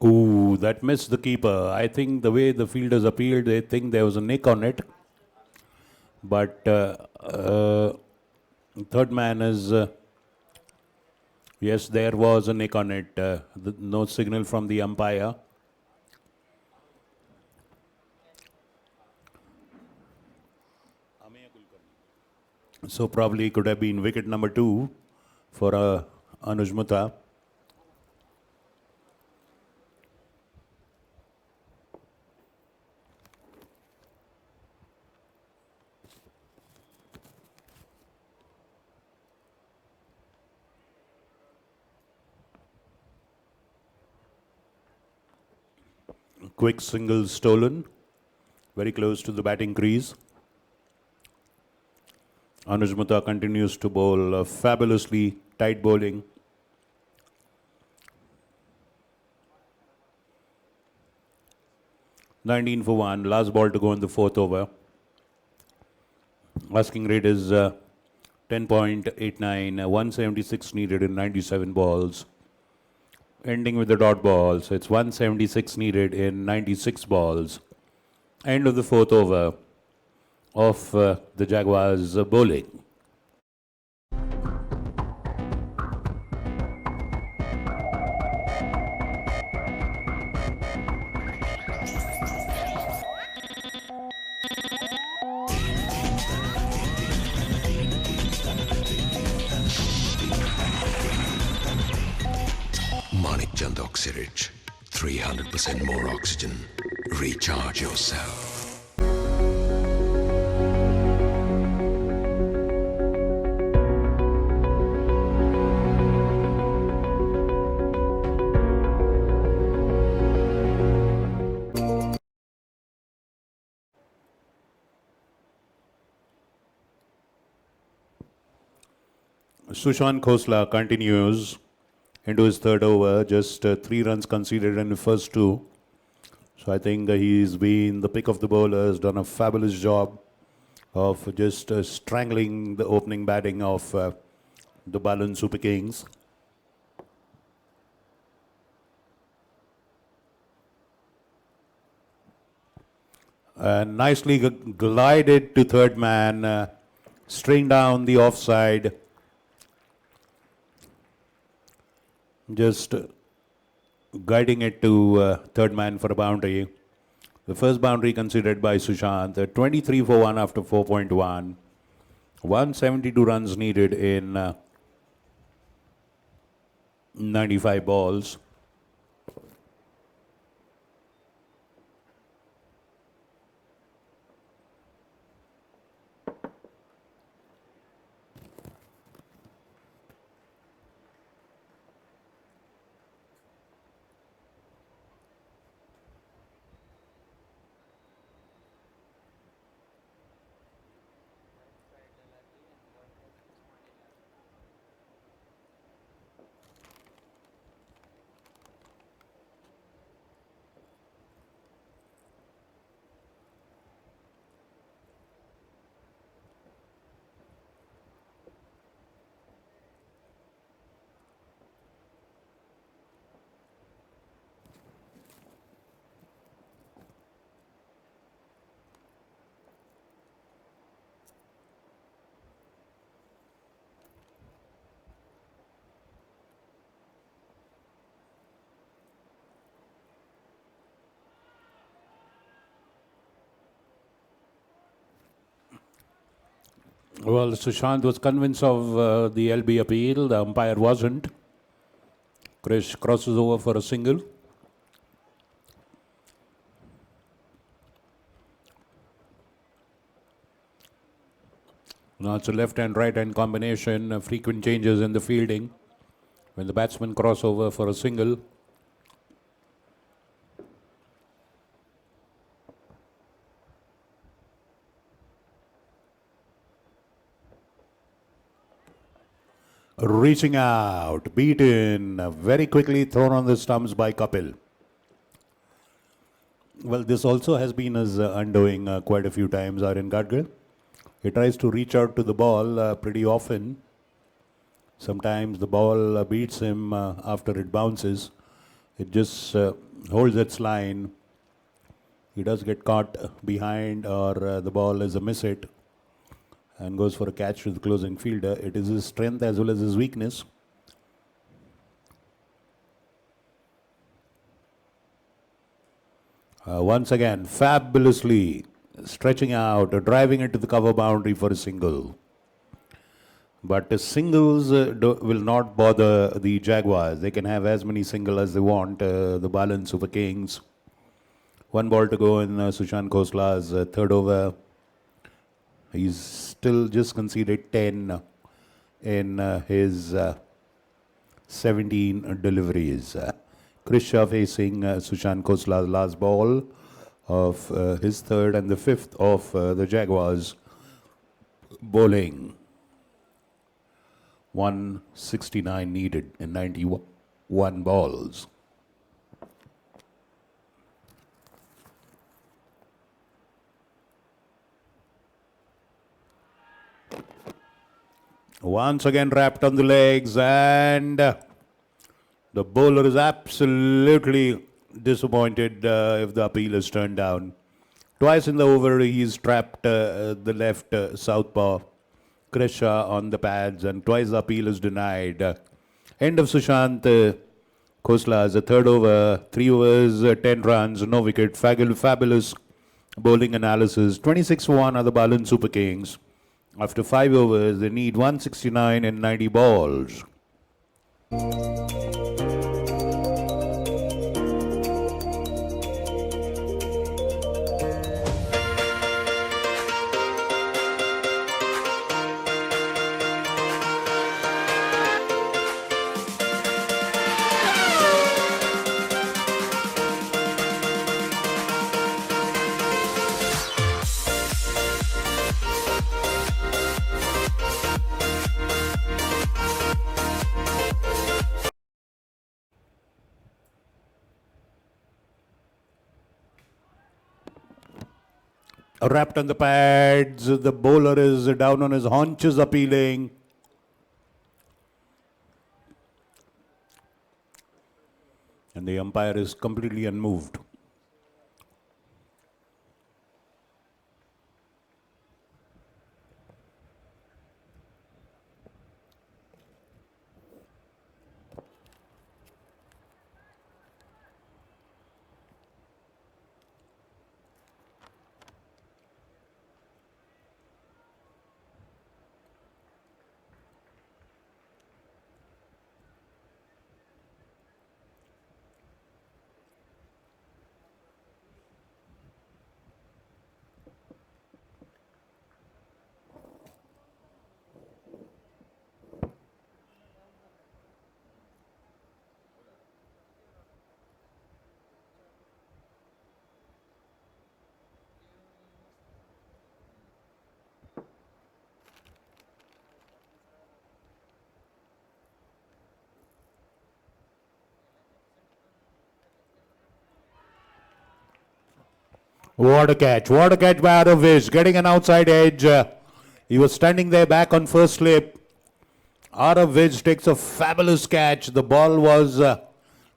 Ooh, that missed the keeper. I think the way the fielders appealed, they think there was a nick on it. But third man is, yes, there was a nick on it. No signal from the umpire. So probably could have been wicket number 2 for Anuj Mutta. Quick single stolen, very close to the batting crease. Anuj Mutta continues to bowl fabulously tight bowling. "19 for 1, last ball to go in the 4th over. Asking rate is 10.89, 176 needed in 97 balls. Ending with the dot ball, so it's 176 needed in 96 balls. End of the 4th over of the Jaguars bowling. Manik Chand Oxyrich, 300% more oxygen. Recharge yourself. Sushant Khosla continues into his 3rd over, just 3 runs conceded in the first 2. So I think he's been the pick of the bowlers, done a fabulous job of just strangling the opening batting of the Balan Super Kings. Nicely glided to third man, string down the offside. Just guiding it to third man for a boundary. The first boundary considered by Sushant, 23 for 1 after 4.1. 172 runs needed in 95 balls. Well, Sushant was convinced of the LB appeal. The umpire wasn't. Krish crosses over for a single. Now it's a left and right hand combination, frequent changes in the fielding. When the batsmen cross over for a single, reaching out, beaten, very quickly thrown on the stumps by Kapil. Well, this also has been his undoing quite a few times, Aryan Gadgil. He tries to reach out to the ball pretty often. Sometimes the ball beats him after it bounces. It just holds its line. He does get caught behind, or the ball is a miss hit and goes for a catch with the closing fielder. It is his strength as well as his weakness. Once again, fabulously stretching out, driving into the cover boundary for a single. But the singles will not bother the Jaguars. They can have as many singles as they want. The balance Super Kings. One ball to go in Sushant Khosla's third over. He's still just conceded 10 in his 17 deliveries. Chris Shah facing Sushant Khosla's last ball of his third and the fifth of the Jaguars bowling. 169 needed in 91 balls. Once again wrapped on the legs, and the bowler is absolutely disappointed if the appeal is turned down. Twice in the over, he's trapped the left southpaw, Krisha, on the pads, and twice the appeal is denied. End of Sushant Khosla's third over, 3 overs, 10 runs, no wicket. Fabulous bowling analysis. 26 for 1 are the Balan Super Kings. After 5 overs, they need 169 in 90 balls. Wrapped on the pads, the bowler is down on his haunches appealing. And the umpire is completely unmoved. What a catch by Aravish, getting an outside edge. He was standing there back on first slip. Aravish takes a fabulous catch. The ball was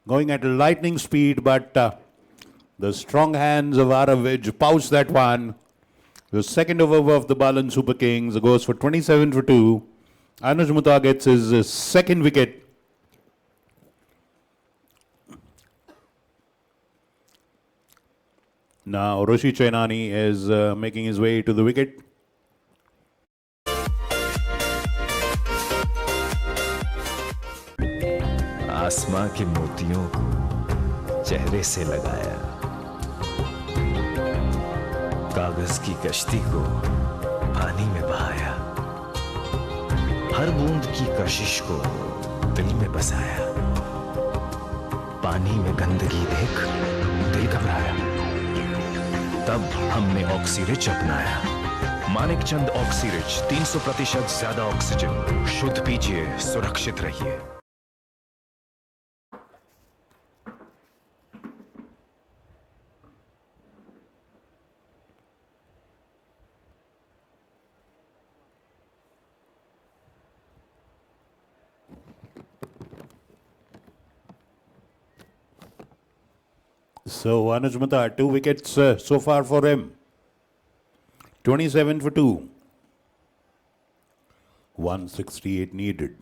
going at lightning speed, but the strong hands of Aravish pouched that one. The second over of the Balan Super Kings goes for 27 for 2. Anuj Mutta gets his second wicket. Now Rishi Chainani is making his way to the wicket. आसमां के मोतियों को चेहरे से लगाया, कागज की कश्ती को पानी में बहाया, हर बूंद की कशिश को दिल में बसाया, पानी में गंदगी देख दिल घबराया, तब हमने ऑक्सीरिच अपनाया। मानिक चंद ऑक्सीरिच, 300% ज्यादा ऑक्सीजन। शुद्ध पीजिए, सुरक्षित रहिए। So Anuj Mata, 2 wickets so far for him. 27 for 2. 168 needed.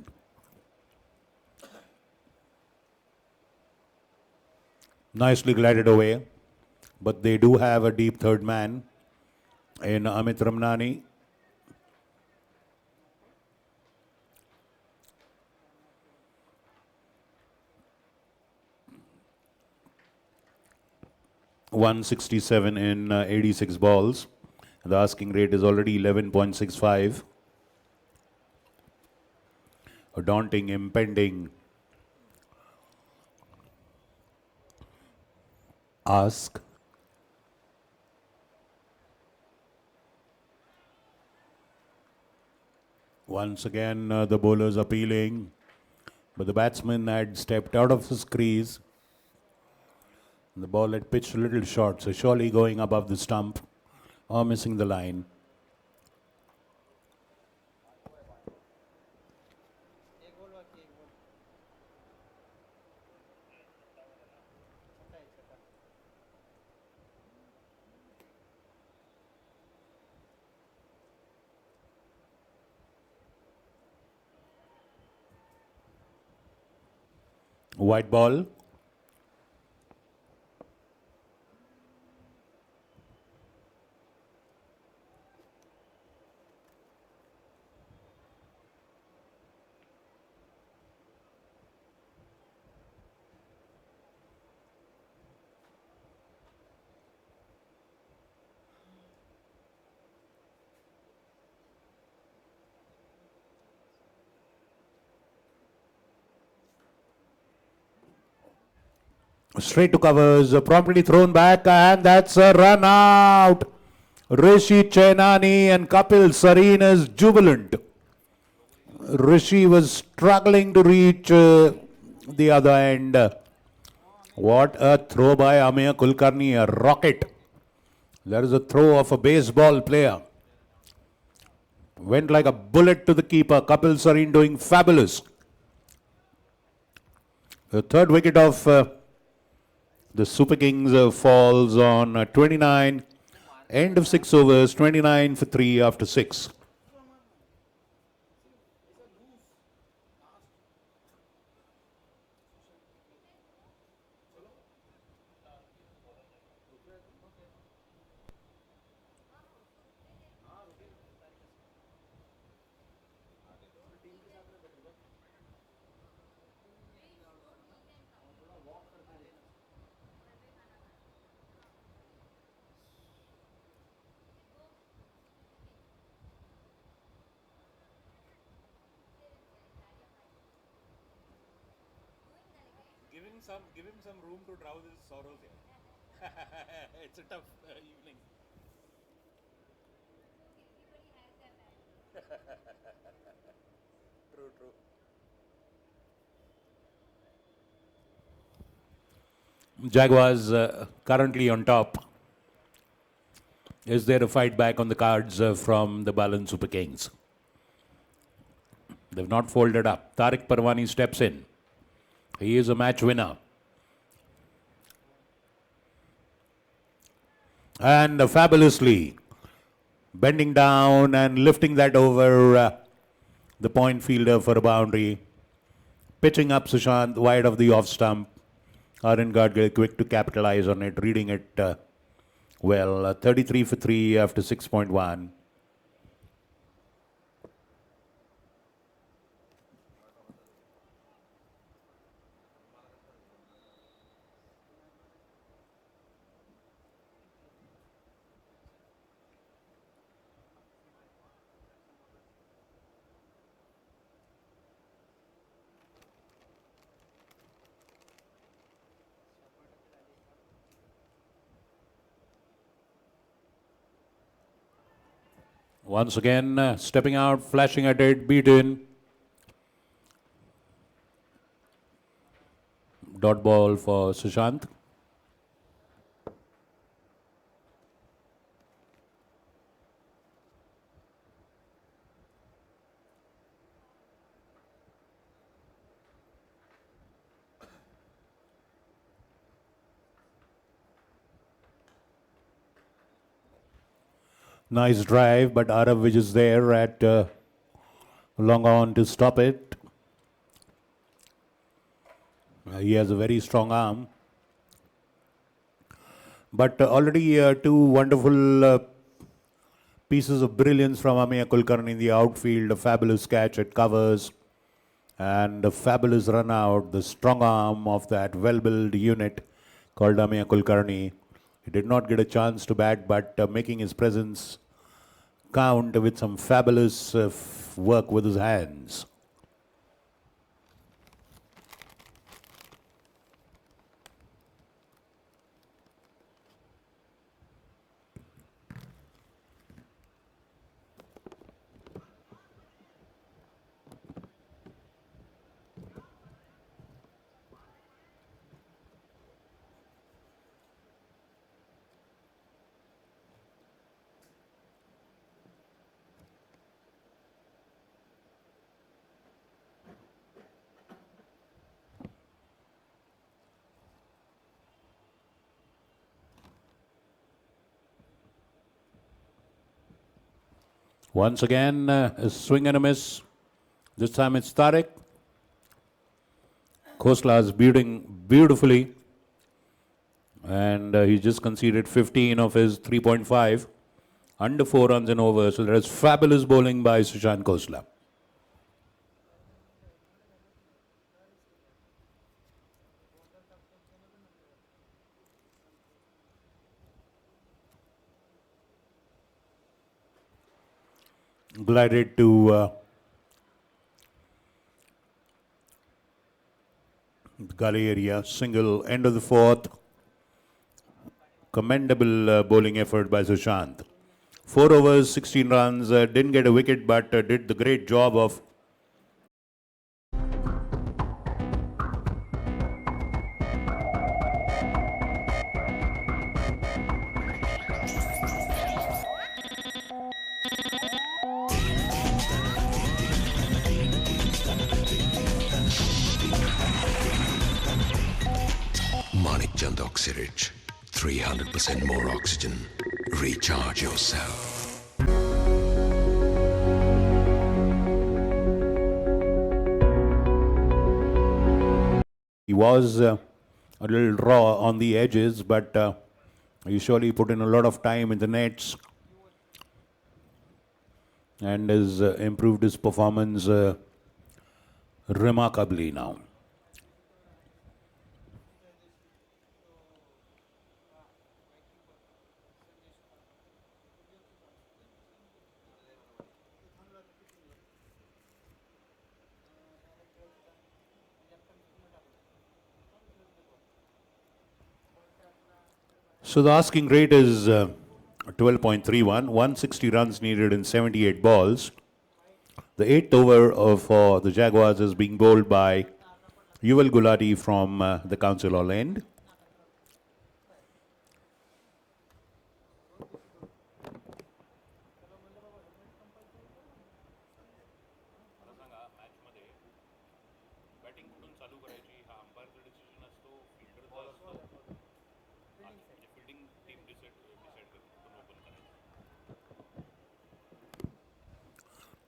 Nicely glided away. But they do have a deep third man in Amit Ramnani. .167 in 86 balls. The asking rate is already 11.65. A daunting, impending ask. Once again, the bowlers appealing, but the batsman had stepped out of his crease. The ball had pitched a little short, so surely going above the stump or missing the line. White ball. Straight to covers, promptly thrown back, and that's a run out. Rishi Chainani and Kapil Sareen is jubilant. Rishi was struggling to reach the other end. What a throw by Amaya Kulkarni, a rocket. There is a throw of a baseball player. Went like a bullet to the keeper. Kapil Sareen doing fabulous. The third wicket of the Super Kings falls on 29. End of 6 overs, 29 for 3 after 6. Give him some room to drowse his sorrows here. It's a tough evening. True, true. Jaguars currently on top. Is there a fight back on the cards from the Balan Super Kings? They've not folded up. Tariq Parwani steps in. He is a match winner. And fabulously bending down and lifting that over the point fielder for a boundary. Pitching up Sushant wide of the off stump. Aaron Gardner quick to capitalize on it, reading it well. 33 for 3 after 6.1. Once again, stepping out, flashing at it, beaten. Dot ball for Sushant. Nice drive, but Arav is there at long on to stop it. He has a very strong arm. But already two wonderful pieces of brilliance from Amir Kulkarni in the outfield, a fabulous catch at covers, and a fabulous run out, the strong arm of that well-built unit called Amir Kulkarni. He did not get a chance to bat, but making his presence count with some fabulous work with his hands. Once again, a swing and a miss. This time it's Tariq. Khosla is beating beautifully. And he just conceded 15 of his 3.5. Under 4 runs and over. So there is fabulous bowling by Sushant Khosla. Glided to gully area, single, end of the fourth. Commendable bowling effort by Sushant. 4 overs, 16 runs, didn't get a wicket, but did the great job of Manik Chand Oxyrich, 300% more oxygen. Recharge yourself. he was a little raw on the edges, but he surely put in a lot of time in the nets and has improved his performance remarkably now. So the asking rate is 12.31, 160 runs needed in 78 balls. The 8th over for the Jaguars is being bowled by Yuval Gulati from the Council Hall end.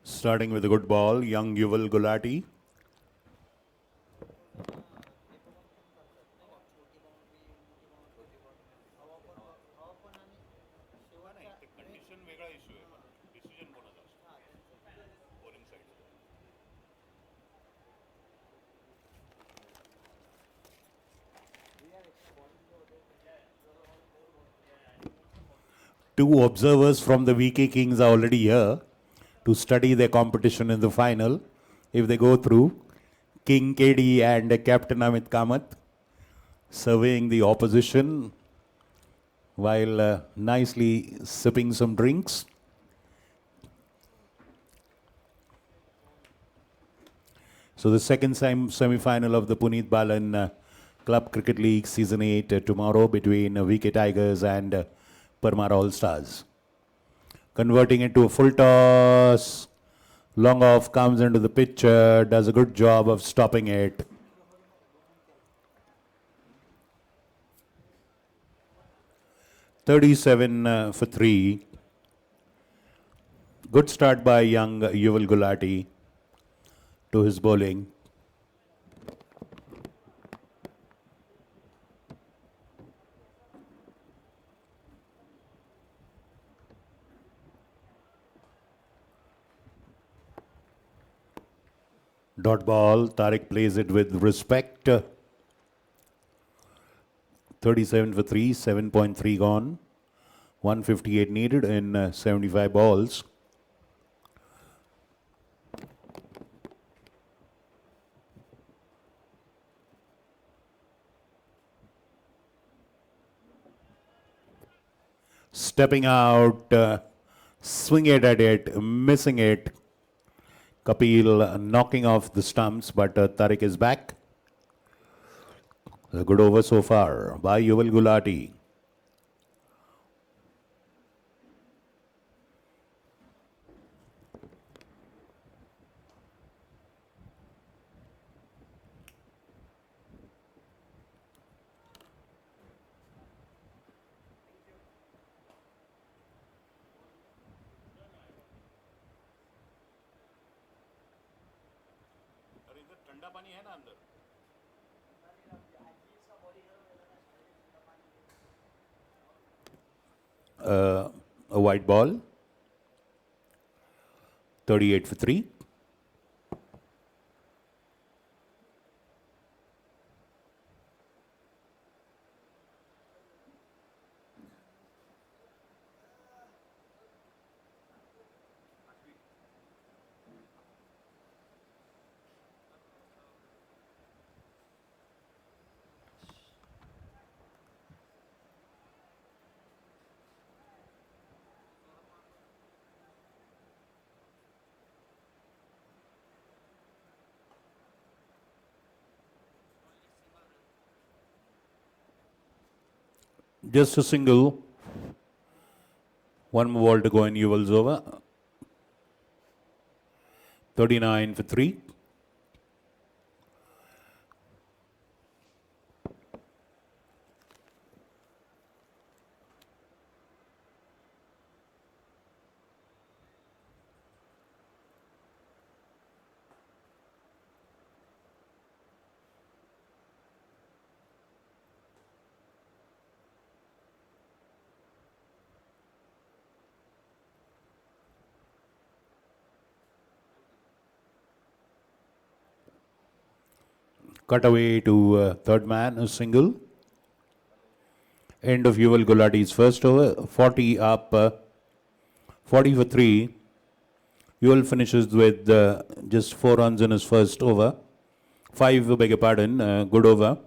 Starting with a good ball, young Yuval Gulati. Two observers from the VK Kings are already here to study their competition in the final. If they go through, King KD and Captain Amit Kamath surveying the opposition while nicely sipping some drinks. So the second semi-final of the Puneet Balan Club Cricket League Season 8 tomorrow between VK Tigers and Parmar All-Stars. Converting it to a full toss. Long off, comes into the pitcher, does a good job of stopping it. "37 for 3. Good start by young Yuval Gulati to his bowling. Dot ball. Tariq plays it with respect. 37 for 3, 7.3 gone. 158 needed in 75 balls. Stepping out, swing it at it, missing it. Kapil knocking off the stumps, but Tariq is back. A good over so far by Yuval Gulati. और इधर ठंडा पानी है ना अंदर. A white ball. 38 for 3. Just a single. One more ball to go in Yuval's over. 39 for 3. Cut away to third man, a single. End of Yuval Gulati's first over. 40 up, 40 for 3. Yuval finishes with just 4 runs in his first over. 5, beg your pardon, good over.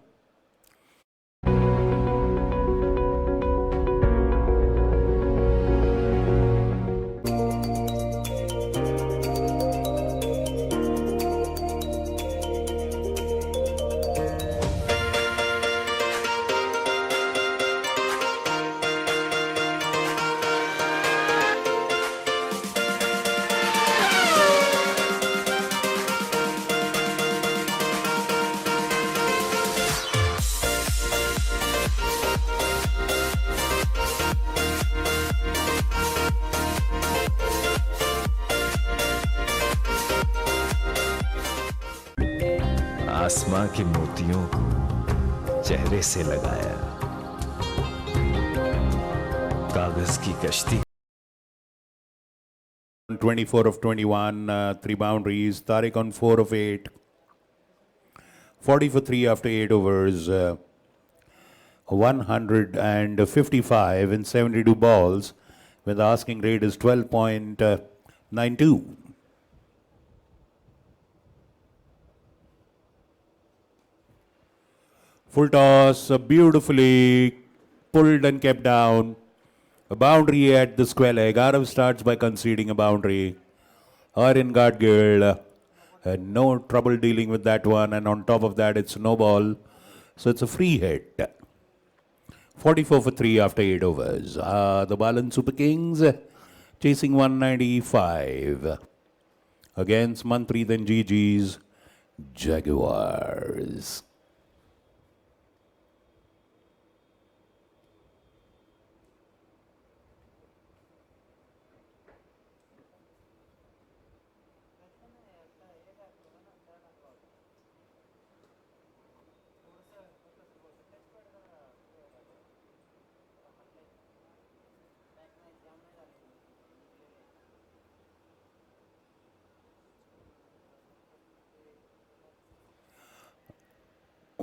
आसमां के मोतियों को चेहरे से लगाया, कागज की कश्ती. 24 of 21, 3 boundaries. Tariq on 4 of 8. 40 for 3 after 8 overs. 155 in 72 balls, when the asking rate is 12.92. Full toss, beautifully pulled and kept down. A boundary at the square leg. Arav starts by conceding a boundary. Aryan Gadgil had no trouble dealing with that one, and on top of that, it's no ball. So it's a free hit. 44 for 3 after 8 overs. The Balan Super Kings chasing 195 against Manpreet and Gigi's Jaguars.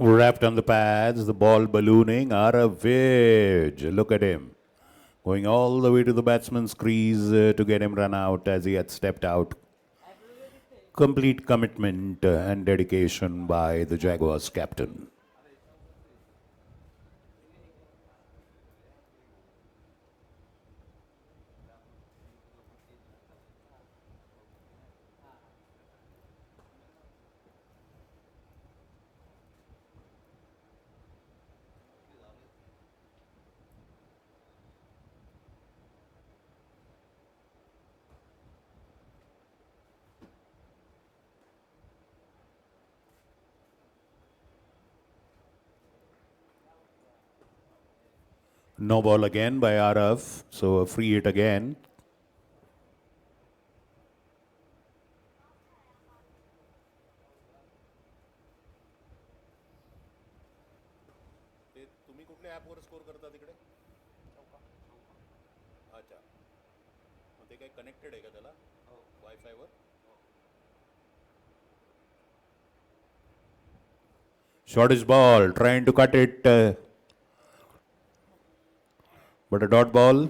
Wrapped on the pads, the ball ballooning. Aravaj, look at him. Going all the way to the batsman's crease to get him run out as he had stepped out. Complete commitment and dedication by the Jaguars captain. No ball again by Arav, so a free hit again. तुम्ही कुठल्या ॲपवर score करता तिकडे? अच्छा, मग ते काही connected आहे का त्याला वायफायवर? Shortish ball, trying to cut it, but a dot ball.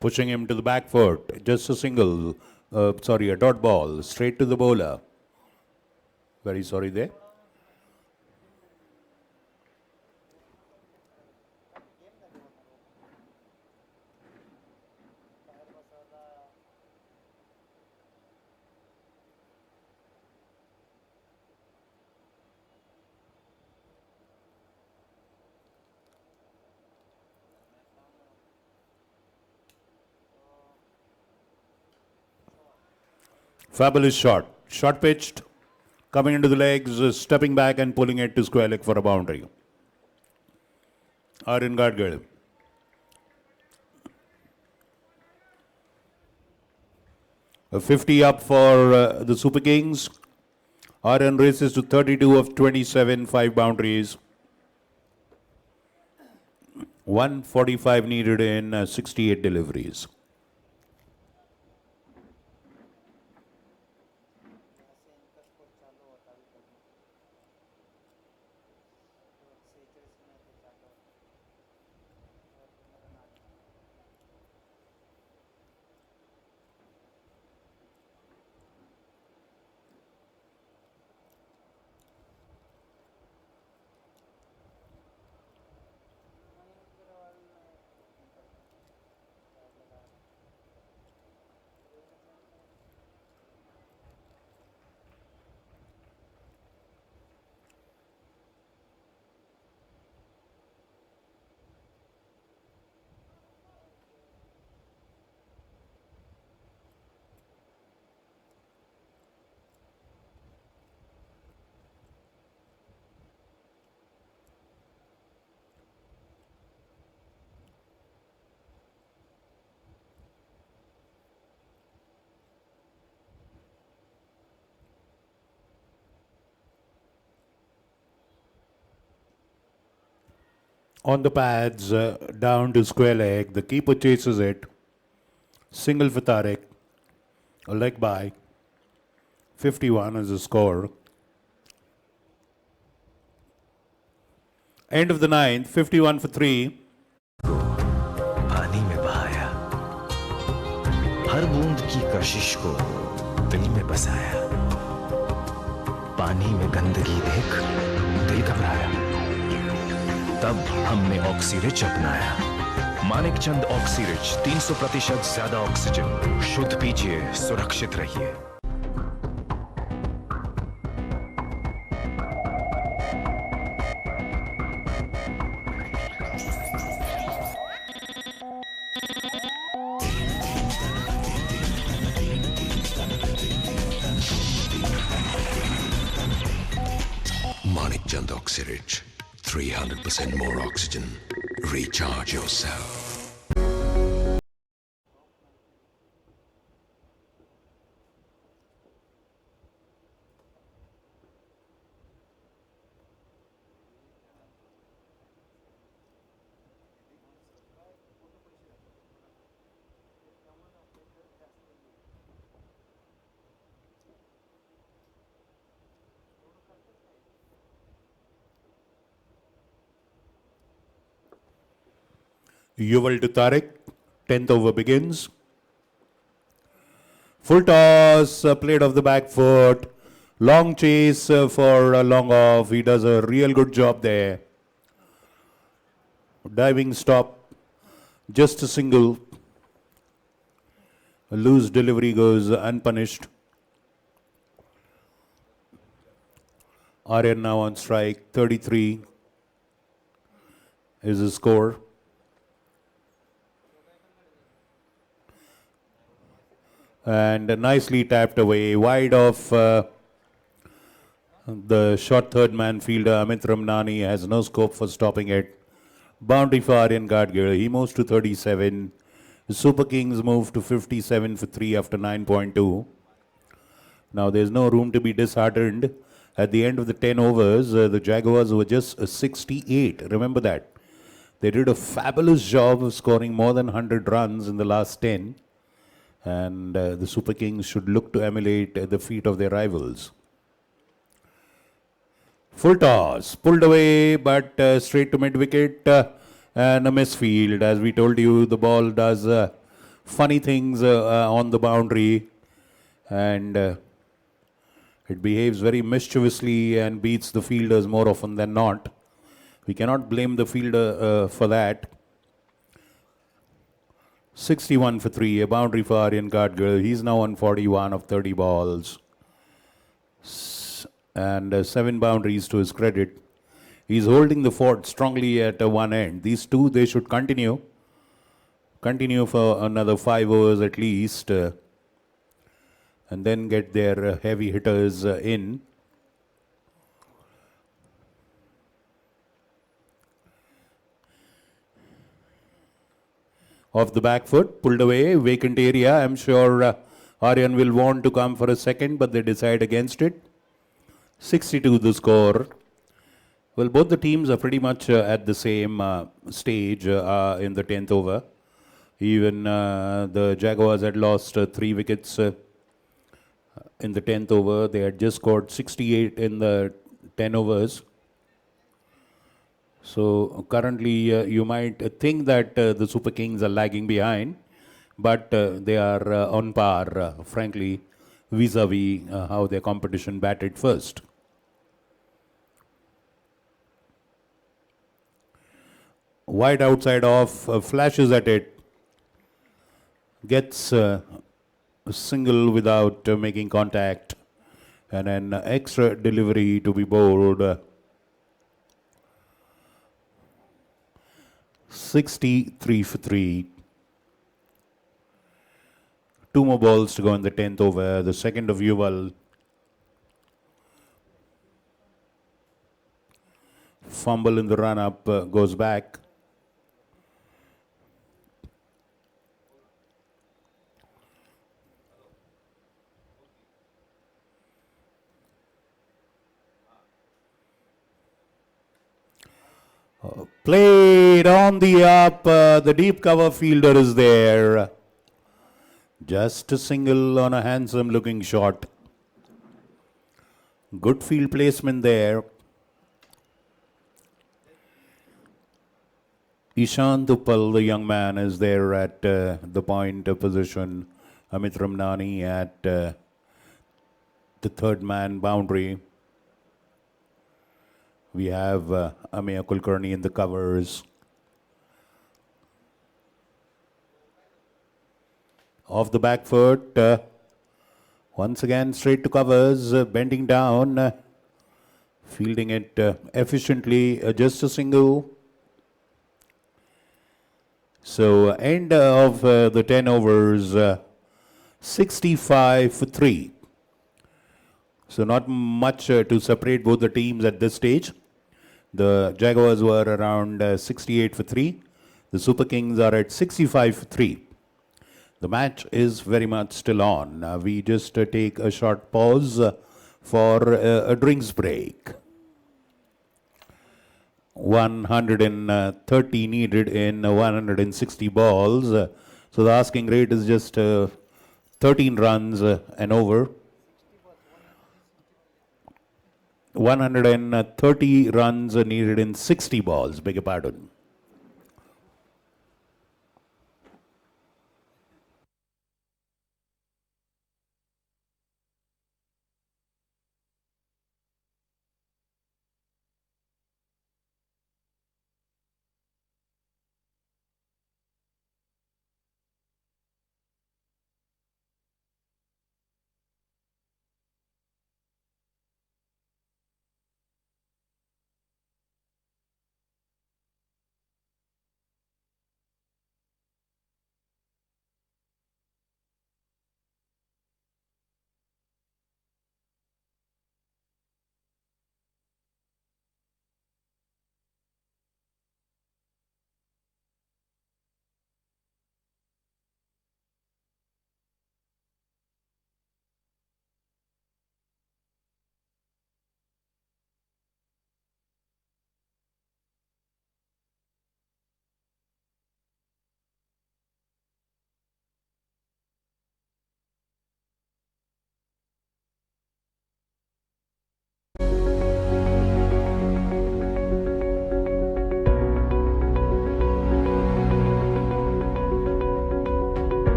Pushing him to the back foot, just a single, a dot ball, straight to the bowler. Very sorry there. Fabulous shot. Shot pitched, coming into the legs, stepping back and pulling it to square leg for a boundary. Aryan Gadgil. A 50 up for the Super Kings. Aryan races to 32 of 27, 5 boundaries. 145 needed in 68 deliveries. On the pads, down to square leg. The keeper chases it. Single for Tariq. A leg by. 51 is the score. End of the ninth, 51 for 3. पानी में बहाया, हर बूंद की कशिश को दिल में बसाया। पानी में गंदगी देख दिल घबराया, तब हमने ऑक्सीरिच अपनाया। मानिक चंद ऑक्सीरिच, 300% ज्यादा ऑक्सीजन। शुद्ध पीजिए, सुरक्षित रहिए। Manik Chand Oxyrich, 300% more oxygen. Recharge yourself. Yuval to Tariq. 10th over begins. Full toss, played off the back foot. Long chase for a long off. He does a real good job there. Diving stop. Just a single. A loose delivery goes unpunished. Aryan now on strike. 33 is the score. And nicely tapped away. Wide off the short third man fielder. Amit Ramnani has no scope for stopping it. Boundary for Aryan Gadgir. He moves to 37. The Super Kings move to 57 for 3 after 9.2. Now there's no room to be disheartened. At the end of the 10 overs, the Jaguars were just 68. Remember that. They did a fabulous job of scoring more than 100 runs in the last 10. And the Super Kings should look to emulate the feat of their rivals. Full toss, pulled away, but straight to mid-wicket and a misfield. As we told you, the ball does funny things on the boundary, and it behaves very mischievously and beats the fielders more often than not. We cannot blame the fielder for that. 61 for 3, a boundary for Aryan Gadgir. He's now on 41 of 30 balls. And 7 boundaries to his credit. He's holding the fort strongly at one end. These two, they should continue. Continue for another 5 overs at least. And then get their heavy hitters in. Off the back foot, pulled away, vacant area. I'm sure Aryan will want to come for a second, but they decide against it. 62 the score. Well, both the teams are pretty much at the same stage in the 10th over. Even the Jaguars had lost 3 wickets in the 10th over. They had just scored 68 in the 10 overs. So currently you might think that the Super Kings are lagging behind, but they are on par, frankly, vis-a-vis how their competition batted first. Wide outside off, flashes at it, gets a single without making contact, and an extra delivery to be bowled. 63 for 3. 2 more balls to go in the 10th over. The second of Yuval. Fumble in the run-up, goes back. Played on the up, the deep cover fielder is there. Just a single on a handsome looking shot. Good field placement there. Ishant Uppal, the young man, is there at the point position. Amit Ramnani at the third man boundary. We have Ameya Kulkarni in the covers. Off the back foot. Once again, straight to covers, bending down. Fielding it efficiently, just a single. So, end of the 10 overs, 65 for 3. So not much to separate both the teams at this stage. The Jaguars were around 68 for 3. The Super Kings are at 65 for 3. The match is very much still on. We just take a short pause for a drinks break. 130 needed in 160 balls. So the asking rate is just 13 runs and over. 130 runs needed in 60 balls, beg your pardon.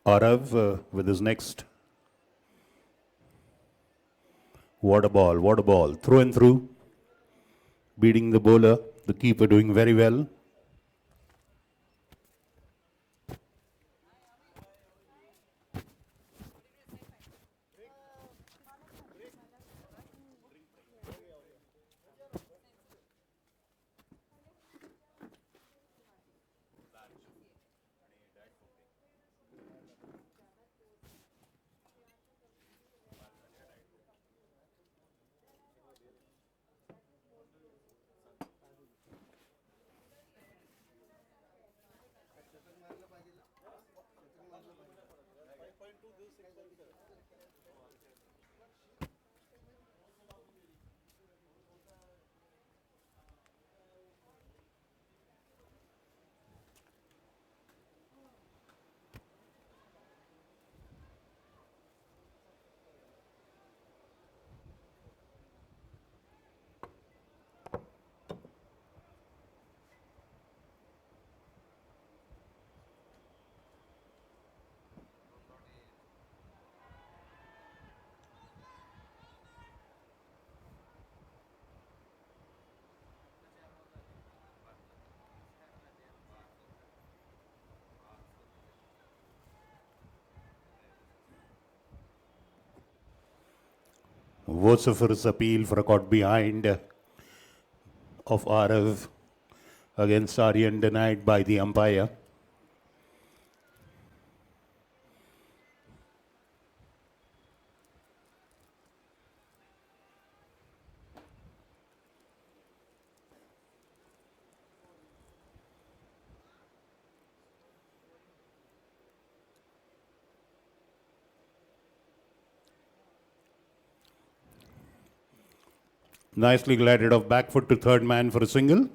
Arav with his next water ball, through and through, beating the bowler, the keeper doing very well. Vociferous appeal for a caught behind of Arav against Aryan denied by the umpire. Nicely glided off back foot to third man for a single.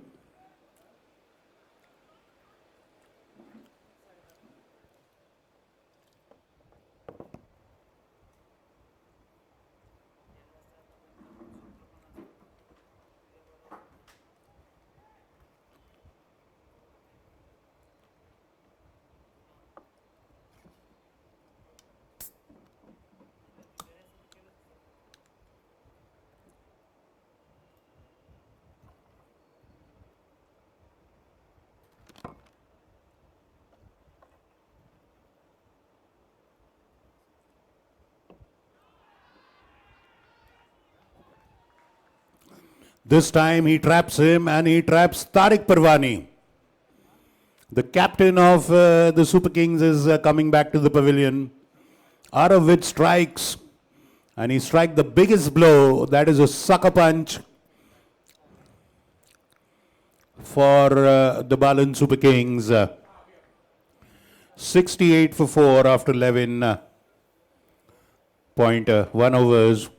This time he traps him and he traps Tariq Parwani. The captain of the Super Kings is coming back to the pavilion. Arav strikes and he strikes the biggest blow. That is a sucker punch for the Balan Super Kings. 68 for 4 after 11.1 overs.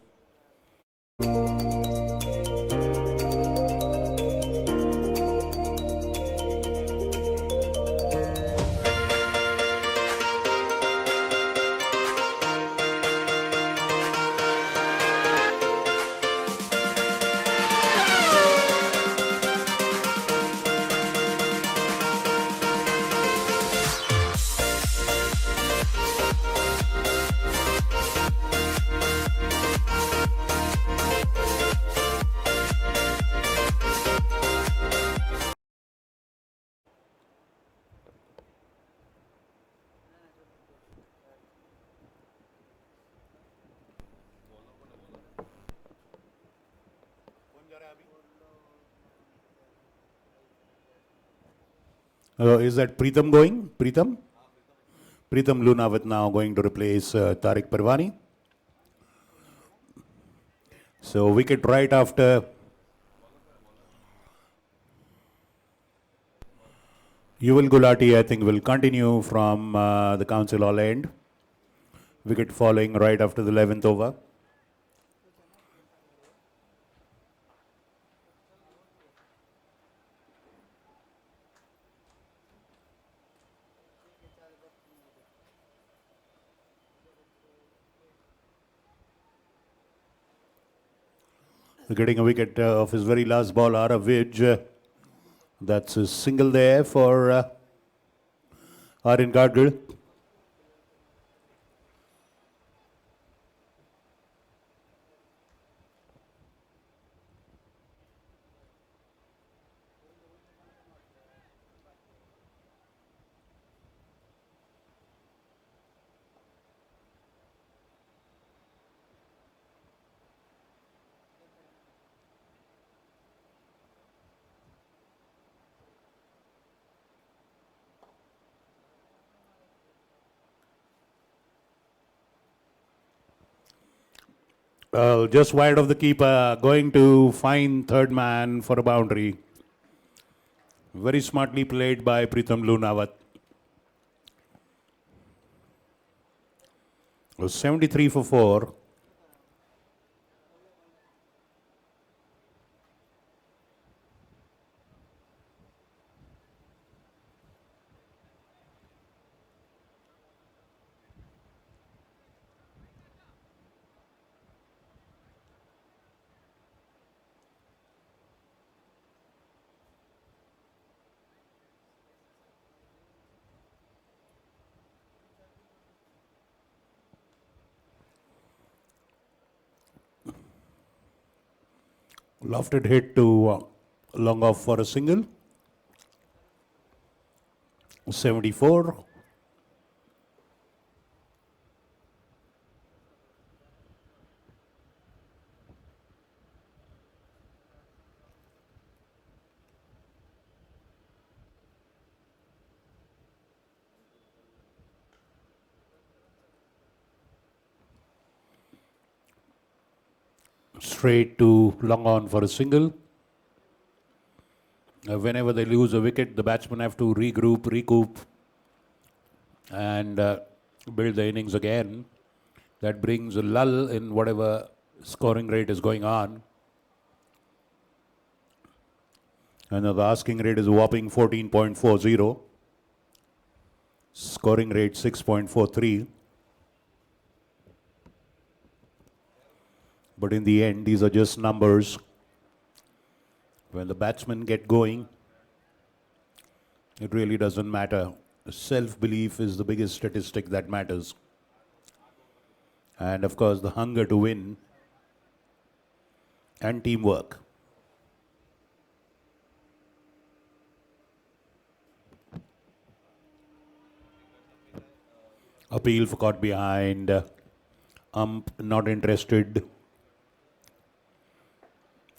Is that Preetham going? Preetham? Preetham Lunawat now going to replace Tariq Parwani. So wicket right after Yuval Gulati, I think, will continue from the council all end. Wicket falling right after the 11th over. Getting a wicket of his very last ball, Arav. That's a single there for Aryan Gadgil. Just wide of the keeper, going to find third man for a boundary. Very smartly played by Pritham Lunawat. 73 for 4. Lofted hit to long off for a single. 74. Straight to long on for a single. Whenever they lose a wicket, the batsmen have to regroup, recoup, and build the innings again. That brings a lull in whatever scoring rate is going on. And the asking rate is a whopping 14.40. Scoring rate 6.43. But in the end, these are just numbers. When the batsmen get going, it really doesn't matter. Self-belief is the biggest statistic that matters. And of course, the hunger to win and teamwork. Appeal for caught behind. Ump not interested.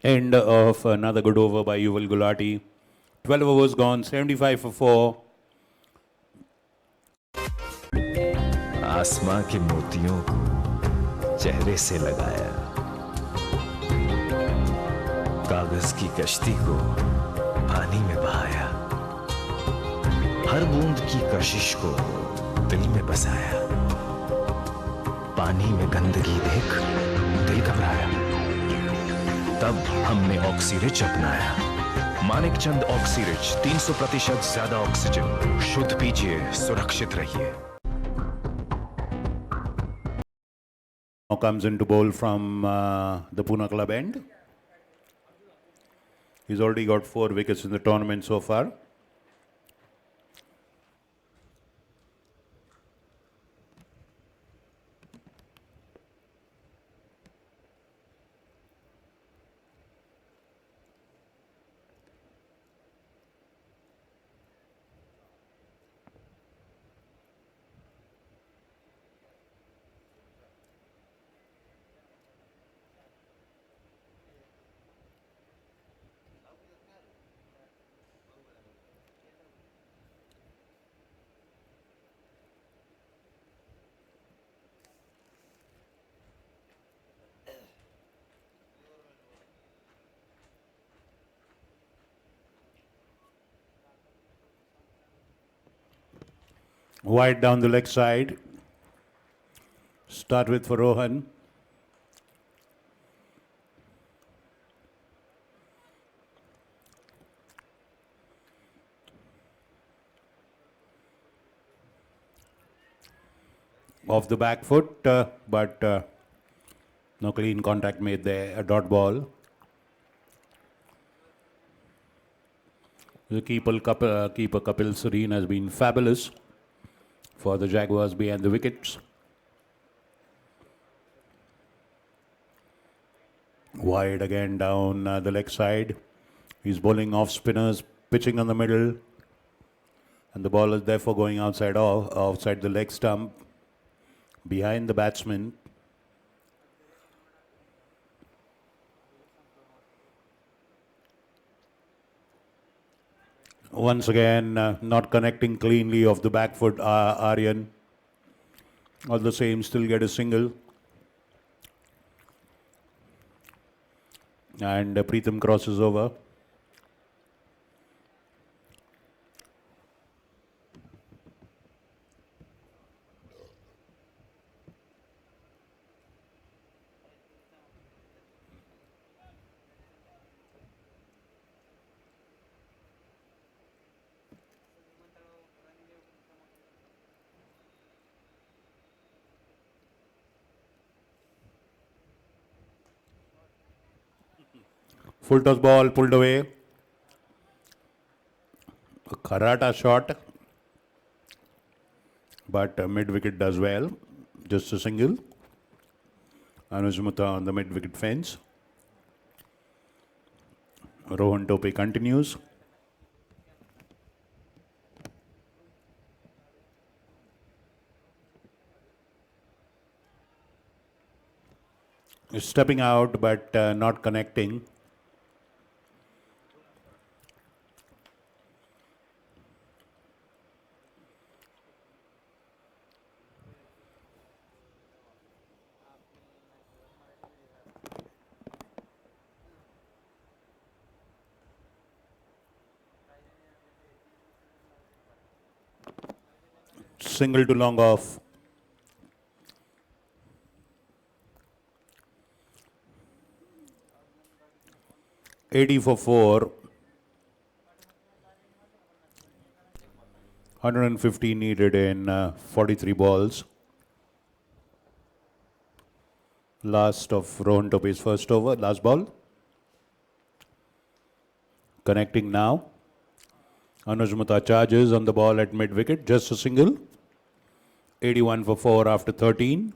End of another good over by Yuval Gulati. 12 overs gone, 75 for 4. आसमां के मोतियों को चेहरे से लगाया, कागज की कश्ती को पानी में बहाया, हर बूंद की कशिश को दिल में बसाया, पानी में गंदगी देख दिल घबराया, तब हमने ऑक्सीरिच अपनाया। मानिक चंद ऑक्सीरिच, 300% ज्यादा ऑक्सीजन। शुद्ध पीजिए, सुरक्षित रहिए। Now comes into bowl from the Pune club end. He's already got 4 wickets in the tournament so far. Wide down the leg side. Start with for Rohan. Off the back foot, but no clean contact made there. A dot ball. The keeper Kapil Serene has been fabulous for the Jaguars behind the wickets. Wide again down the leg side. He's bowling off spinners, pitching on the middle. And the ball is therefore going outside the leg stump, behind the batsman. Once again, not connecting cleanly off the back foot, Aryan. All the same, still get a single. And Pritham crosses over. Full toss ball pulled away. A Karata shot, but mid wicket does well. Just a single. Anuj Mutha on the mid wicket fence. Rohan Tope continues. Stepping out but not connecting. Single to long off. $80 for 4. 150 needed in 43 balls. Last of Rohan Tope's first over, last ball. Connecting now. Anuj Mutha charges on the ball at mid wicket, just a single. 81 for 4 after 13.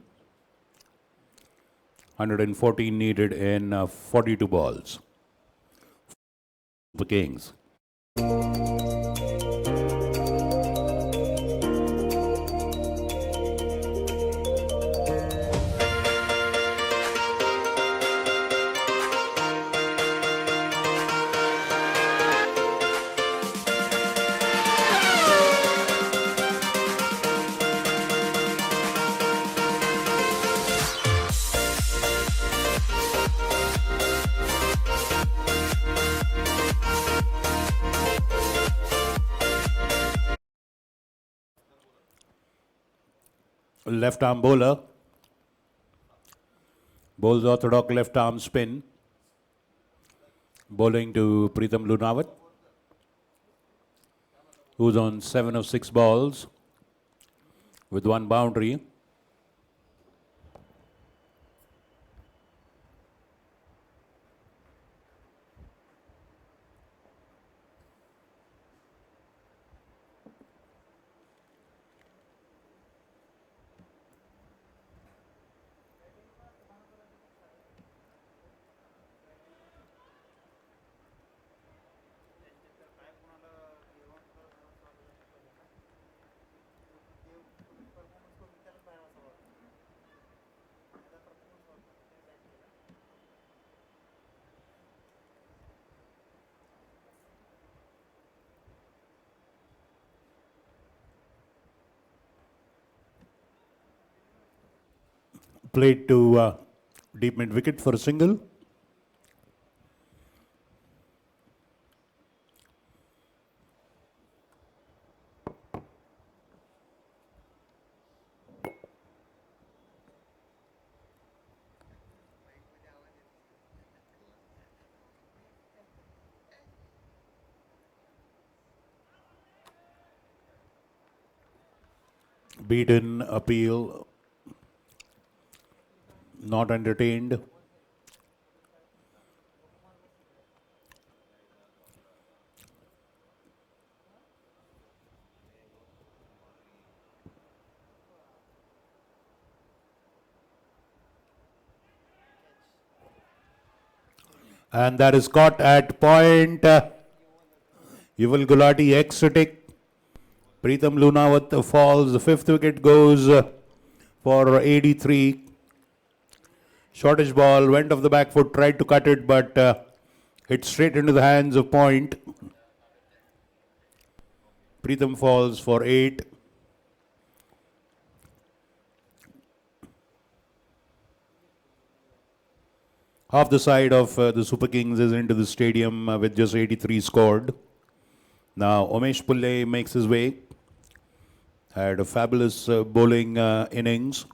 114 needed in 42 balls. The Kings. Left arm bowler. Bowls orthodox left arm spin. Bowling to Pritham Lunawat, who's on 7 of 6 balls with 1 boundary. Played to deep mid wicket for a single. Beaten, appeal, not entertained. And that is caught at point. Yuval Gulati exiting. Pritham Lunawat falls. The 5th wicket goes for 83. Shortish ball went off the back foot, tried to cut it, but hit straight into the hands of point. Pritham falls for 8. Half the side of the Super Kings is into the stadium with just 83 scored. Now Umesh Pulle makes his way. Had a fabulous bowling innings.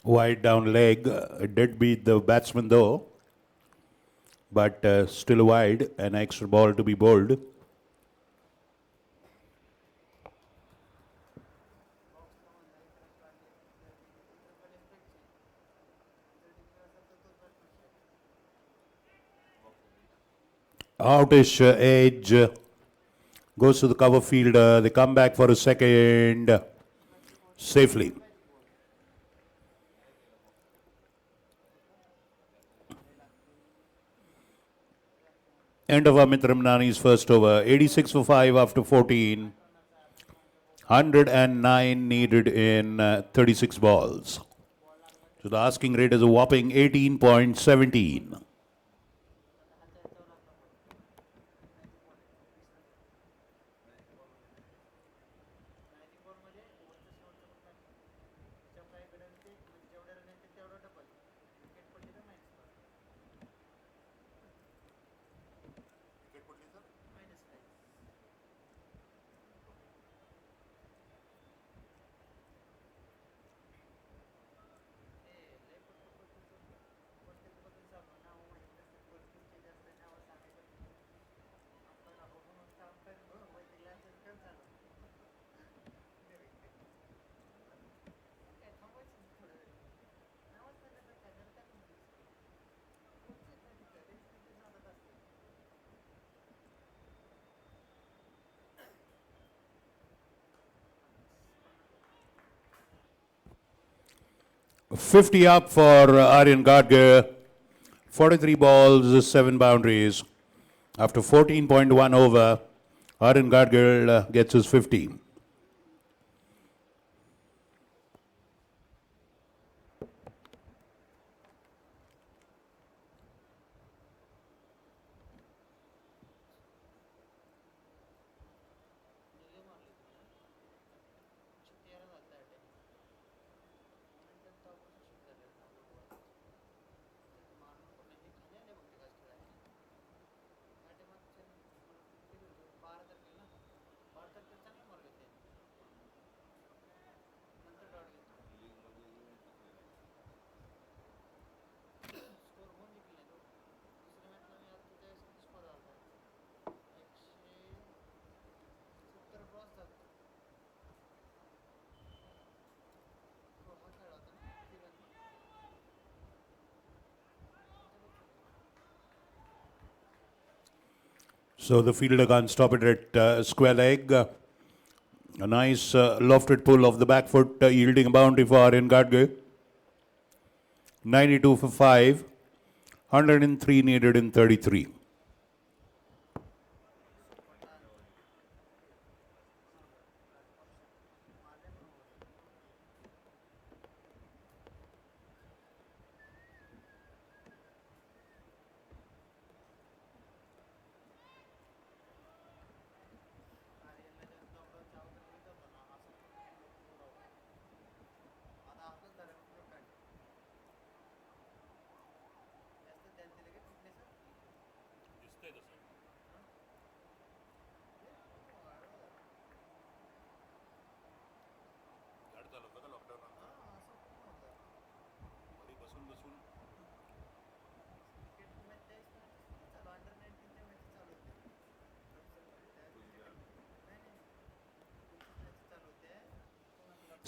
Wide down leg. Did beat the batsman though. But still wide. An extra ball to be bowled. Outish edge. Goes to the cover fielder. They come back for a second. Safely. End of Amit Ramnani's first over. 86 for 5 after 14. 109 needed in 36 balls. So the asking rate is a whopping 18.17. $50 up for Aryan Gadge. 43 balls, 7 boundaries. After 14.1 over, Aryan Gadge gets his 50. So the fielder can't stop it at square leg. A nice lofted pull of the back foot, yielding a boundary for Aryan Gadge. 92 for 5. 103 needed in 33.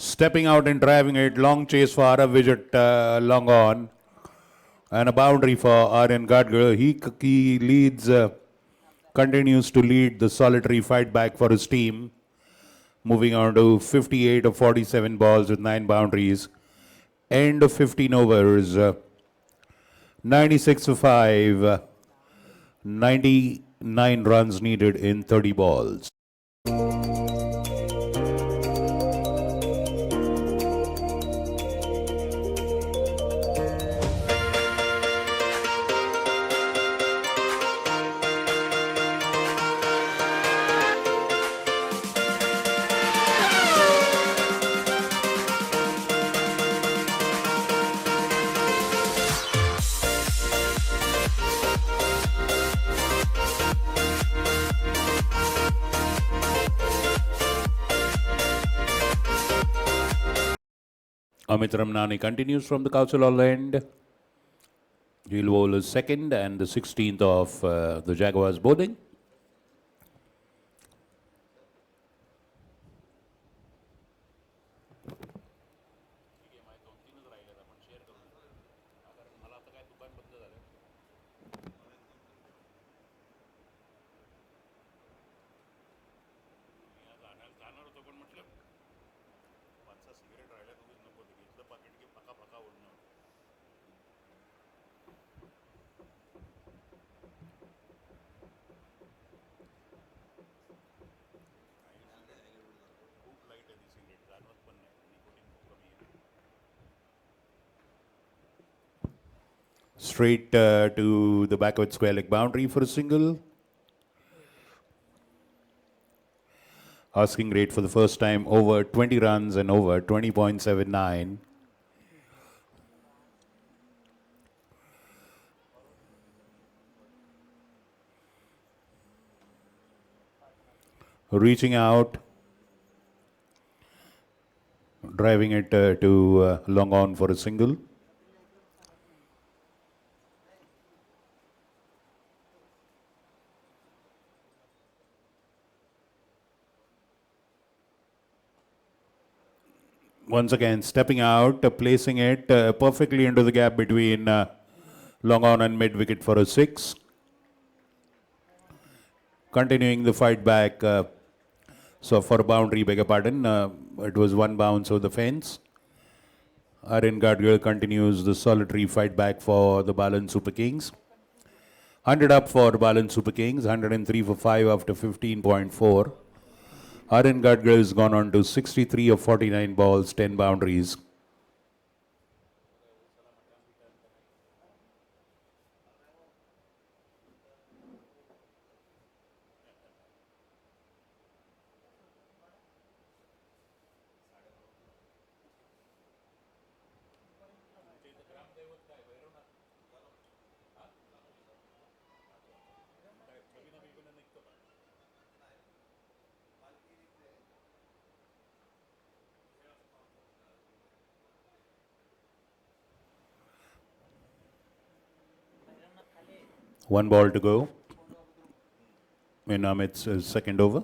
Stepping out and driving it, long chase for Arav Vijay long on. And a boundary for Aryan Gadgil. He leads, continues to lead the solitary fight back for his team. Moving on to 58 of 47 balls with 9 boundaries. End of 15 overs. 96 for 5. 99 runs needed in 30 balls. Amit Ramnani continues from the Council end. He'll bowl his second and the 16th of the Jaguars bowling. Straight to the backward square leg boundary for a single. Asking rate for the first time over 20 runs and over 20.79. Reaching out, driving it to long on for a single. Once again, stepping out, placing it perfectly into the gap between long on and mid wicket for a 6. Continuing the fight back. So for a boundary, beg your pardon, it was one bounce over the fence. Aryan Gadgil continues the solitary fight back for the Balan Super Kings. 100 up for Balan Super Kings, 103 for 5 after 15.4. Aryan Gadgil has gone on to 63 of 49 balls, 10 boundaries. One ball to go in Amit's second over.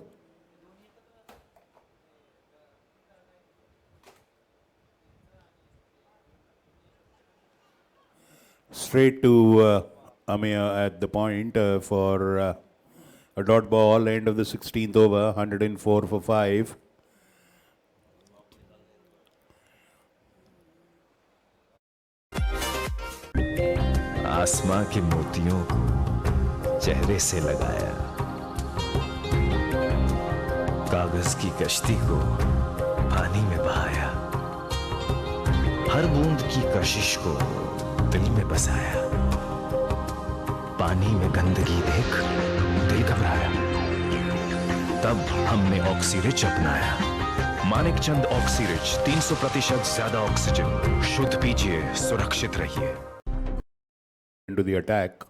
Straight to Amir at the point for a dot ball, end of the 16th over, 104 for 5. आसमां के मोतियों को चेहरे से लगाया, कागज की कश्ती को पानी में बहाया, हर बूंद की कशिश को दिल में बसाया, पानी में गंदगी देख दिल घबराया, तब हमने ऑक्सीरिच अपनाया। मानिक चंद ऑक्सीरिच, 300% ज्यादा ऑक्सीजन। शुद्ध पीजिए, सुरक्षित रहिए। Into the attack.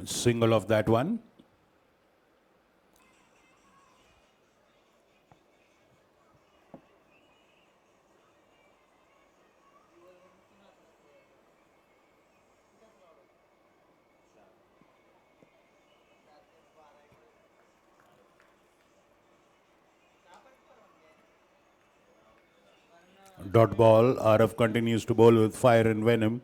Single of that one. Dot ball. RF continues to bowl with fire and venom.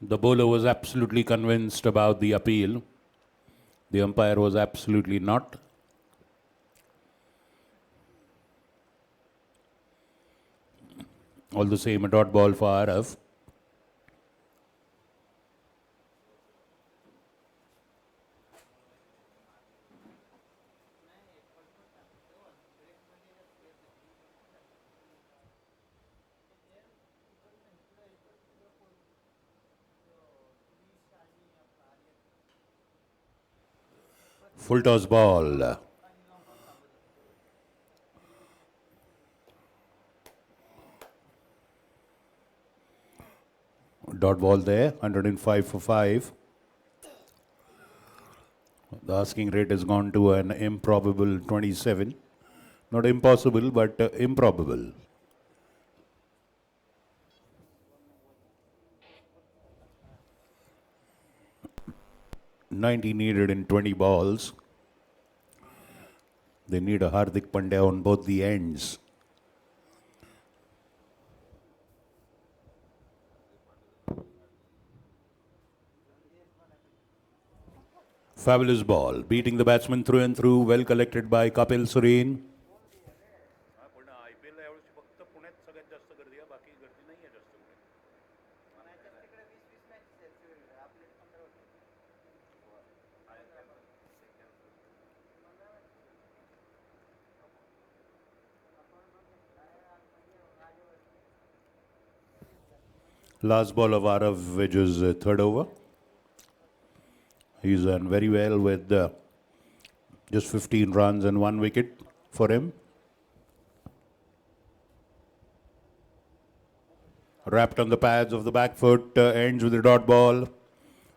The bowler was absolutely convinced about the appeal. The umpire was absolutely not. All the same, a dot ball for RF. Full toss ball. Dot ball there, 105 for 5. The asking rate has gone to an improbable 27. Not impossible, but improbable. 90 needed in 20 balls. They need a Hardik Pandya on both the ends. Fabulous ball, beating the batsman through and through, well collected by Kapil Sureen. हा पण IPL ला यावर्षी फक्त पुण्यात सगळ्यात जास्त गर्दी आहे, बाकी गर्दी नाही आहे जास्त कुठे. Last ball of Arav, which is third over. He's done very well with just 15 runs and 1 wicket for him. Wrapped on the pads of the back foot, ends with a dot ball.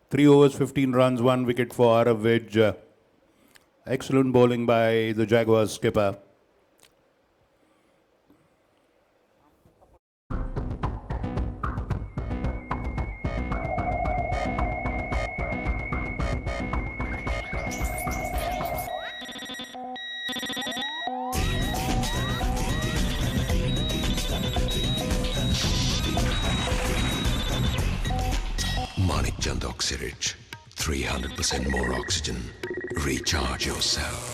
3 overs, 15 runs, 1 wicket for Arav, which excellent bowling by the Jaguars skipper. Manik Chand Oxyrich. 300% more oxygen. Recharge yourself.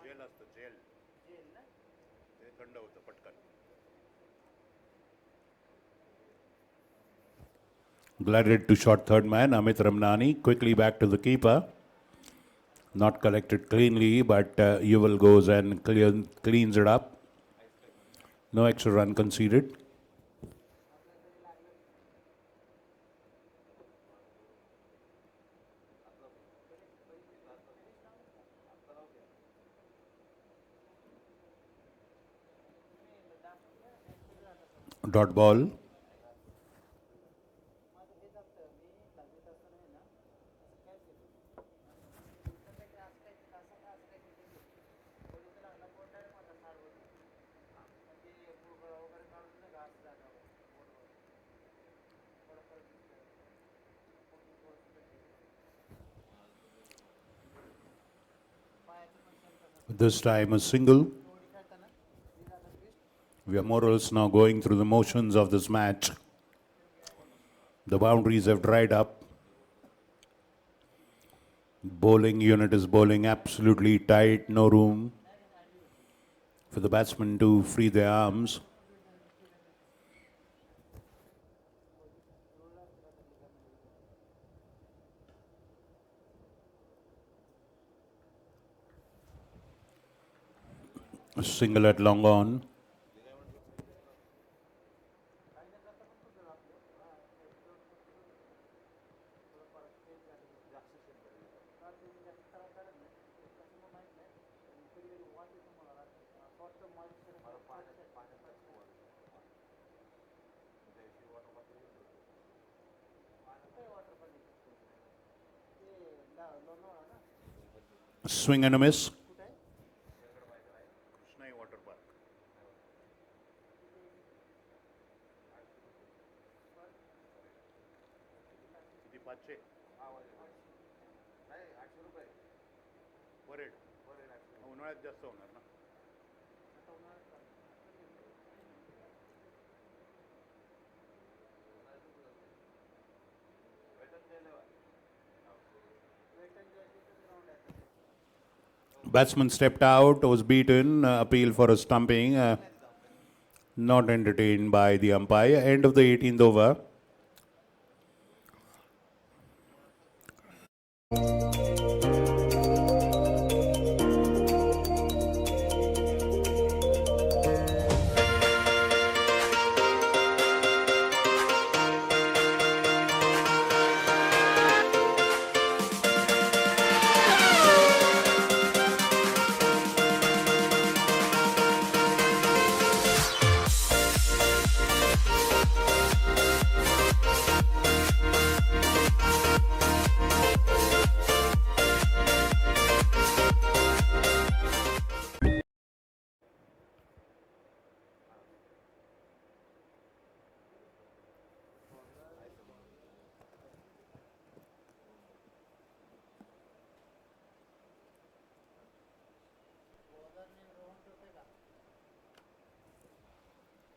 Gel असतं gel, ते थंड होतं पटकन. Glided to short third man, Amit Ramnani, quickly back to the keeper. Not collected cleanly, but Yuval goes and cleans it up. No extra run conceded. Dot ball. This time a single. We are more or less now going through the motions of this match. The boundaries have dried up. Bowling unit is bowling absolutely tight, no room for the batsmen to free their arms. A single at long on. Swing and a miss. Krishnai water park किती 500 पर head उन्हाळ्यात जास्त होणार ना Batsman stepped out, was beaten, appeal for a stumping, not entertained by the umpire. End of the 18th over.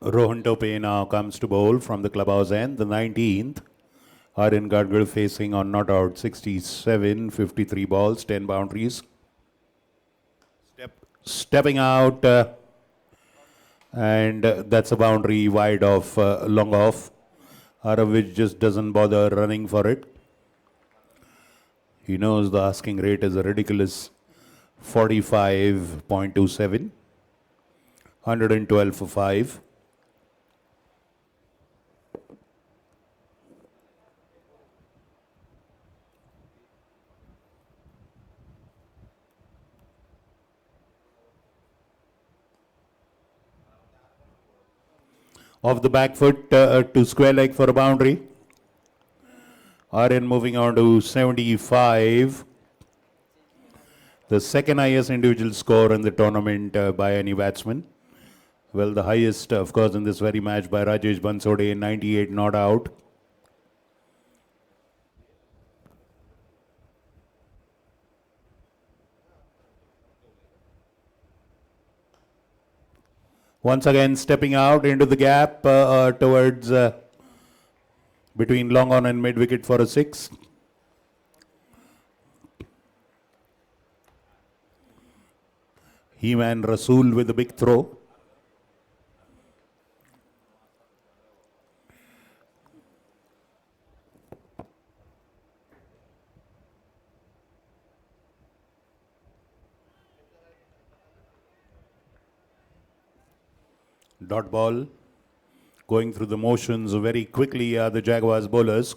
Rohan Tope now comes to bowl from the clubhouse end, the 19th. Aryan Gadgil facing on not out 67, 53 balls, 10 boundaries. Stepping out, and that's a boundary wide of long off. Aravic just doesn't bother running for it. He knows the asking rate is a ridiculous 45.27, 112 for 5. Off the back foot to square leg for a boundary. Aryan moving on to 75. The second highest individual score in the tournament by any batsman. Well, the highest, of course, in this very match by Rajesh Bansode, 98 not out. Once again, stepping out into the gap towards between long on and mid wicket for a 6. He-Man Rasool with a big throw. Dot ball. Going through the motions very quickly are the Jaguars bowlers.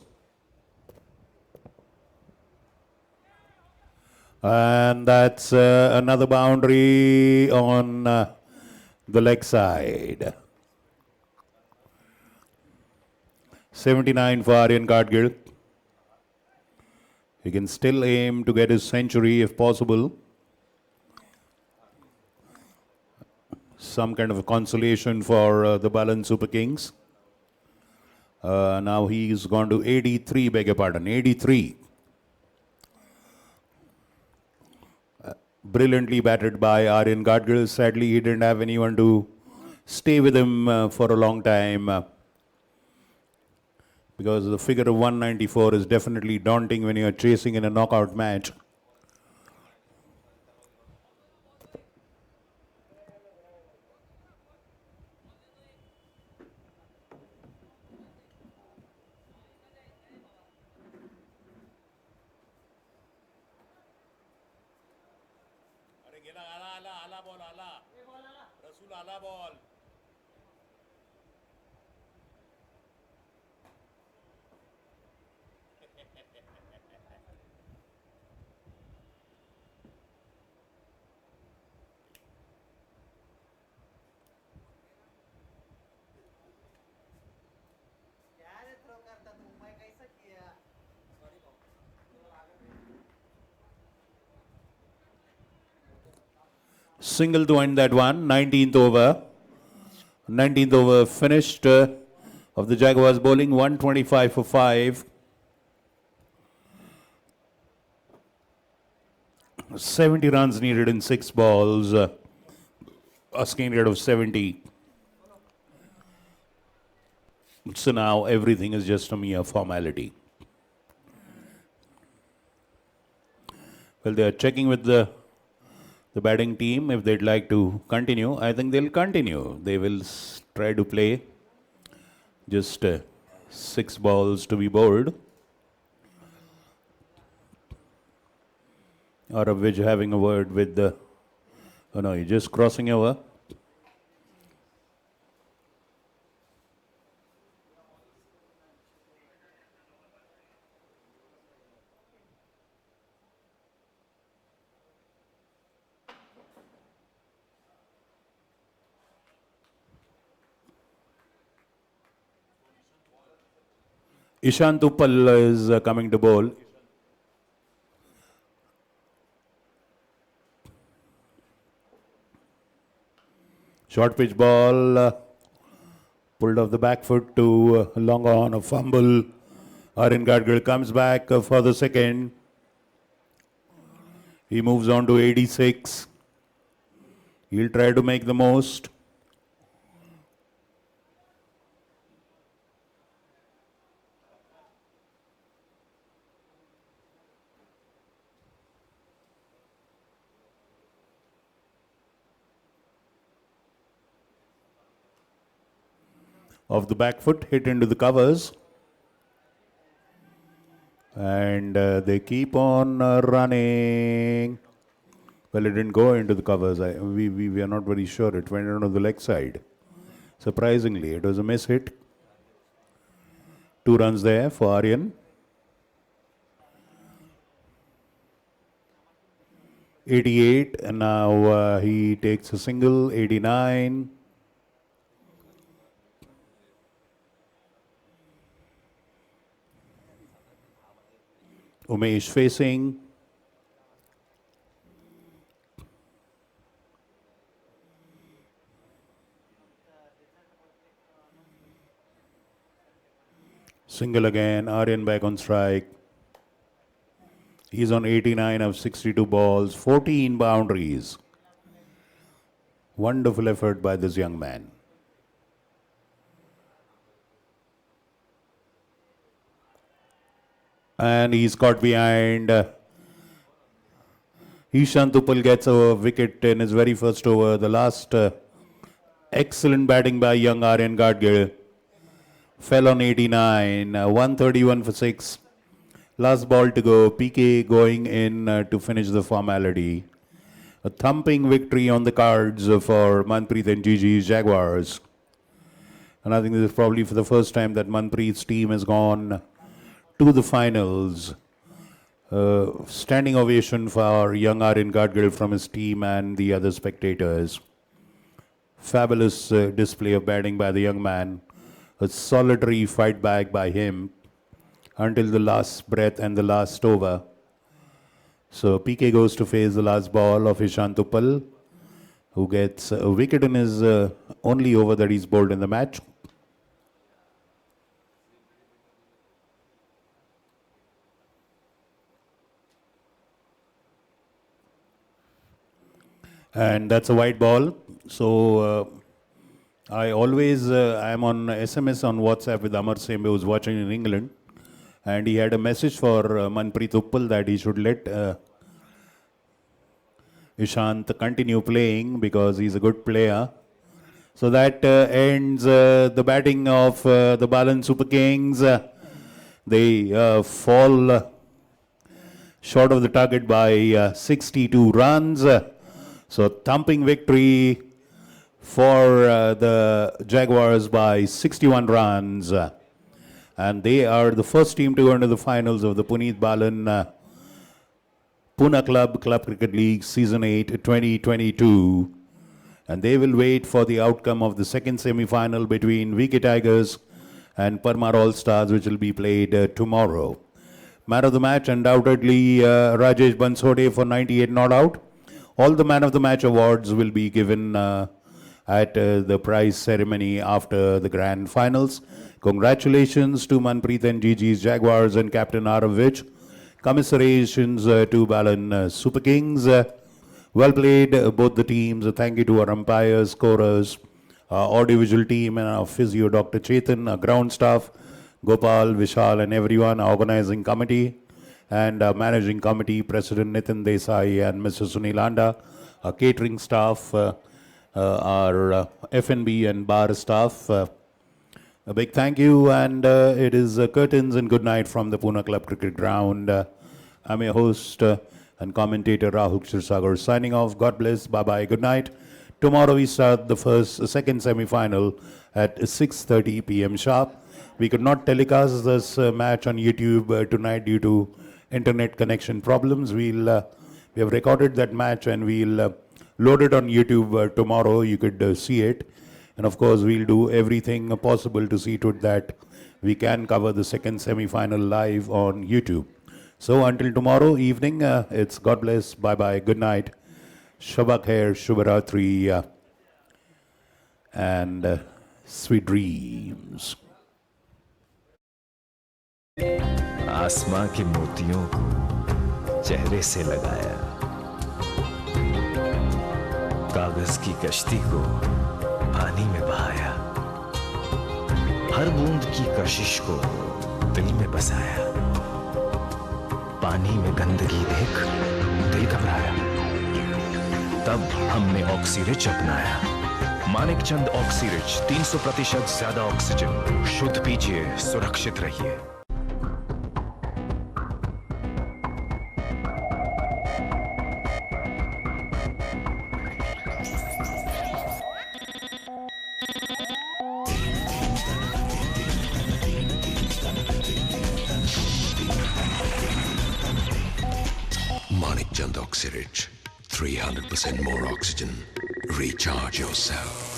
And that's another boundary on the leg side. 79 for Aryan Gadgil. He can still aim to get his century if possible. Some kind of a consolation for the Balan Super Kings. Now he's gone to 83, beg your pardon, 83. Brilliantly batted by Aryan Gadgil. Sadly, he didn't have anyone to stay with him for a long time because the figure of 194 is definitely daunting when you're chasing in a knockout match. अरे गेला आला आला आला ball आला रसूल आला ball Single to end that one, 19th over. 19th over finished of the Jaguars bowling, 125 for 5. 70 runs needed in 6 balls. Asking rate of 70. So now everything is just a mere formality. Well, they are checking with the batting team if they'd like to continue. I think they'll continue. They will try to play just 6 balls to be bowled. Or of which having a word with the... Oh no, you're just crossing over. Ishant Uppal is coming to bowl. Short pitch ball, pulled off the back foot to long on, a fumble. Aryan Gadgil comes back for the second. He moves on to 86. He'll try to make the most. Off the back foot, hit into the covers. And they keep on running. Well, it didn't go into the covers. We are not very sure. It went onto the leg side. Surprisingly, it was a miss hit. 2 runs there for Aryan. 88, and now he takes a single. 89. Umesh facing. Single again. Aryan back on strike. He's on 89 of 62 balls, 14 boundaries. Wonderful effort by this young man. And he's caught behind. Ishant Uppal gets a wicket in his very first over. The last excellent batting by young Aryan Gadgil. Fell on 89, 131 for 6. Last ball to go. PK going in to finish the formality. A thumping victory on the cards for Manpreet and Gigi's Jaguars. And I think this is probably for the first time that Manpreet's team has gone to the finals. Standing ovation for young Aryan Gadgil from his team and the other spectators. Fabulous display of batting by the young man. A solitary fight back by him until the last breath and the last over. So PK goes to face the last ball of Ishant Uppal, who gets a wicket in his only over that he's bowled in the match. And that's a white ball. So I always I'm on SMS on WhatsApp with Amar Sembe, who's watching in England, and he had a message for Manpreet Uppal that he should let Ishant continue playing because he's a good player. So that ends the batting of the Balan Super Kings. They fall short of the target by 62 runs. So thumping victory for the Jaguars by 61 runs. And they are the first team to go into the finals of the Puneet Balan Pune Club Cricket League Season 8 2022. And they will wait for the outcome of the second semi-final between VK Tigers and Parmar All-Stars, which will be played tomorrow. Man of the match, undoubtedly Rajesh Bansode for 98 not out. All the man of the match awards will be given at the prize ceremony after the grand finals. Congratulations to Manpreet and Gigi's Jaguars and Captain Aravich. Commiserations to Balan Super Kings. Well played, both the teams. Thank you to our umpires, scorers, audiovisual team, and our physio, Dr. Chetan, our ground staff, Gopal, Vishal, and everyone, our organizing committee, and our managing committee, President Nitin Desai and Mr. Sunil Anda, our catering staff, our F&B and bar staff. A big thank you, and it is curtains and good night from the Pune Club Cricket Ground. I'm your host and commentator Rahul Kshirsagar signing off. God bless. Bye-bye. Good night. Tomorrow we start the second semi-final at 6:30 p.m. sharp. We could not telecast this match on YouTube tonight due to internet connection problems. We have recorded that match and we'll load it on YouTube tomorrow. You could see it. And of course, we'll do everything possible to see to it that we can cover the second semi-final live on YouTube. So until tomorrow evening, it's God bless, bye-bye, good night, Shabak Khair, Shubharatri, and sweet dreams. आसमां के मोतियों को चेहरे से लगाया, कागज की कश्ती को पानी में बहाया, हर बूंद की कशिश को दिल में बसाया, पानी में गंदगी देख दिल घबराया, तब हमने ऑक्सीरिच अपनाया। मानिक चंद ऑक्सीरिच 300% ज्यादा ऑक्सीजन, शुद्ध पीजिए, सुरक्षित रहिए। Manik Chand Oxyrich, 300% more oxygen. Recharge yourself.